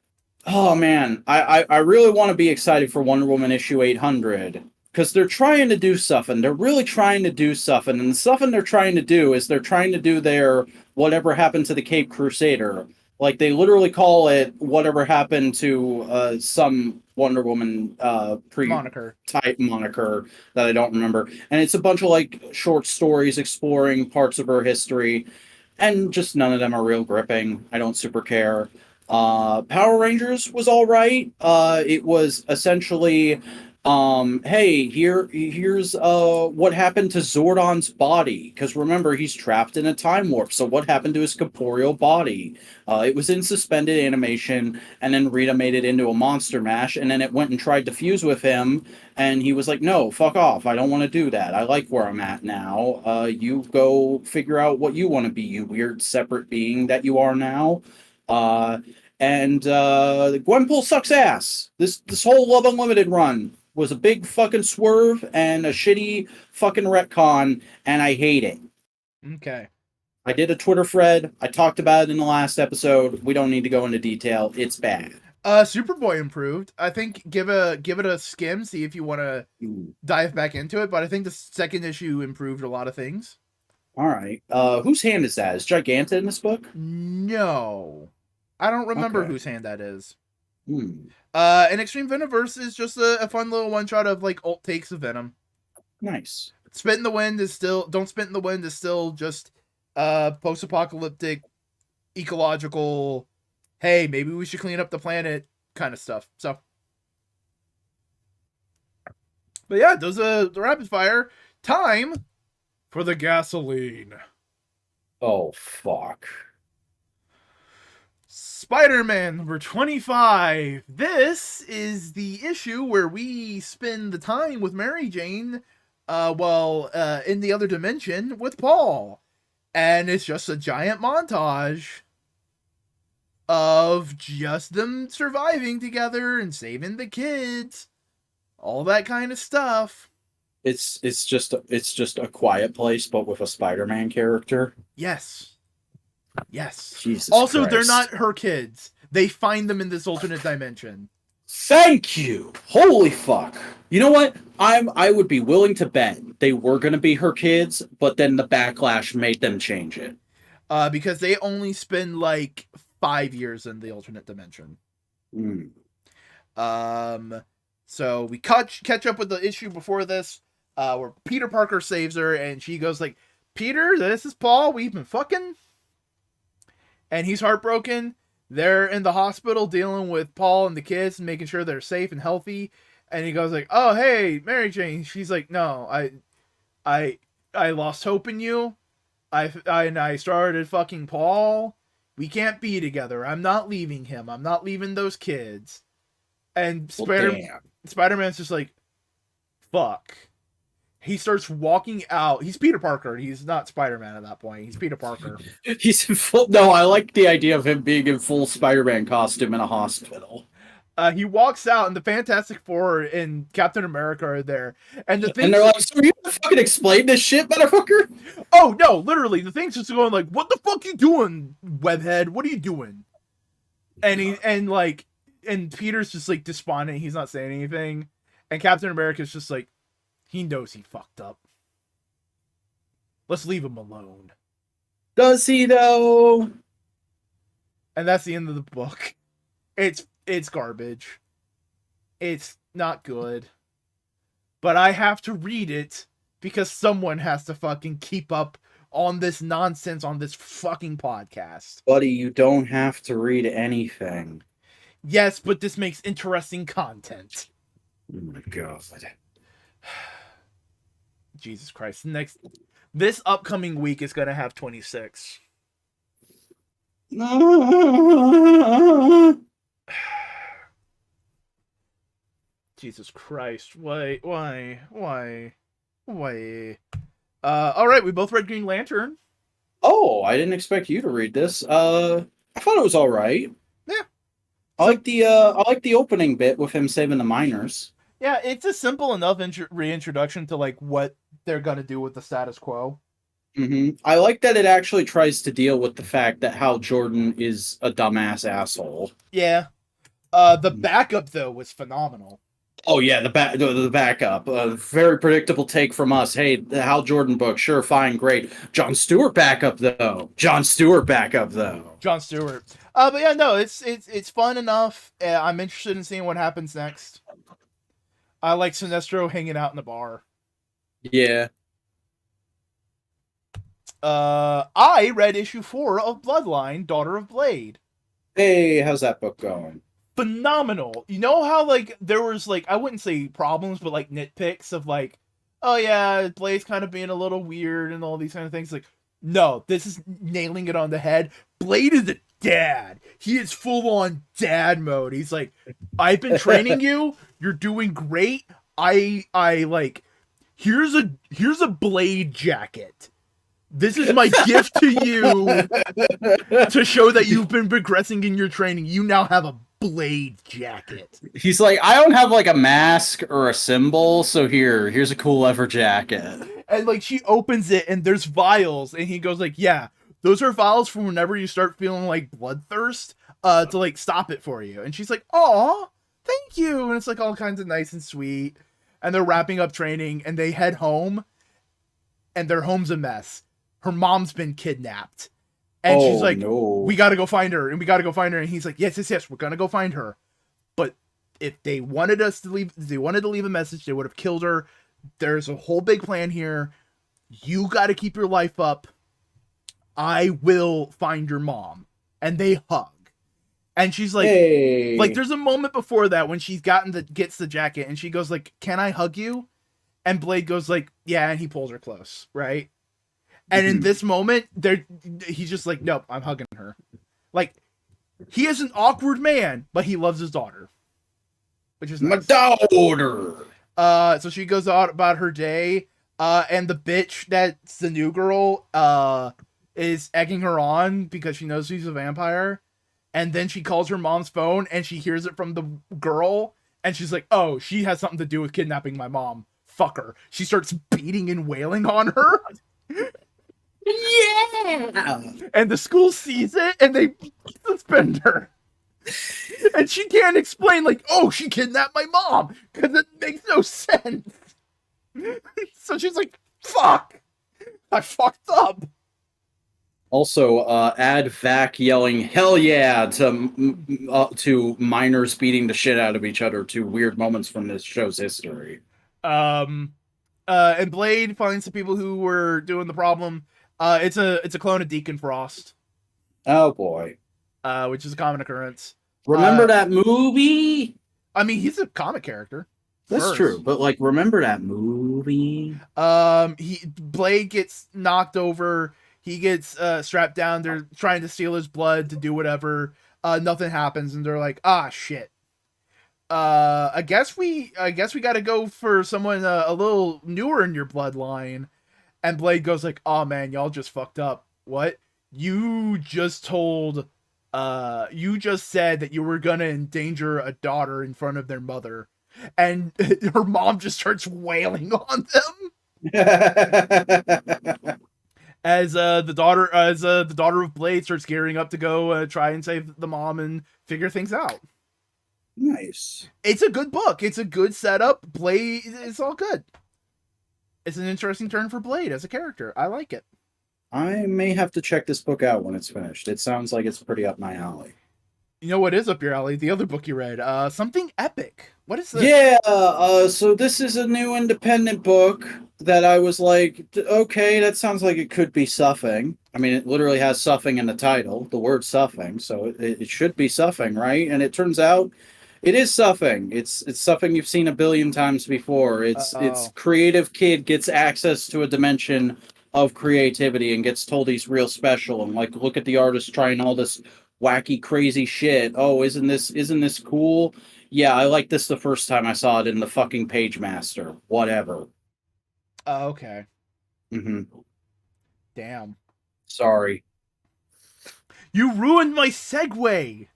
Oh, man. I really want to be excited for Wonder Woman issue 800. Because they're trying to do stuff, and they're really trying to do stuff. And the stuff they're trying to do is they're trying to do their Whatever Happened to the Cape Crusader. Like, they literally call it Whatever Happened to some Wonder Woman type moniker that I don't remember. And it's a bunch of, like, short stories exploring parts of her history. And just none of them are real gripping. I don't super care. Power Rangers was all right. It was essentially... hey, here's what happened to Zordon's body, because remember, he's trapped in a time warp, so what happened to his corporeal body? It was in suspended animation, and then Rita made it into a monster mash, and then it went and tried to fuse with him, and he was like, no, fuck off, I don't want to do that, I like where I'm at now, you go figure out what you want to be, you weird separate being that you are now. And Gwenpool sucks ass. This whole Love Unlimited run was a big fucking swerve and a shitty fucking retcon, and I hate it. Okay. I did a Twitter thread. I talked about it in the last episode. We don't need to go into detail. It's bad. Superboy improved. I think give it a skim, see if you want to dive back into it, but I think the second issue improved a lot of things. All right. Whose hand is that? Is Giganta in this book? No. I don't remember whose hand that is. Hmm. And Extreme Venomverse is just a fun little one shot of like alt takes of Venom. Nice. Spit in the Wind is still Don't Spit in the Wind is still just post-apocalyptic, ecological, hey, maybe we should clean up the planet kind of stuff. So, but yeah, those the rapid fire. Time for the gasoline. Oh fuck. Spider-Man number 25. This is the issue where we spend the time with Mary Jane, in the other dimension with Paul. And it's just a giant montage of just them surviving together and saving the kids. All that kind of stuff. It's just a Quiet Place, but with a Spider-Man character. Yes. Yes. Jesus also, Christ. They're not her kids. They find them in this alternate dimension. Thank you. Holy fuck. You know what? I would be willing to bet they were going to be her kids, but then the backlash made them change it. Because they only spend like 5 years in the alternate dimension. So we catch up with the issue before this, where Peter Parker saves her, and she goes like, Peter, this is Paul, we've been fucking. And he's heartbroken. They're in the hospital dealing with Paul and the kids and making sure they're safe and healthy. And he goes like, oh, hey, Mary Jane. She's like, no, I lost hope in you. I started fucking Paul. We can't be together. I'm not leaving him. I'm not leaving those kids. And Damn. Spider-Man's just like, fuck. He starts walking out. He's Peter Parker. He's not Spider-Man at that point. He's Peter Parker. He's in full. No, I like the idea of him being in full Spider-Man costume in a hospital. He walks out, and the Fantastic Four and Captain America are there. And the thing, and they're like, so you fucking explain this shit, motherfucker? Oh, no, literally. The thing's just going like, what the fuck you doing, webhead? What are you doing? And Peter's just like despondent. He's not saying anything. And Captain America's just like, he knows he fucked up. Let's leave him alone. Does he, though? And that's the end of the book. It's garbage. It's not good. But I have to read it because someone has to fucking keep up on this nonsense on this fucking podcast. Buddy, you don't have to read anything. Yes, but this makes interesting content. Oh my god. Jesus Christ. This upcoming week is going to have 26. Jesus Christ. Why? All right, we both read Green Lantern. Oh, I didn't expect you to read this. I thought it was all right. Yeah. I like the opening bit with him saving the miners. Yeah, it's a simple enough reintroduction to like what they're gonna do with the status quo. Mm-hmm. I like that it actually tries to deal with the fact that Hal Jordan is a dumbass asshole. Yeah. The backup though was phenomenal. Oh yeah, the backup. A very predictable take from us. Hey, the Hal Jordan book, sure, fine, great. Jon Stewart backup though. Jon Stewart. But yeah, no, it's fun enough. I'm interested in seeing what happens next. I like Sinestro hanging out in the bar. Yeah. I read issue 4 of Bloodline, Daughter of Blade. Hey, how's that book going? Phenomenal. You know how like there was like, I wouldn't say problems, but like nitpicks of like, oh yeah, Blade's kind of being a little weird and all these kind of things. Like, no, this is nailing it on the head. Blade is a dad. He is full on dad mode. He's like, I've been training you. You're doing great. I like, here's a Blade jacket. This is my gift to you to show that you've been progressing in your training. You now have a Blade jacket. He's like, I don't have like a mask or a symbol, so here's a cool leather jacket. And like she opens it and there's vials, and he goes like, yeah, those are vials for whenever you start feeling like bloodthirst, to like stop it for you. And she's like, aw, thank you. And it's like all kinds of nice and sweet. And they're wrapping up training and they head home, and their home's a mess. Her mom's been kidnapped. And she's like, no. we gotta go find her, and we gotta go find her. And he's like, yes, we're gonna go find her. But if they wanted to leave a message, they would have killed her. There's a whole big plan here. You gotta keep your life up. I will find your mom. And they hug. And she's like, hey. Like there's a moment before that when she's gets the jacket, and she goes like, can I hug you? And Blade goes like, yeah, and he pulls her close, right? And in this moment, he's just like, nope, I'm hugging her. Like, he is an awkward man, but he loves his daughter. Which is nice. My daughter! So she goes out about her day, and the bitch that's the new girl, is egging her on because she knows she's a vampire. And then she calls her mom's phone, and she hears it from the girl, and she's like, oh, she has something to do with kidnapping my mom. Fuck her. She starts beating and wailing on her. Yeah! And the school sees it, and they suspend her. And she can't explain, like, oh, she kidnapped my mom, because it makes no sense. So she's like, fuck, I fucked up. Also, add Vac yelling "Hell yeah" to miners beating the shit out of each other to weird moments from this show's history. And Blade finds the people who were doing the problem. It's a clone of Deacon Frost. Oh boy. Which is a common occurrence. Remember that movie? I mean, he's a comic character. That's true, but like, remember that movie? Blade gets knocked over. He gets strapped down. They're trying to steal his blood to do whatever. Nothing happens, and they're like, ah, shit. I guess we got to go for someone a little newer in your bloodline. And Blade goes like, oh man, y'all just fucked up. What? You just told, you just said that you were gonna endanger a daughter in front of their mother. And her mom just starts wailing on them. As the daughter of Blade starts gearing up to go try and save the mom and figure things out. Nice. It's a good book. It's a good setup. Blade, it's all good. It's an interesting turn for Blade as a character. I like it. I may have to check this book out when it's finished. It sounds like it's pretty up my alley. You know what is up your alley? The other book you read. Something epic. What is this? Yeah, so this is a new independent book that I was like, okay, that sounds like it could be suffing. I mean, it literally has suffing in the title, the word suffing, so it should be suffing, right? And it turns out it is suffing. It's suffing you've seen a billion times before. It's creative kid gets access to a dimension of creativity and gets told he's real special, and like, look at the artist trying all this wacky crazy shit. Oh, isn't this cool? Yeah, I liked this the first time I saw it in the fucking Page Master. Whatever. Okay. Mm-hmm. Damn. Sorry. You ruined my segue.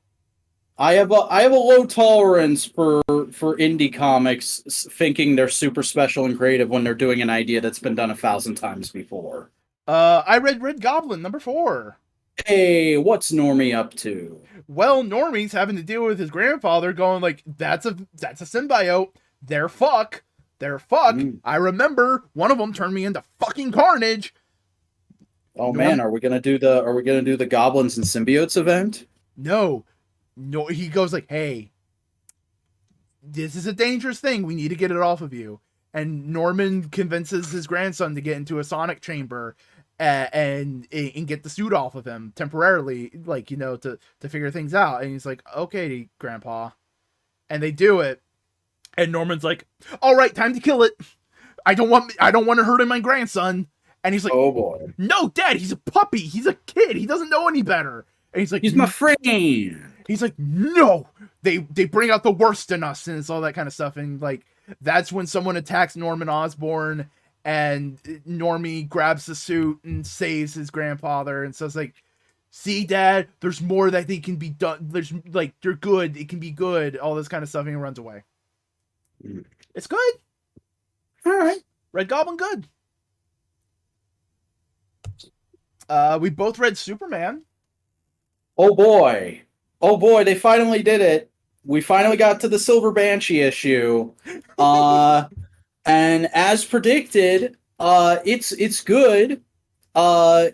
I have a low tolerance for indie comics thinking they're super special and creative when they're doing an idea that's been done 1,000 times before. I read Red Goblin #4. Hey, what's Normie up to? Well, Normie's having to deal with his grandfather going like, that's a symbiote. They're fuck. I remember one of them turned me into fucking Carnage. Oh man, are we gonna do the Goblins and Symbiotes event? No, he goes like, hey, this is a dangerous thing. We need to get it off of you. And Norman convinces his grandson to get into a sonic chamber and get the suit off of him temporarily, like, you know, to figure things out. And he's like, okay, Grandpa. And they do it. And Norman's like, all right, time to kill it. I don't want to hurt my grandson. And he's like, oh boy, no, Dad, he's a puppy. He's a kid. He doesn't know any better. And he's like, he's my friend. He's like, no, they bring out the worst in us, and it's all that kind of stuff. And like, that's when someone attacks Norman Osborn, and Normie grabs the suit and saves his grandfather. And so it's like, see, Dad, there's more that they can be done. There's like, you're good. It can be good. All this kind of stuff. And he runs away. It's good. All right. Red Goblin, good. We both read Superman. Oh boy, they finally did it. We finally got to the Silver Banshee issue. And as predicted, it's good. And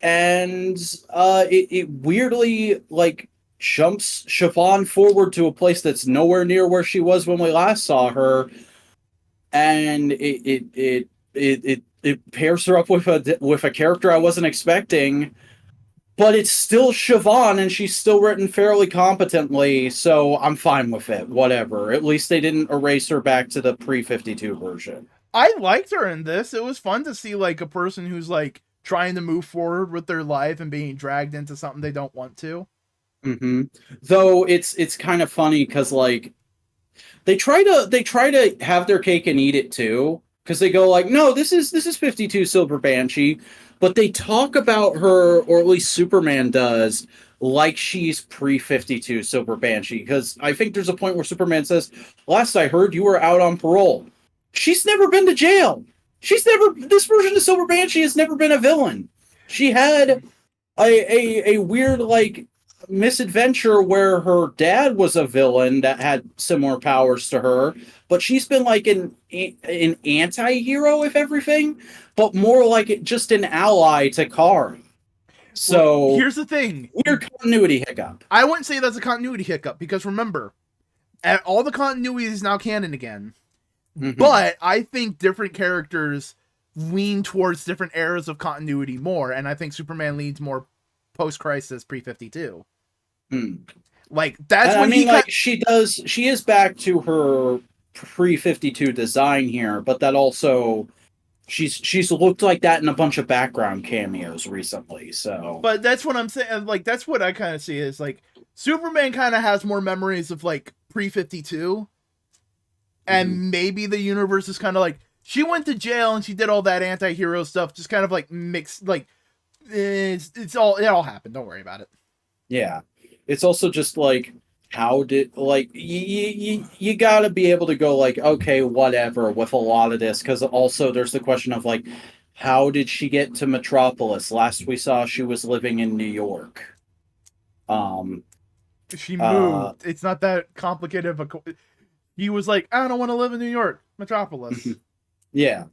it weirdly like jumps Siobhan forward to a place that's nowhere near where she was when we last saw her. And it pairs her up with a character I wasn't expecting. But it's still Siobhan, and she's still written fairly competently, so I'm fine with it. Whatever. At least they didn't erase her back to the pre-52 version. I liked her in this. It was fun to see like a person who's like trying to move forward with their life and being dragged into something they don't want to. Mm-hmm. Though it's kind of funny because like they try to have their cake and eat it too. Because they go like, no, this is 52 Silver Banshee. But they talk about her, or at least Superman does, like she's pre-52 Silver Banshee. Because I think there's a point where Superman says, last I heard, you were out on parole. She's never been to jail. This version of Silver Banshee has never been a villain. She had a weird, like, misadventure where her dad was a villain that had similar powers to her. But she's been like an anti-hero, if everything, but more like just an ally to Kara. So well, here's the thing. Weird continuity hiccup. I wouldn't say that's a continuity hiccup, because remember, all the continuity is now canon again. Mm-hmm. But I think different characters lean towards different eras of continuity more, and I think Superman leans more post-crisis, pre-52. Like, that's when she is back to her pre-52 design here, but that also she's looked like that in a bunch of background cameos recently. So, but that's what I'm saying. Like that's what I kind of see is like Superman kind of has more memories of like pre-52, and maybe the universe is kind of like she went to jail and she did all that anti-hero stuff, just kind of like mixed. Like it all happened. Don't worry about it. yeah, it's also just like how did like you got to be able to go like okay whatever with a lot of this because also there's the question of like how did she get to Metropolis? Last we saw she was living in New York. She moved. It's not that complicated of a. He was like, I don't want to live in New York, Metropolis. Yeah.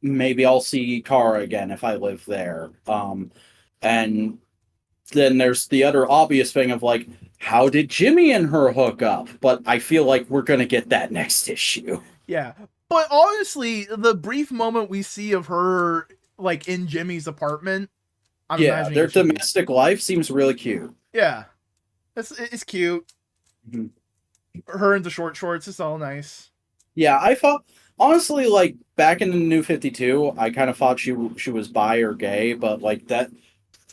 Maybe I'll see Kara again if I live there. And then there's the other obvious thing of like, how did Jimmy and her hook up? But I feel like we're gonna get that next issue. Yeah. But honestly, the brief moment we see of her like in Jimmy's apartment, their domestic life seems really cute. Yeah. It's cute. Mm-hmm. Her in the short shorts, it's all nice. Yeah, I thought honestly, like back in the New 52, I kind of thought she was bi or gay, but like that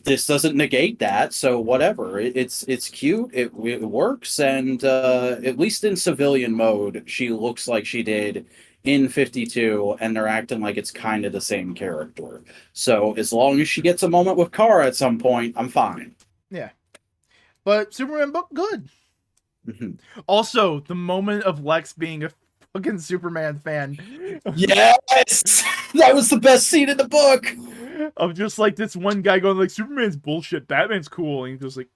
this doesn't negate that, so whatever. It's cute, it works, and at least in civilian mode, she looks like she did in 52, and they're acting like it's kind of the same character. So as long as she gets a moment with Kara at some point, I'm fine. Yeah. But Superman book, good. Mm-hmm. Also, the moment of Lex being a fucking Superman fan. Yes! That was the best scene in the book! Of just like this one guy going like, Superman's bullshit, Batman's cool. And he goes like,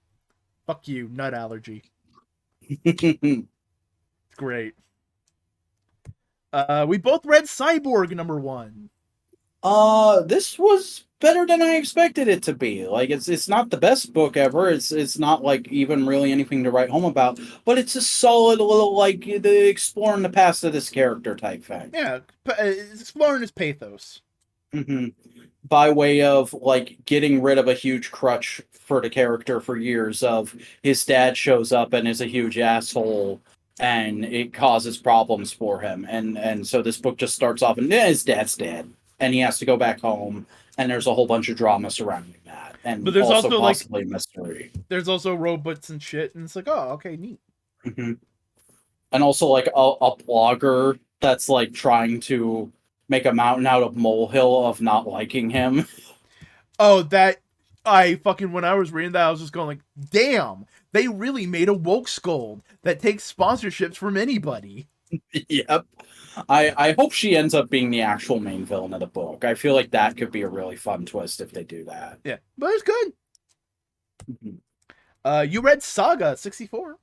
fuck you, nut allergy. Great. We both read Cyborg #1. This was better than I expected it to be. Like it's not the best book ever. It's not like even really anything to write home about, but it's a solid little like the exploring the past of this character type thing. Yeah, it's exploring his pathos. Mm-hmm. By way of like getting rid of a huge crutch for the character for years of his dad shows up and is a huge asshole and it causes problems for him. And so this book just starts off and his dad's dead and he has to go back home and there's a whole bunch of drama surrounding that. And but there's also possibly mystery. There's also robots and shit and it's like, oh, okay, neat. Mm-hmm. And also like a blogger that's like trying to make a mountain out of molehill of not liking him. Oh, that I fucking when I was reading that, I was just going like, damn, they really made a woke scold that takes sponsorships from anybody. Yep. I hope she ends up being the actual main villain of the book. I feel like that could be a really fun twist if they do that. Yeah, but it's good. Mm-hmm. You read Saga 64.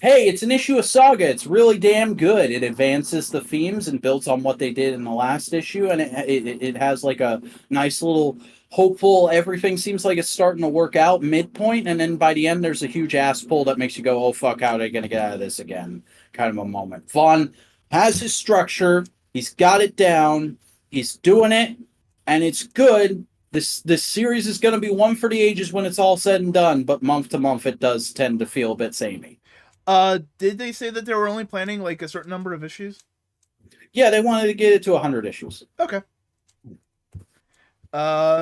Hey, it's an issue of Saga. It's really damn good. It advances the themes and builds on what they did in the last issue, and it has like a nice little hopeful, everything seems like it's starting to work out midpoint, and then by the end there's a huge ass pull that makes you go, oh fuck, how are they gonna get out of this again? Kind of a moment. Vaughn has his structure, he's got it down, he's doing it, and it's good. This series is going to be one for the ages when it's all said and done, but month to month it does tend to feel a bit samey. Did they say that they were only planning like a certain number of issues? Yeah, they wanted to get it to 100 issues. Okay.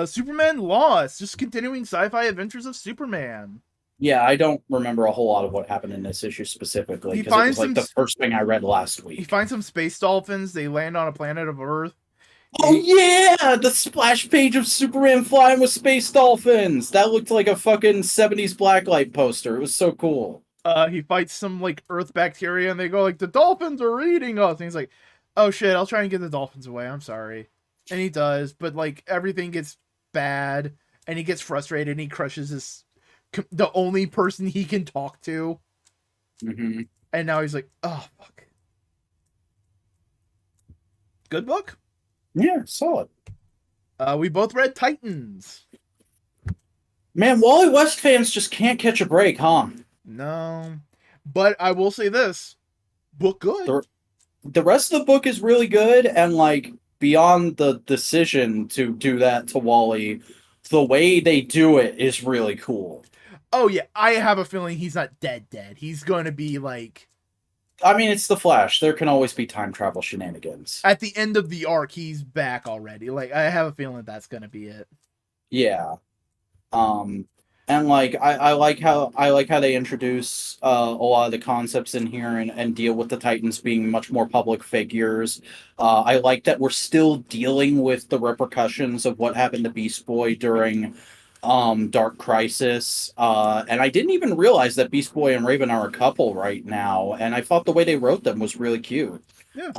Superman Lost, just continuing sci-fi adventures of Superman. Yeah, I don't remember a whole lot of what happened in this issue specifically, because it was like the first thing I read last week. He finds some space dolphins, they land on a planet of Earth. Oh yeah, the splash page of Superman flying with space dolphins! That looked like a fucking 70s blacklight poster. It was so cool. He fights some like Earth bacteria and they go like, the dolphins are eating us. And he's like, oh shit, I'll try and get the dolphins away. I'm sorry. And he does, but like everything gets bad and he gets frustrated and he crushes the only person he can talk to. Mm-hmm. And now he's like, oh fuck. Good book? Yeah, solid. We both read Titans. Man, Wally West fans just can't catch a break, huh? No. But I will say this. Book good. The rest of the book is really good, and like beyond the decision to do that to Wally, the way they do it is really cool. Oh yeah, I have a feeling he's not dead. He's going to be like I mean, it's the Flash. There can always be time travel shenanigans. At the end of the arc, he's back already. Like, I have a feeling that's gonna be it. Yeah. Um, and like I like how they introduce a lot of the concepts in here and deal with the Titans being much more public figures. I like that we're still dealing with the repercussions of what happened to Beast Boy during Dark Crisis. And I didn't even realize that Beast Boy and Raven are a couple right now, and I thought the way they wrote them was really cute. Yeah.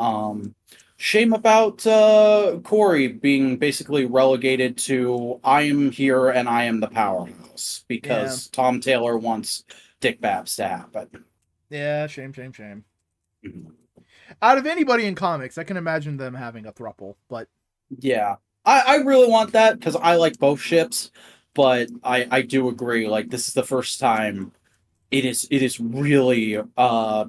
Shame about Corey being basically relegated to I am here and I am the powerhouse because Tom Taylor wants Dick Babs to happen. Yeah, shame. Mhm. Out of anybody in comics, I can imagine them having a throuple, but Yeah, I really want that because I like both ships, but I do agree. Like this is the first time it is really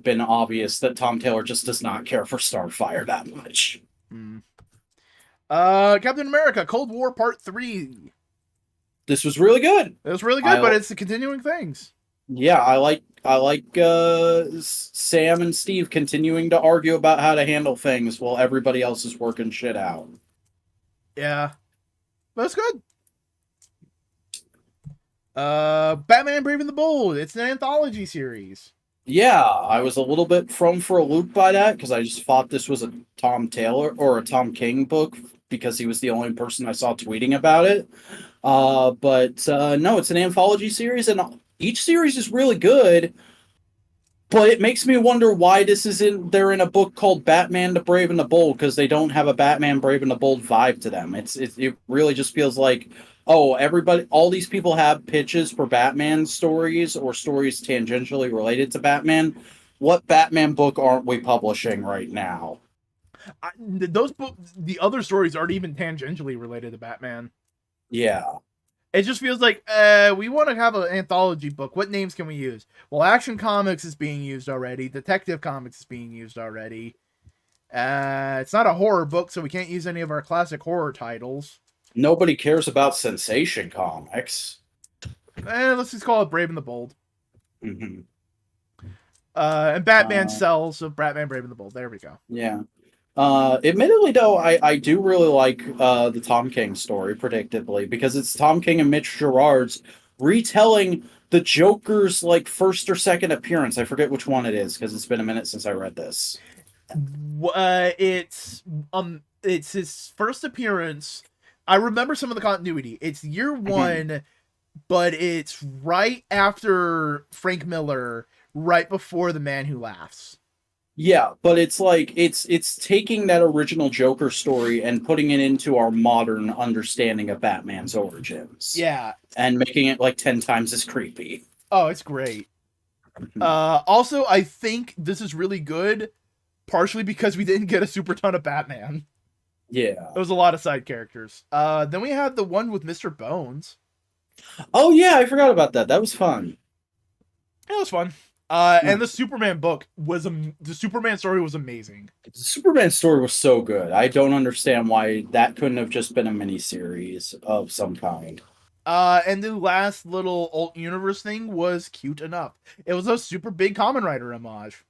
been obvious that Tom Taylor just does not care for Starfire that much. hmm. Captain America: Cold War Part 3. This was really good. It was really good, but it's the continuing things. Yeah, I like Sam and Steve continuing to argue about how to handle things while everybody else is working shit out. Yeah. That's good. Batman Brave and the Bold. It's an anthology series. Yeah, I was a little bit thrown for a loop by that because I just thought this was a Tom Taylor or a Tom King book because he was the only person I saw tweeting about it. But no, it's an anthology series, and each series is really good. But it makes me wonder why this isn't they're in a book called Batman the Brave and the Bold because they don't have a Batman Brave and the Bold vibe to them. It really just feels like oh all these people have pitches for Batman stories or stories tangentially related to Batman. What Batman book aren't we publishing right now? Those books, the other stories aren't even tangentially related to Batman. Yeah. It just feels like, we want to have an anthology book. What names can we use? Well, Action Comics is being used already. Detective Comics is being used already. It's not a horror book, so we can't use any of our classic horror titles. Nobody cares about Sensation Comics. Let's just call it Brave and the Bold. Mm-hmm. And Batman sells, so Batman Brave and the Bold. There we go. Yeah. Admittedly, though, I do really like the Tom King story, predictably, because it's Tom King and Mitch Gerard's retelling the Joker's like first or second appearance. I forget which one it is because it's been a minute since I read this. It's his first appearance. I remember some of the continuity. It's year one, but it's right after Frank Miller, right before The Man Who Laughs. Yeah, but it's like it's taking that original Joker story and putting it into our modern understanding of Batman's origins. Yeah. And making it like 10 times as creepy. Oh, it's great. Also, I think this is really good, partially because we didn't get a super ton of Batman. Yeah. There was a lot of side characters. Then we had the one with Mr. Bones. Oh yeah, I forgot about that. That was fun. It was fun. And the Superman book was the Superman story was amazing. The Superman story was so good. I don't understand why that couldn't have just been a miniseries of some kind. And the last little alt universe thing was cute enough. It was a super big Kamen Rider homage.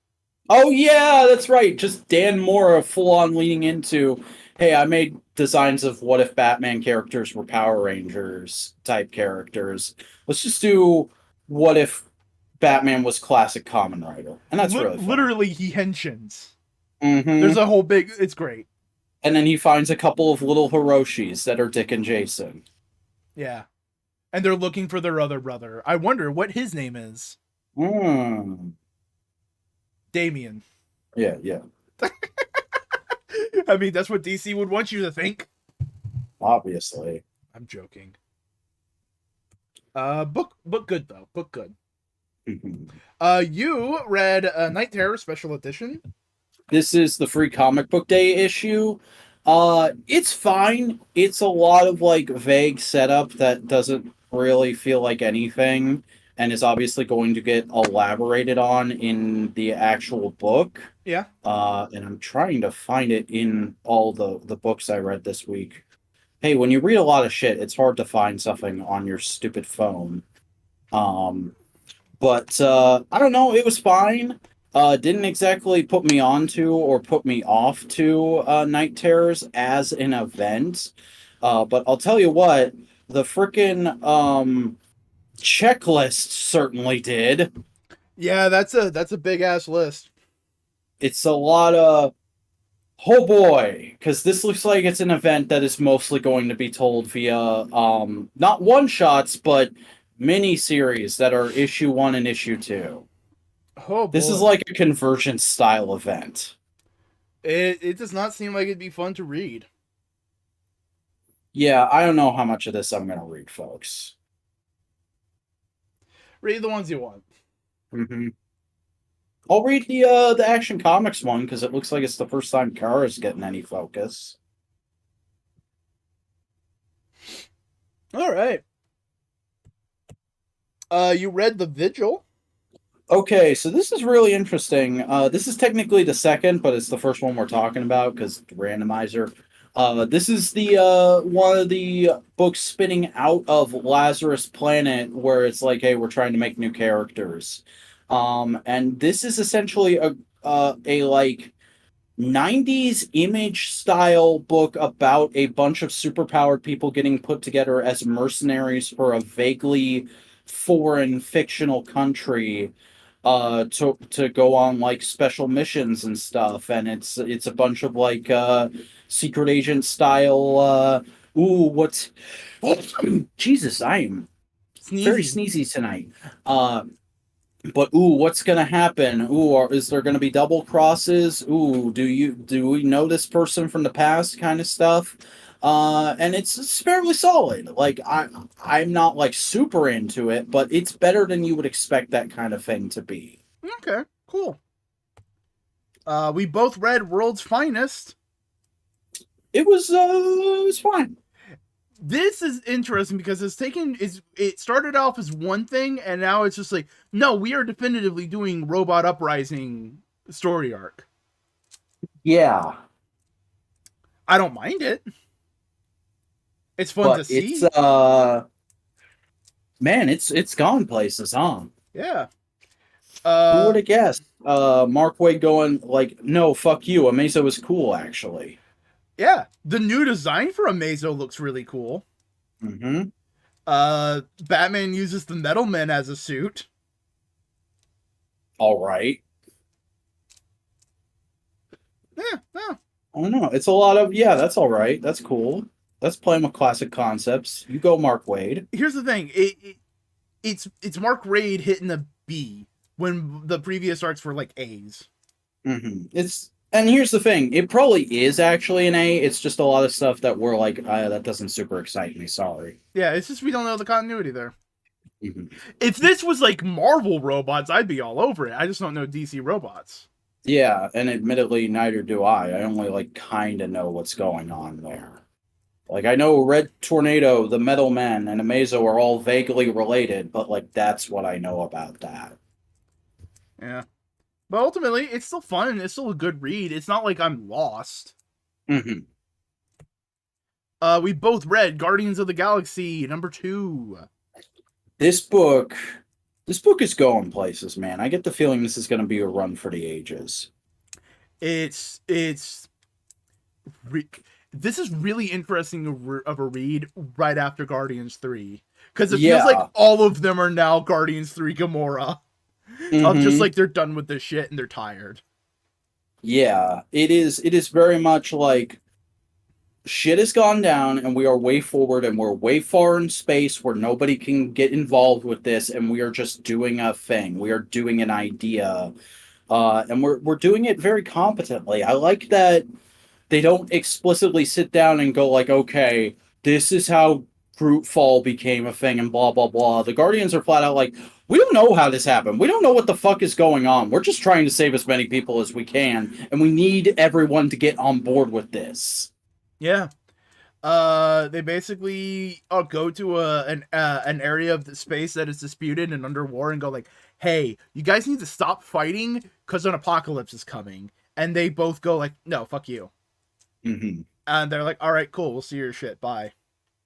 Oh yeah, that's right. Just Dan Mora full on leaning into, hey, I made designs of what if Batman characters were Power Rangers type characters. Let's just do what if Batman was classic Kamen Rider, and that's really fun. Literally he henshins. Mm-hmm. There's a whole big. It's great. And then he finds a couple of little Hiroshis that are Dick and Jason. Yeah, and they're looking for their other brother. I wonder what his name is. Damien. Yeah. I mean, that's what DC would want you to think. Obviously. I'm joking. Book good though. Book good. You read Night Terror Special Edition. This is the free comic book day issue. It's fine. It's a lot of like vague setup that doesn't really feel like anything and is obviously going to get elaborated on in the actual book. Yeah. And I'm trying to find it in all the books I read this week. Hey, when you read a lot of shit, it's hard to find something on your stupid phone. But I don't know, it was fine. Didn't exactly put me onto or put me off to Night Terrors as an event. But I'll tell you what, the frickin' checklist certainly did. Yeah, that's a big ass list. It's a lot of, oh boy, because this looks like it's an event that is mostly going to be told via not one shots, but mini series that are issue 1 and issue 2. Oh boy. This is like a convergence style event. It does not seem like it'd be fun to read. Yeah, I don't know how much of this I'm gonna read, folks. Read the ones you want. Mm-hmm. I'll read the Action Comics one because it looks like it's the first time Kara's getting any focus. All right. You read The Vigil? Okay, so this is really interesting. This is technically the second, but it's the first one we're talking about because randomizer. This is the one of the books spinning out of Lazarus Planet, where it's like, hey, we're trying to make new characters. And this is essentially a like 90s image style book about a bunch of superpowered people getting put together as mercenaries for a vaguely foreign fictional country to go on like special missions and stuff. And it's a bunch of like secret agent style what's Jesus, I am very sneezy tonight. But what's gonna happen? Is there gonna be double crosses? Do we know this person from the past? Kind of stuff. And it's fairly solid. Like I'm not like super into it, but it's better than you would expect that kind of thing to be. Okay, cool. We both read World's Finest. It was fine. This is interesting because it started off as one thing and now it's just like, no, we are definitively doing Robot Uprising story arc. Yeah. I don't mind it. It's fun to see. It's gone places, huh? Yeah. Who would have guessed? Mark Waid going like, no, fuck you. Amazo was cool, actually. Yeah, the new design for Amazo looks really cool. Mm-hmm. Batman uses the Metal Men as a suit. All right. Yeah. I don't know. It's a lot of that's all right. That's cool. That's playing with classic concepts. You go, Mark Waid. Here's the thing. It's Mark Waid hitting a B when the previous arcs were like A's. Mm-hmm. And here's the thing. It probably is actually an A. It's just a lot of stuff that we're like, that doesn't super excite me. Sorry. Yeah, it's just we don't know the continuity there. Mm-hmm. If this was like Marvel robots, I'd be all over it. I just don't know DC robots. Yeah, and admittedly, neither do I. I only like kind of know what's going on there. Like, I know Red Tornado, the Metal Men, and Amazo are all vaguely related, but like that's what I know about that. Yeah. But ultimately, it's still fun and it's still a good read. It's not like I'm lost. Mm-hmm. We both read Guardians of the Galaxy #2. This book is going places, man. I get the feeling this is going to be a run for the ages. This is really interesting of a read right after Guardians 3. Because it feels like all of them are now Guardians 3 Gamora. Mm-hmm. Of just like they're done with this shit and they're tired. Yeah, it is very much like shit has gone down and we are way forward and we're way far in space where nobody can get involved with this and we are just doing a thing. We are doing an idea. And we're doing it very competently. I like that they don't explicitly sit down and go like, okay, this is how Grootfall became a thing and blah, blah, blah. The Guardians are flat out like, we don't know how this happened. We don't know what the fuck is going on. We're just trying to save as many people as we can, and we need everyone to get on board with this. Yeah. They basically go to an area of the space that is disputed and under war and go like, hey, you guys need to stop fighting because an apocalypse is coming. And they both go like, no, fuck you. Mm-hmm. And they're like, all right, cool. We'll see your shit. Bye.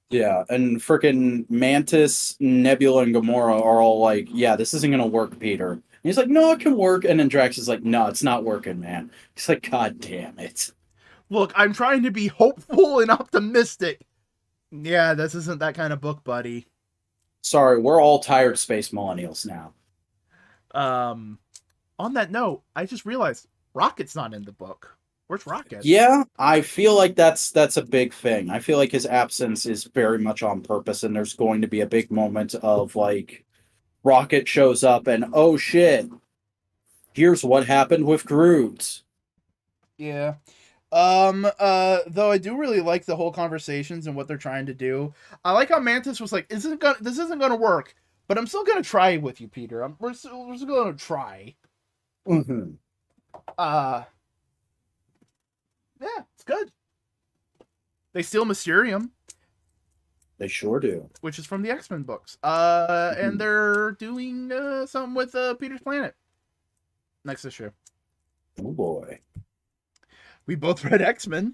Yeah, and frickin' Mantis, Nebula, and Gamora are all like, yeah, this isn't gonna work, Peter. he's like, no, it can work. And then Drax is like, no, it's not working, man. He's like, God damn it. Look, I'm trying to be hopeful and optimistic. Yeah, this isn't that kind of book, buddy. Sorry, we're all tired space millennials now. On that note, I just realized Rocket's not in the book. Where's Rocket? Yeah, I feel like that's a big thing. I feel like his absence is very much on purpose, and there's going to be a big moment of like Rocket shows up and oh shit, here's what happened with Groot. Yeah. Though I do really like the whole conversations and what they're trying to do. I like how Mantis was like, this isn't gonna work, but I'm still gonna try with you, Peter. We're still gonna try. Mm-hmm. Yeah, it's good. They steal Mysterium. They sure do. Which is from the X-Men books. And they're doing something with Peter's Planet. Next issue. Oh boy. We both read X-Men.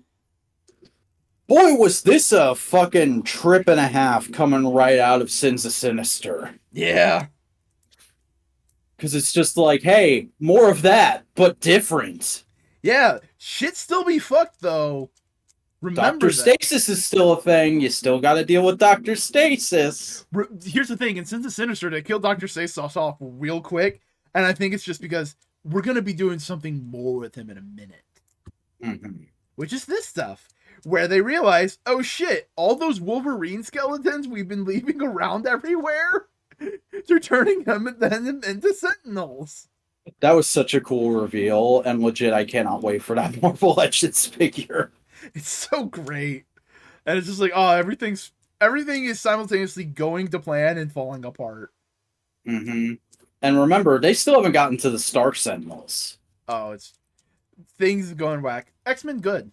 Boy, was this a fucking trip and a half coming right out of Sins of Sinister. Yeah. Because it's just like, hey, more of that, but different. Yeah, shit still be fucked, though. Remember Dr. Stasis is still a thing. You still got to deal with Dr. Stasis. Here's the thing. In Sins of Sinister, they killed Dr. Stasis off real quick. And I think it's just because we're going to be doing something more with him in a minute. Mm-hmm. Which is this stuff. Where they realize, oh shit, all those Wolverine skeletons we've been leaving around everywhere, they're turning them into Sentinels. That was such a cool reveal, and legit, I cannot wait for that Marvel Legends figure. It's so great. And it's just like, oh, everything is simultaneously going to plan and falling apart. Mm-hmm. And remember, they still haven't gotten to the Stark Sentinels. Oh, it's things going whack. X-Men good.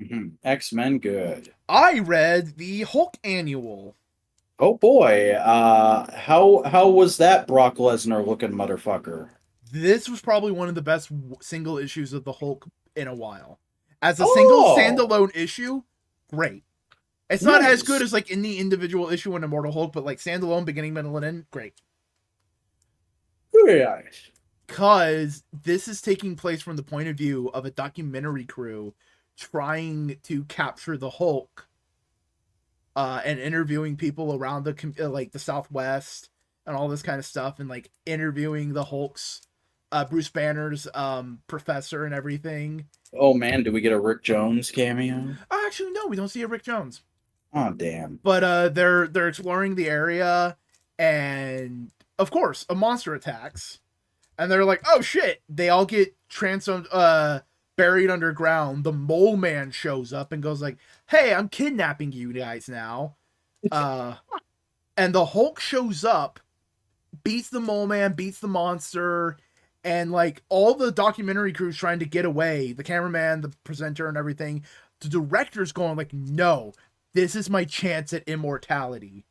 Mm-hmm. X-Men good. I read the Hulk annual. Oh boy, how was that Brock Lesnar looking motherfucker? This was probably one of the best single issues of the Hulk in a while. As a single standalone issue, great. It's not as good as like any individual issue in Immortal Hulk, but like standalone, beginning, middle, and end, great. Very nice. Because this is taking place from the point of view of a documentary crew trying to capture the Hulk, and interviewing people around the Southwest and all this kind of stuff, and like interviewing the Hulk's Bruce Banner's professor and everything. Oh man, do we get a Rick Jones cameo? Actually, no, we don't see a Rick Jones. Oh damn! But they're exploring the area, and of course, a monster attacks, and they're like, "Oh shit!" They all get buried underground. The Mole Man shows up and goes like, "Hey, I'm kidnapping you guys now." And the Hulk shows up, beats the Mole Man, beats the monster. And, like, all the documentary crew's trying to get away. The cameraman, the presenter, and everything. The director's going, like, no, this is my chance at immortality.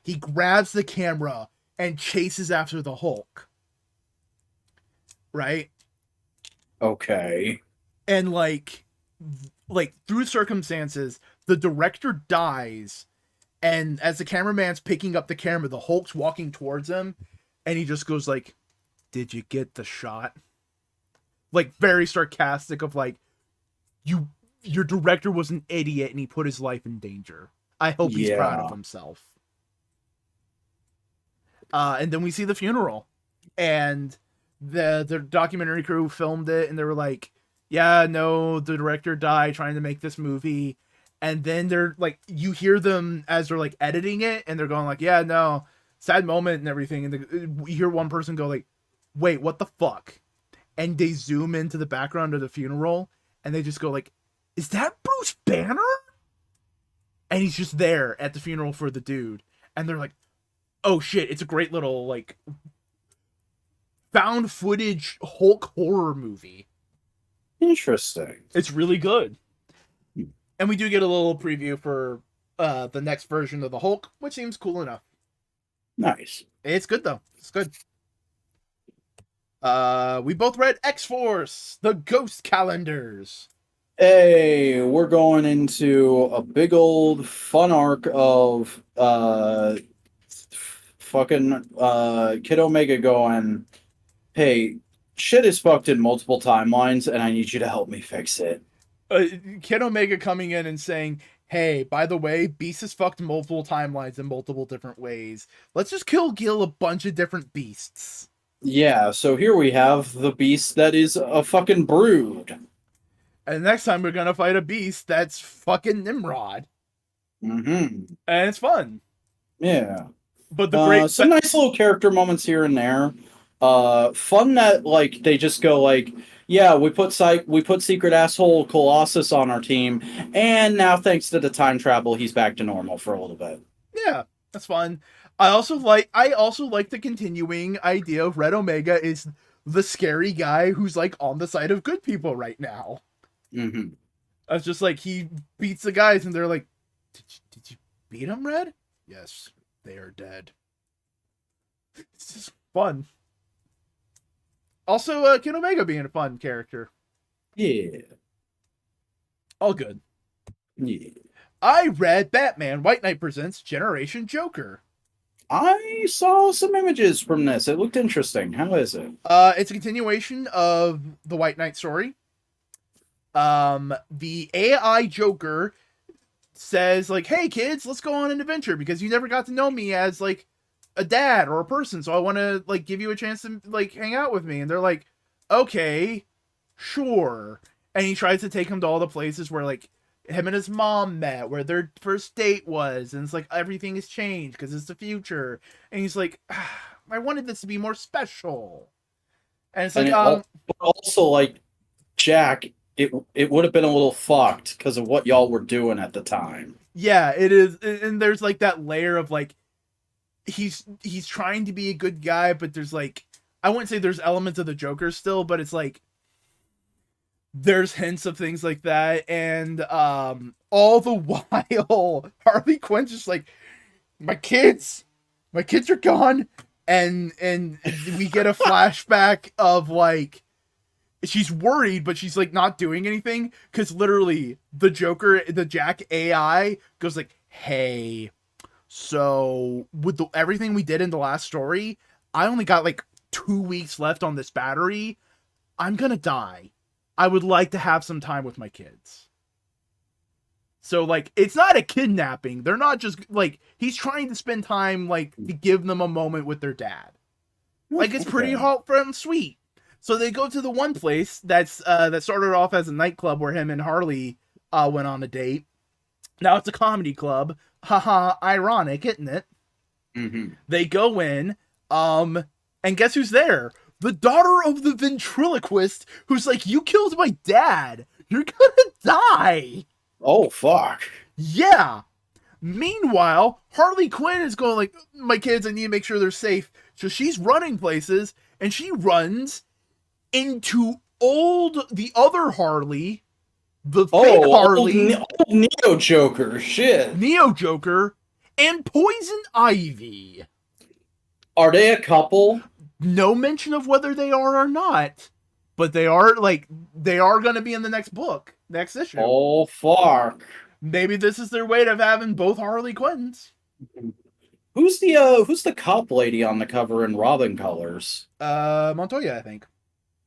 He grabs the camera and chases after the Hulk. Right? Okay. And, like, through circumstances, the director dies. And as the cameraman's picking up the camera, the Hulk's walking towards him. And he just goes, like, did you get the shot? Like, very sarcastic of like, your director was an idiot and he put his life in danger. I hope he's proud of himself. And then we see the funeral, and the documentary crew filmed it, and they were like, yeah, no, the director died trying to make this movie. And then they're like, you hear them as they're like editing it, and they're going like, yeah, no, sad moment and everything. And you hear one person go like, wait, what the fuck? And they zoom into the background of the funeral, and they just go like, is that Bruce Banner? And he's just there at the funeral for the dude. And they're like, oh shit, it's a great little, like, found footage Hulk horror movie. Interesting. It's really good. And we do get a little preview for the next version of the Hulk, which seems cool enough. Nice. It's good, though. It's good. We both read X-Force, the Ghost Calendars. Hey, we're going into a big old fun arc of fucking Kid Omega going, Hey, shit is fucked in multiple timelines, and I need you to help me fix it. Kid Omega coming in and saying, "Hey, by the way, Beast has fucked multiple timelines in multiple different ways. Let's just kill a bunch of different beasts." Yeah, so here we have the beast that is a fucking brood. And next time we're gonna fight a beast that's fucking Nimrod, Mm-hmm. and it's fun. Yeah. But the great some nice little character moments here and there. Fun that like they just go like, yeah, we put secret asshole Colossus on our team, and now thanks to the time travel, he's back to normal for a little bit. Yeah, that's fun. I also like the continuing idea of Red Omega is the scary guy who's like on the side of good people right now. Mm-hmm. It's just like he beats the guys and they're like, did you beat him, Red? Yes, they are dead. It's just fun. Also, Kid Omega being a fun character. Yeah. All good. Yeah. I read Batman White Knight Presents Generation Joker. I saw some images from this. It looked interesting. How is it? It's a continuation of the White Knight story. The AI Joker says like, "Hey kids, let's go on an adventure because you never got to know me as like a dad or a person, so I want to like give you a chance to like hang out with me." And they're like, "Okay, sure." And he tries to take him to all the places where like him and his mom met, where their first date was, and it's like everything has changed because it's the future. And he's like, "I wanted this to be more special." And it's like, but also like Jack, it would have been a little fucked because of what y'all were doing at the time. yeah, it is, and there's like that layer of like he's trying to be a good guy, but there's like I wouldn't say there's elements of the Joker still, but it's like there's hints of things like that, and all the while Harley Quinn's just like, my kids are gone, and we get a flashback of like she's worried, but she's like not doing anything because literally the Jack AI goes like, "Hey, so with everything we did in the last story, I only got like 2 weeks left on this battery. I'm gonna die. I would like to have some time with my kids." So like it's not a kidnapping. They're not just like he's trying to spend time like to give them a moment with their dad. Like it's pretty heartfelt and sweet. So they go to the one place that started off as a nightclub where him and Harley went on a date. Now it's a comedy club. Haha, ironic, isn't it? Mm-hmm. They go in, and guess who's there? The daughter of the ventriloquist who's like, "You killed my dad. You're gonna die." Oh, fuck. Yeah. Meanwhile, Harley Quinn is going like, "My kids, I need to make sure they're safe." So she's running places, and she runs into the other Harley, the fake Harley, old Neo Joker, shit. Neo Joker, and Poison Ivy. Are they a couple? No mention of whether they are or not, but they are going to be in the next book, next issue. Oh, fuck. Maybe this is their way of having both Harley Quinns. Who's the cop lady on the cover in Robin colors? Montoya, I think.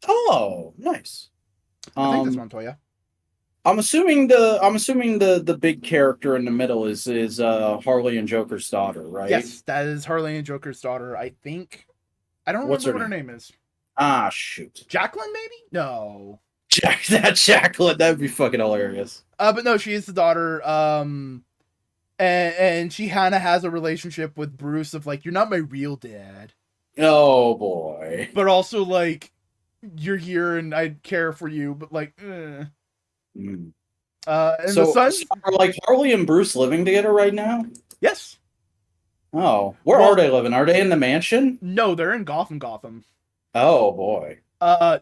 Oh, nice. I think that's Montoya. I'm assuming the big character in the middle is Harley and Joker's daughter, right? Yes, that is Harley and Joker's daughter, I think. I don't remember what her name is. Ah, shoot. Jacqueline, maybe? No. Jacqueline, that'd be fucking hilarious. But no, she is the daughter. And she kind of has a relationship with Bruce of like, "You're not my real dad." Oh boy. But also like, "You're here and I care for you," but like, eh. Mm. And so, the son, are like Harley and Bruce living together right now? yes. Oh, where are they living? Are they in the mansion? No, they're in Gotham. Oh boy.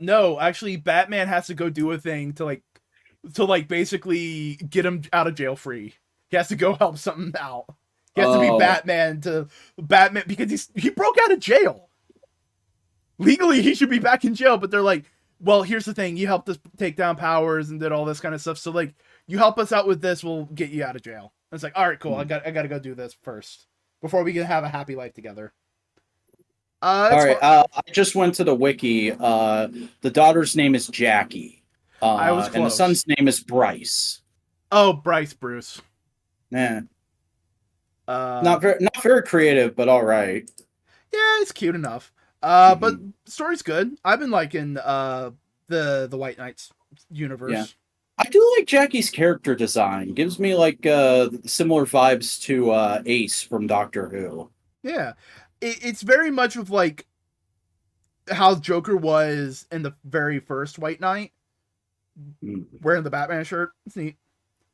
No, actually, Batman has to go do a thing to basically get him out of jail free. He has to go help something out. He has to be Batman because he broke out of jail. Legally, he should be back in jail, but they're like, "Well, here's the thing: you helped us take down Powers and did all this kind of stuff. So like, you help us out with this, we'll get you out of jail." And it's like, "All right, cool. I got to go do this first before we can have a happy life together." All It's right. fun. I just went to the wiki. The daughter's name is Jackie. I was And the close. son's name is Bryce. Oh, Bryce Bruce. Yeah. Uh, Not very creative, but all right. yeah, it's cute enough. But Mhm. the story's good. I've been liking the White Knights Yeah. universe. I do like Jackie's character design. Gives me like similar vibes to Ace from Doctor Who. Yeah, it's very much of like how Joker was in the very first White Knight, Mm. wearing the Batman shirt. It's neat.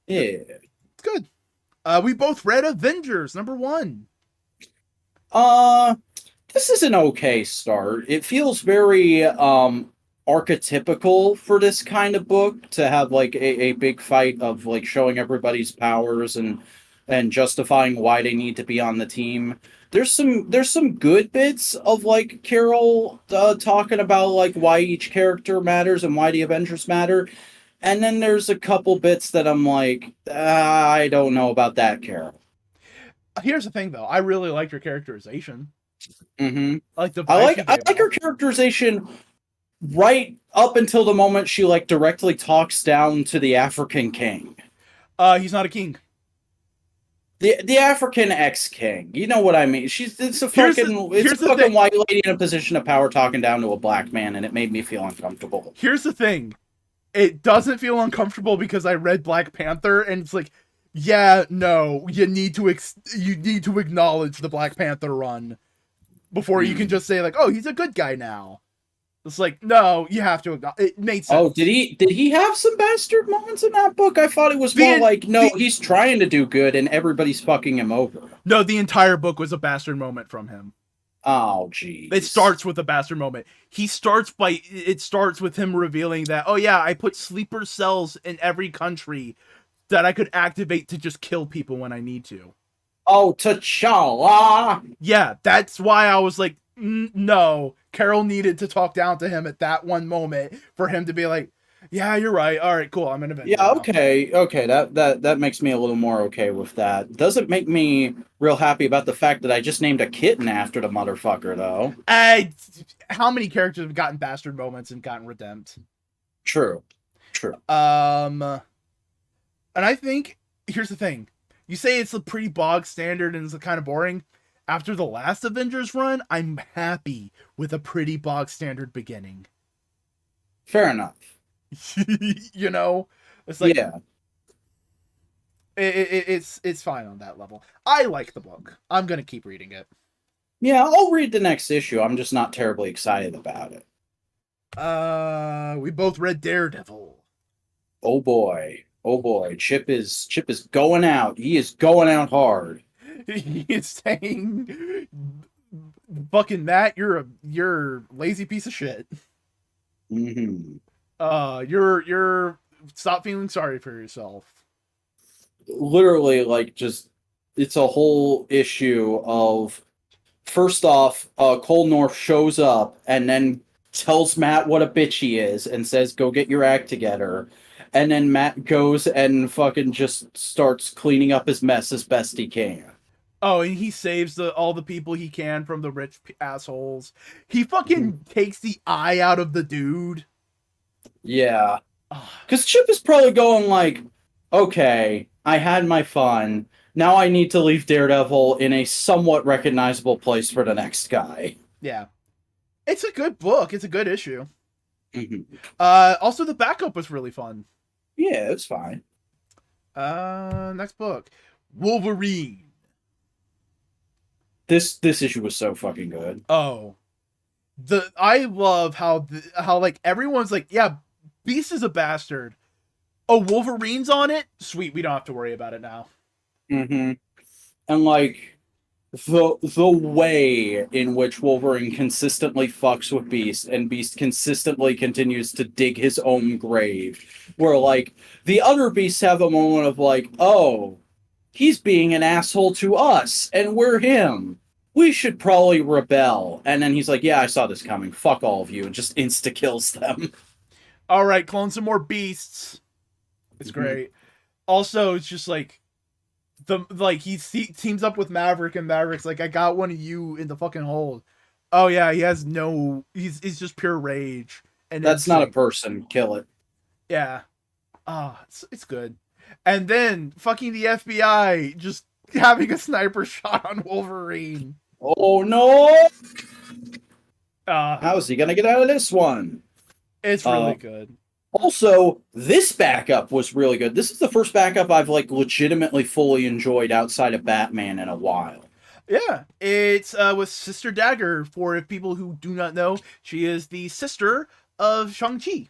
Yeah. It's good. We both read Avengers #1. Uh, this is an okay start. It feels very archetypical for this kind of book to have like a big fight of like showing everybody's powers and justifying why they need to be on the team. There's some good bits of like Carol talking about like why each character matters and why the Avengers matter. And then there's a couple bits that I'm like, I don't know about that, Carol. Here's the thing, though. I really like your characterization. Mm-hmm. I like the I vibe like she I gave like her off. characterization right up until the moment she like directly talks down to the African king. He's not a king. The African ex-king. You know what I mean? It's a Here's fucking here's the thing. white lady in a position of power talking down to a black man, and it made me feel uncomfortable. Here's the thing. It doesn't feel uncomfortable because I read Black Panther, and it's like, yeah, no, you need to acknowledge the Black Panther run before you can just say like, oh, he's a good guy now. It's like, no, you have to acknowledge. It made sense. Oh, did he have some bastard moments in that book? I thought it was more like, no, he's trying to do good and everybody's fucking him over. No, the entire book was a bastard moment from him. Oh, geez. It starts with a bastard moment. It starts with him revealing that, oh yeah, I put sleeper cells in every country that I could activate to just kill people when I need to. Oh, T'Challa! Yeah, that's why I was like, no. Carol needed to talk down to him at that one moment for him to be like, yeah, you're right. All right, cool. I'm an Avenger. Yeah, okay. That makes me a little more okay with that. Doesn't make me real happy about the fact that I just named a kitten after the motherfucker, though. How many characters have gotten bastard moments and gotten redempted? True. And I think here's the thing: you say it's a pretty bog standard and it's kind of boring. After the last Avengers run, I'm happy with a pretty bog standard beginning. Fair enough. You know, it's like, yeah, it's fine on that level. I like the book. I'm gonna keep reading it. yeah. I'll read the next issue. I'm just not terribly excited about it. We both read Daredevil. Oh boy. Chip is going out. He is going out hard. He is saying, "Fucking Matt, you're a lazy piece of shit." Mm-hmm. You're stop feeling sorry for yourself. Literally, like, just it's a whole issue of first off, Cole North shows up and then tells Matt what a bitch he is and says, "Go get your act together." And then Matt goes and fucking just starts cleaning up his mess as best he can. Oh, and he saves all the people he can from the rich assholes. He fucking takes the eye out of the dude. Yeah. Because Chip is probably going like, okay, I had my fun. Now I need to leave Daredevil in a somewhat recognizable place for the next guy. Yeah. It's a good book. It's a good issue. Mm-hmm. Also, the backup was really fun. Yeah, it's fine. Next book. Wolverine. This issue was so fucking good. Oh. I love how like everyone's like, yeah, Beast is a bastard. Oh, Wolverine's on it? Sweet, we don't have to worry about it now. Mm-hmm. And like the way in which Wolverine consistently fucks with Beast and Beast consistently continues to dig his own grave. Where like the other Beasts have a moment of like, oh, he's being an asshole to us and we're him. We should probably rebel. And then he's like, yeah, I saw this coming. Fuck all of you. And just insta-kills them. All right, clone some more beasts. It's great. Also, it's just like he teams up with Maverick, and Maverick's like, I got one of you in the fucking hold. Oh yeah, he has no. He's just pure rage and That's not a instinct. person. Kill it. Yeah. Ah, it's good. And then fucking the FBI just having a sniper shot on Wolverine. Oh no! Ah, How is he gonna get out of this one? it's really good. Also, this backup was really good. This is the first backup I've like legitimately fully enjoyed outside of Batman in a while. Yeah, it's with Sister Dagger. For people who do not know, she is the sister of Shang-Chi.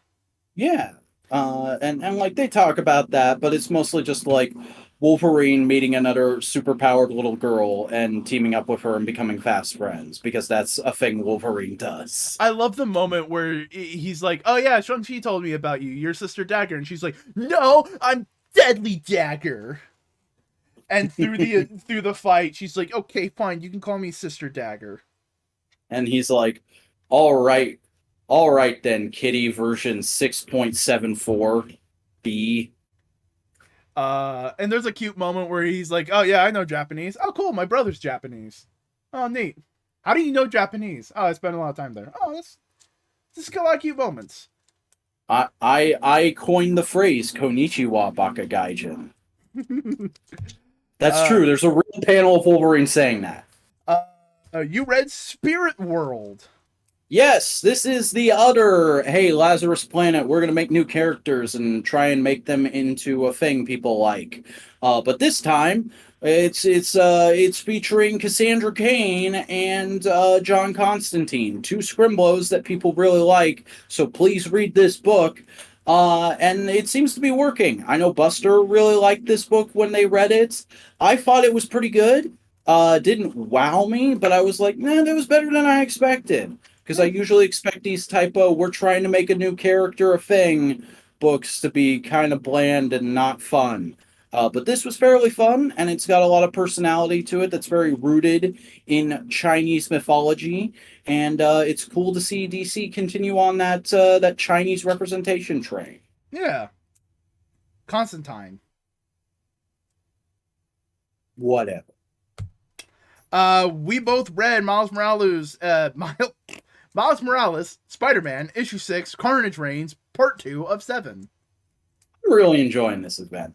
Yeah. And like they talk about that, but it's mostly just like Wolverine meeting another superpowered little girl and teaming up with her and becoming fast friends because that's a thing Wolverine does. I love the moment where he's like, "Oh yeah, Shang-Chi told me about you, your Sister Dagger," and she's like, "No, I'm Deadly Dagger." And through the fight, she's like, "Okay, fine, you can call me Sister Dagger." And he's like, all right then, Kitty version 6.74 B. And there's a cute moment where he's like, "Oh yeah, I know Japanese. Oh cool, my brother's Japanese. Oh neat. How do you know Japanese? Oh, I spent a lot of time there. Oh, that's just a lot of cute moments." I coined the phrase Konichiwa Baka Gaijin. That's true. There's a real panel of Wolverine saying that. You read Spirit World. Yes, this is the other, hey, Lazarus Planet, we're going to make new characters and try and make them into a thing people like. But this time, it's featuring Cassandra Cain and John Constantine, two scrimblows that people really like. So please read this book. And it seems to be working. I know Buster really liked this book when they read it. I thought it was pretty good. Didn't wow me, but I was like, nah, that was better than I expected. Because I usually expect these type of we're trying to make a new character a thing books to be kind of bland and not fun. But this was fairly fun, and it's got a lot of personality to it that's very rooted in Chinese mythology. And it's cool to see DC continue on that Chinese representation train. Yeah. Constantine. Whatever. We both read Miles Morales, Spider-Man, issue 6, Carnage Reigns, part 2 of 7. I'm really enjoying this event.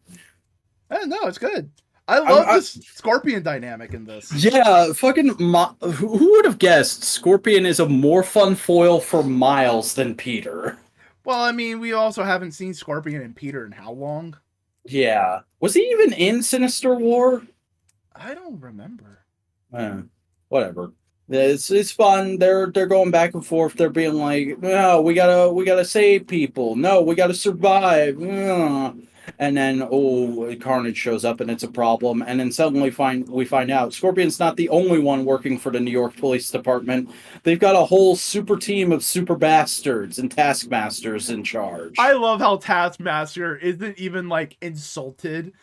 No, it's good. I love this Scorpion dynamic in this. Yeah, who would have guessed Scorpion is a more fun foil for Miles than Peter? Well, I mean, we also haven't seen Scorpion and Peter in how long? Yeah. Was he even in Sinister War? I don't remember. Whatever. It's fun. They're going back and forth. They're being like, no, we gotta save people. No, we gotta survive. And then Carnage shows up and it's a problem. And then suddenly we find out Scorpion's not the only one working for the New York Police Department. They've got a whole super team of super bastards and taskmasters in charge. I love how Taskmaster isn't even like insulted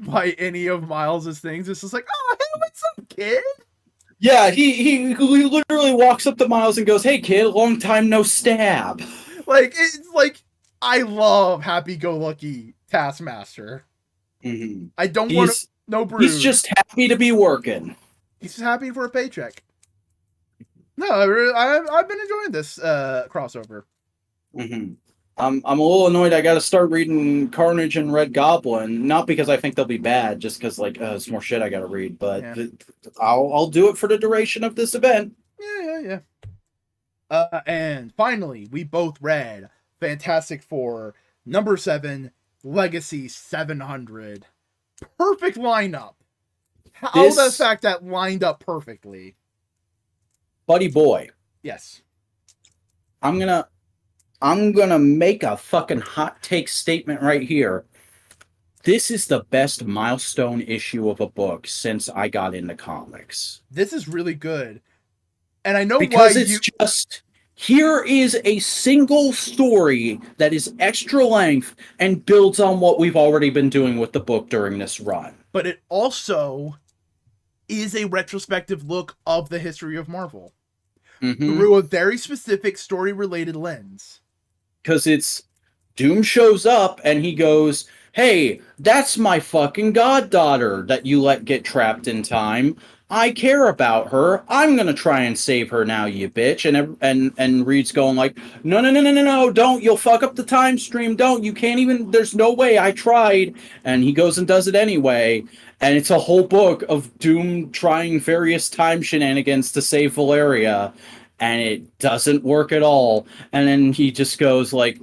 by any of Miles's things. It's just like, oh, hey, what's up, kid? Yeah, he literally walks up to Miles and goes, "Hey, kid, long time no stab." Like, it's like, I love happy-go-lucky Taskmaster. Mm-hmm. I don't want no brood. He's just happy to be working. He's just happy for a paycheck. No, I've been enjoying this crossover. Mm-hmm. I'm a little annoyed. I got to start reading Carnage and Red Goblin, not because I think they'll be bad, just because like it's more shit I got to read. But yeah. I'll do it for the duration of this event. Yeah. And finally, we both read Fantastic Four #7 Legacy 700. Perfect lineup. How the fact that lined up perfectly. Buddy boy. Yes. I'm gonna make a fucking hot take statement right here. This is the best milestone issue of a book since I got into comics. This is really good. And I know because it's just here is a single story that is extra length and builds on what we've already been doing with the book during this run. But it also is a retrospective look of the history of Marvel through a very specific story-related lens. Because it's Doom shows up and he goes, Hey, that's my fucking goddaughter that you let get trapped in time. I care about her. I'm gonna try and save her now, you bitch. And Reed's going like, no, no, no, no, no, no, don't. You'll fuck up the time stream. Don't. You can't even. There's no way. I tried. And he goes and does it anyway. And it's a whole book of Doom trying various time shenanigans to save Valeria, and it doesn't work at all. And then he just goes like,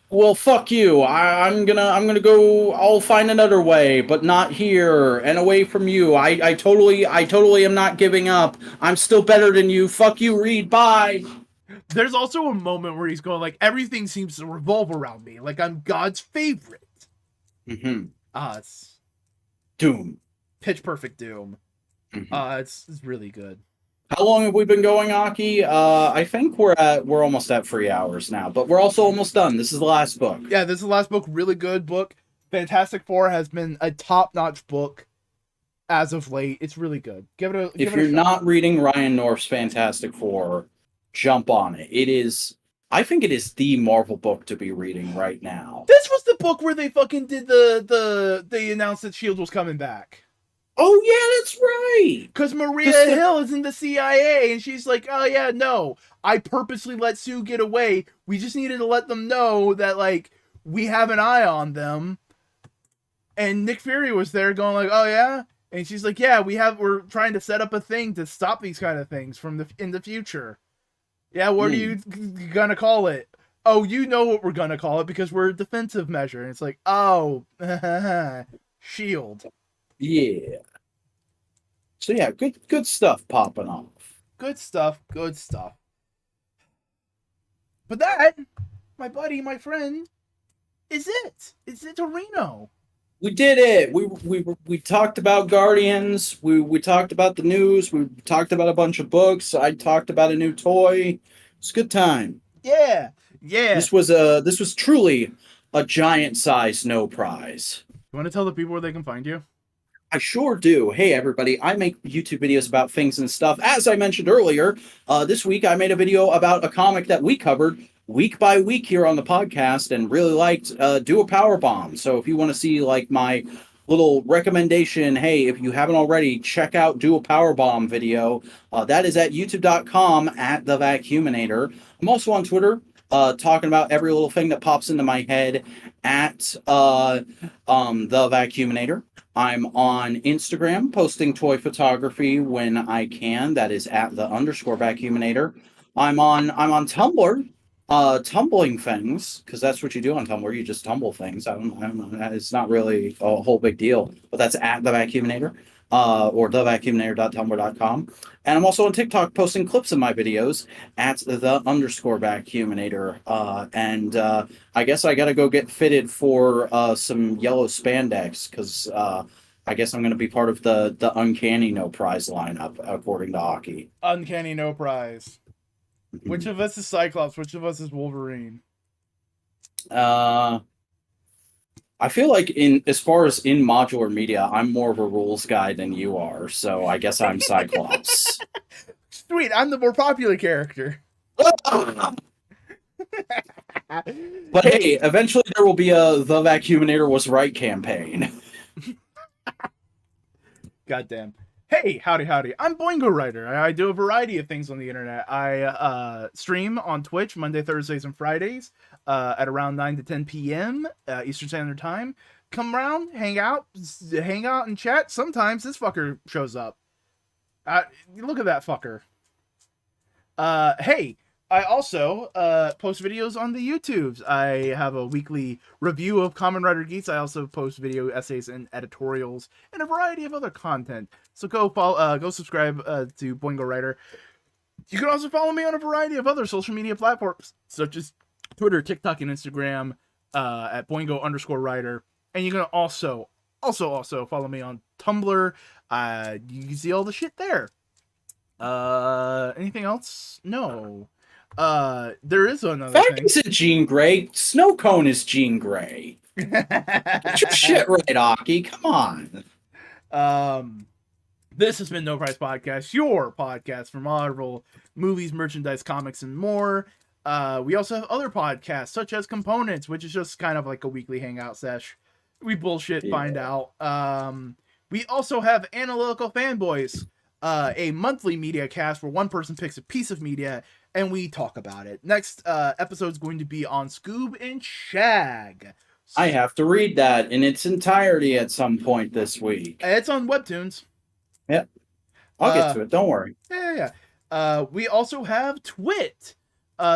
well, fuck you. I'm gonna go. I'll find another way, but not here and away from you. I totally am not giving up. I'm still better than you. Fuck you, Reed. Bye. There's also a moment where he's going like, everything seems to revolve around me, like I'm God's favorite. Mm-hmm. It's Doom. pitch perfect Doom. Mm-hmm. It's really good. How long have we been going, Aki? I think we're almost at 3 hours now, but we're also almost done. This is the last book. Yeah, this is the last book. Really good book. Fantastic Four has been a top-notch book as of late. It's really good. If you're not reading Ryan North's Fantastic Four, jump on it. I think it is the Marvel book to be reading right now. This was the book where they fucking did they announced that Shield was coming back. Oh yeah, that's right. Because Maria Hill is in the CIA, and she's like, oh yeah, no, I purposely let Sue get away. We just needed to let them know that, like, we have an eye on them. And Nick Fury was there going like, oh yeah? And she's like, yeah, we're trying to set up a thing to stop these kind of things in the future. Yeah, what are you gonna call it? Oh, you know what we're gonna call it because we're a defensive measure. And it's like, oh, Shield. Yeah. So yeah, good stuff popping off. Good stuff. But that, my buddy, my friend, is it. It's Torino. We did it. We talked about Guardians. We talked about the news. We talked about a bunch of books. I talked about a new toy. It's a good time. Yeah. This was truly a giant size no prize. You want to tell the people where they can find you? I sure do. Hey, everybody. I make YouTube videos about things and stuff. As I mentioned earlier, this week I made a video about a comic that we covered week by week here on the podcast and really liked, Do a Power Bomb. So if you want to see like my little recommendation, hey, if you haven't already, check out Do a Power Bomb video. That is at youtube.com at The Vacuuminator. I'm also on Twitter, talking about every little thing that pops into my head at The Vacuuminator. I'm on Instagram posting toy photography when I can. That is at @the_vacuuminator. I'm on Tumblr, tumbling things, because that's what you do on Tumblr. You just tumble things. I don't know. It's not really a whole big deal, but that's at the Vacuuminator, or thevacuuminator.tumblr.com. And I'm also on TikTok posting clips of my videos at the_vacuuminator. And I guess I got to go get fitted for some yellow spandex, because I guess I'm going to be part of the Uncanny No Prize lineup, according to Aki. Uncanny No Prize. Which of us is Cyclops? Which of us is Wolverine? I feel like as far as in modular media, I'm more of a rules guy than you are, so I guess I'm Cyclops. Sweet, I'm the more popular character. But hey, eventually there will be a The Vacuuminator Was Right campaign. Goddamn. Hey, howdy. I'm Boingo Writer. I do a variety of things on the internet. I stream on Twitch Monday, Thursdays, and Fridays at around 9 to 10 p.m. Eastern Standard Time. Come around, hang out and chat. Sometimes this fucker shows up. Look at that fucker. Hey, I also post videos on the YouTubes. I have a weekly review of Kamen Rider Geats. I also post video essays and editorials and a variety of other content. So go subscribe to Boingo Writer. You can also follow me on a variety of other social media platforms, such as Twitter, TikTok, and Instagram at Boingo_Writer. And you can also follow me on Tumblr. You can see all the shit there. Anything else? No. There is another thing. Fact isn't Jean Grey. Snow Cone is Jean Grey. Get your shit right, Aki. Come on. This has been No Price Podcast, your podcast for Marvel movies, merchandise, comics, and more. We also have other podcasts, such as Components, which is just kind of like a weekly hangout sesh. We bullshit find out. We also have Analytical Fanboys, a monthly media cast where one person picks a piece of media and we talk about it. Next episode is going to be on Scoob and Shag. I have to read that in its entirety at some point this week. It's on Webtoons. Yep. I'll get to it. Don't worry. Yeah. We also have Twit.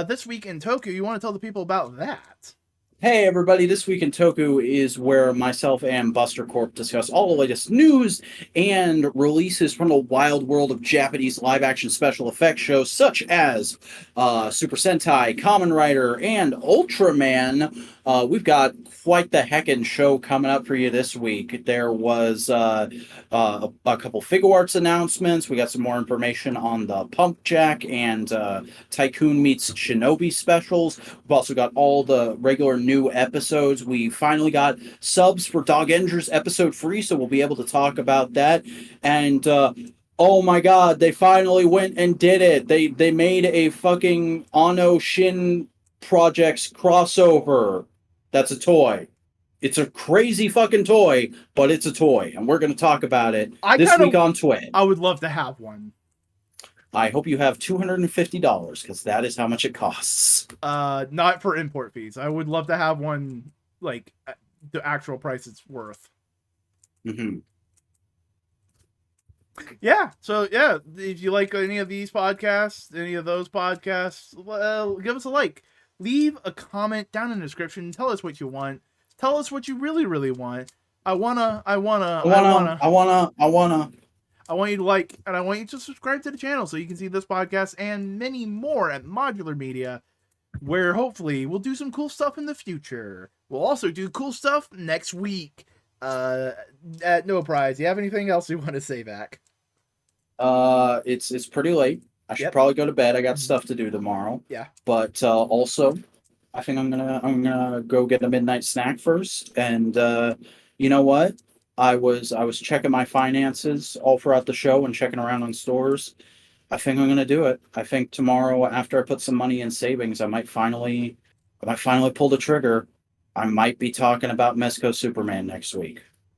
This week in Tokyo. You want to tell the people about that? Hey everybody, This Week in Toku is where myself and Buster Corp discuss all the latest news and releases from the wild world of Japanese live-action special effects shows such as Super Sentai, Kamen Rider, and Ultraman. We've got quite the heckin' show coming up for you this week. There was a couple Figure Arts announcements. We got some more information on the Pump Jack and Tycoon meets Shinobi specials. We've also got all the regular new episodes. We finally got subs for Dog Ender's episode free, so we'll be able to talk about that. And oh my god, they finally went and did it. They made a fucking Ano Shin Projects crossover. That's a toy. It's a crazy fucking toy, but it's a toy, and we're going to talk about it this week on Twit. I would love to have one. I hope you have $250 because that is how much it costs. Not for import fees. I would love to have one like the actual price it's worth. Mm-hmm. Yeah. So yeah, if you like any of these podcasts, any of those podcasts, well, give us a like. Leave a comment down in the description. Tell us what you want. Tell us what you really, really want. I want you to like, and I want you to subscribe to the channel so you can see this podcast and many more at Modular Media, where hopefully we'll do some cool stuff in the future. We'll also do cool stuff next week. At no prize. You have anything else you want to say back? It's pretty late. I should probably go to bed. I got stuff to do tomorrow. Yeah. But also, I think I'm gonna go get a midnight snack first. And you know what? I was checking my finances all throughout the show and checking around on stores. I think I'm gonna do it. I think tomorrow, after I put some money in savings, I might finally pull the trigger. I might be talking about Mezco Superman next week.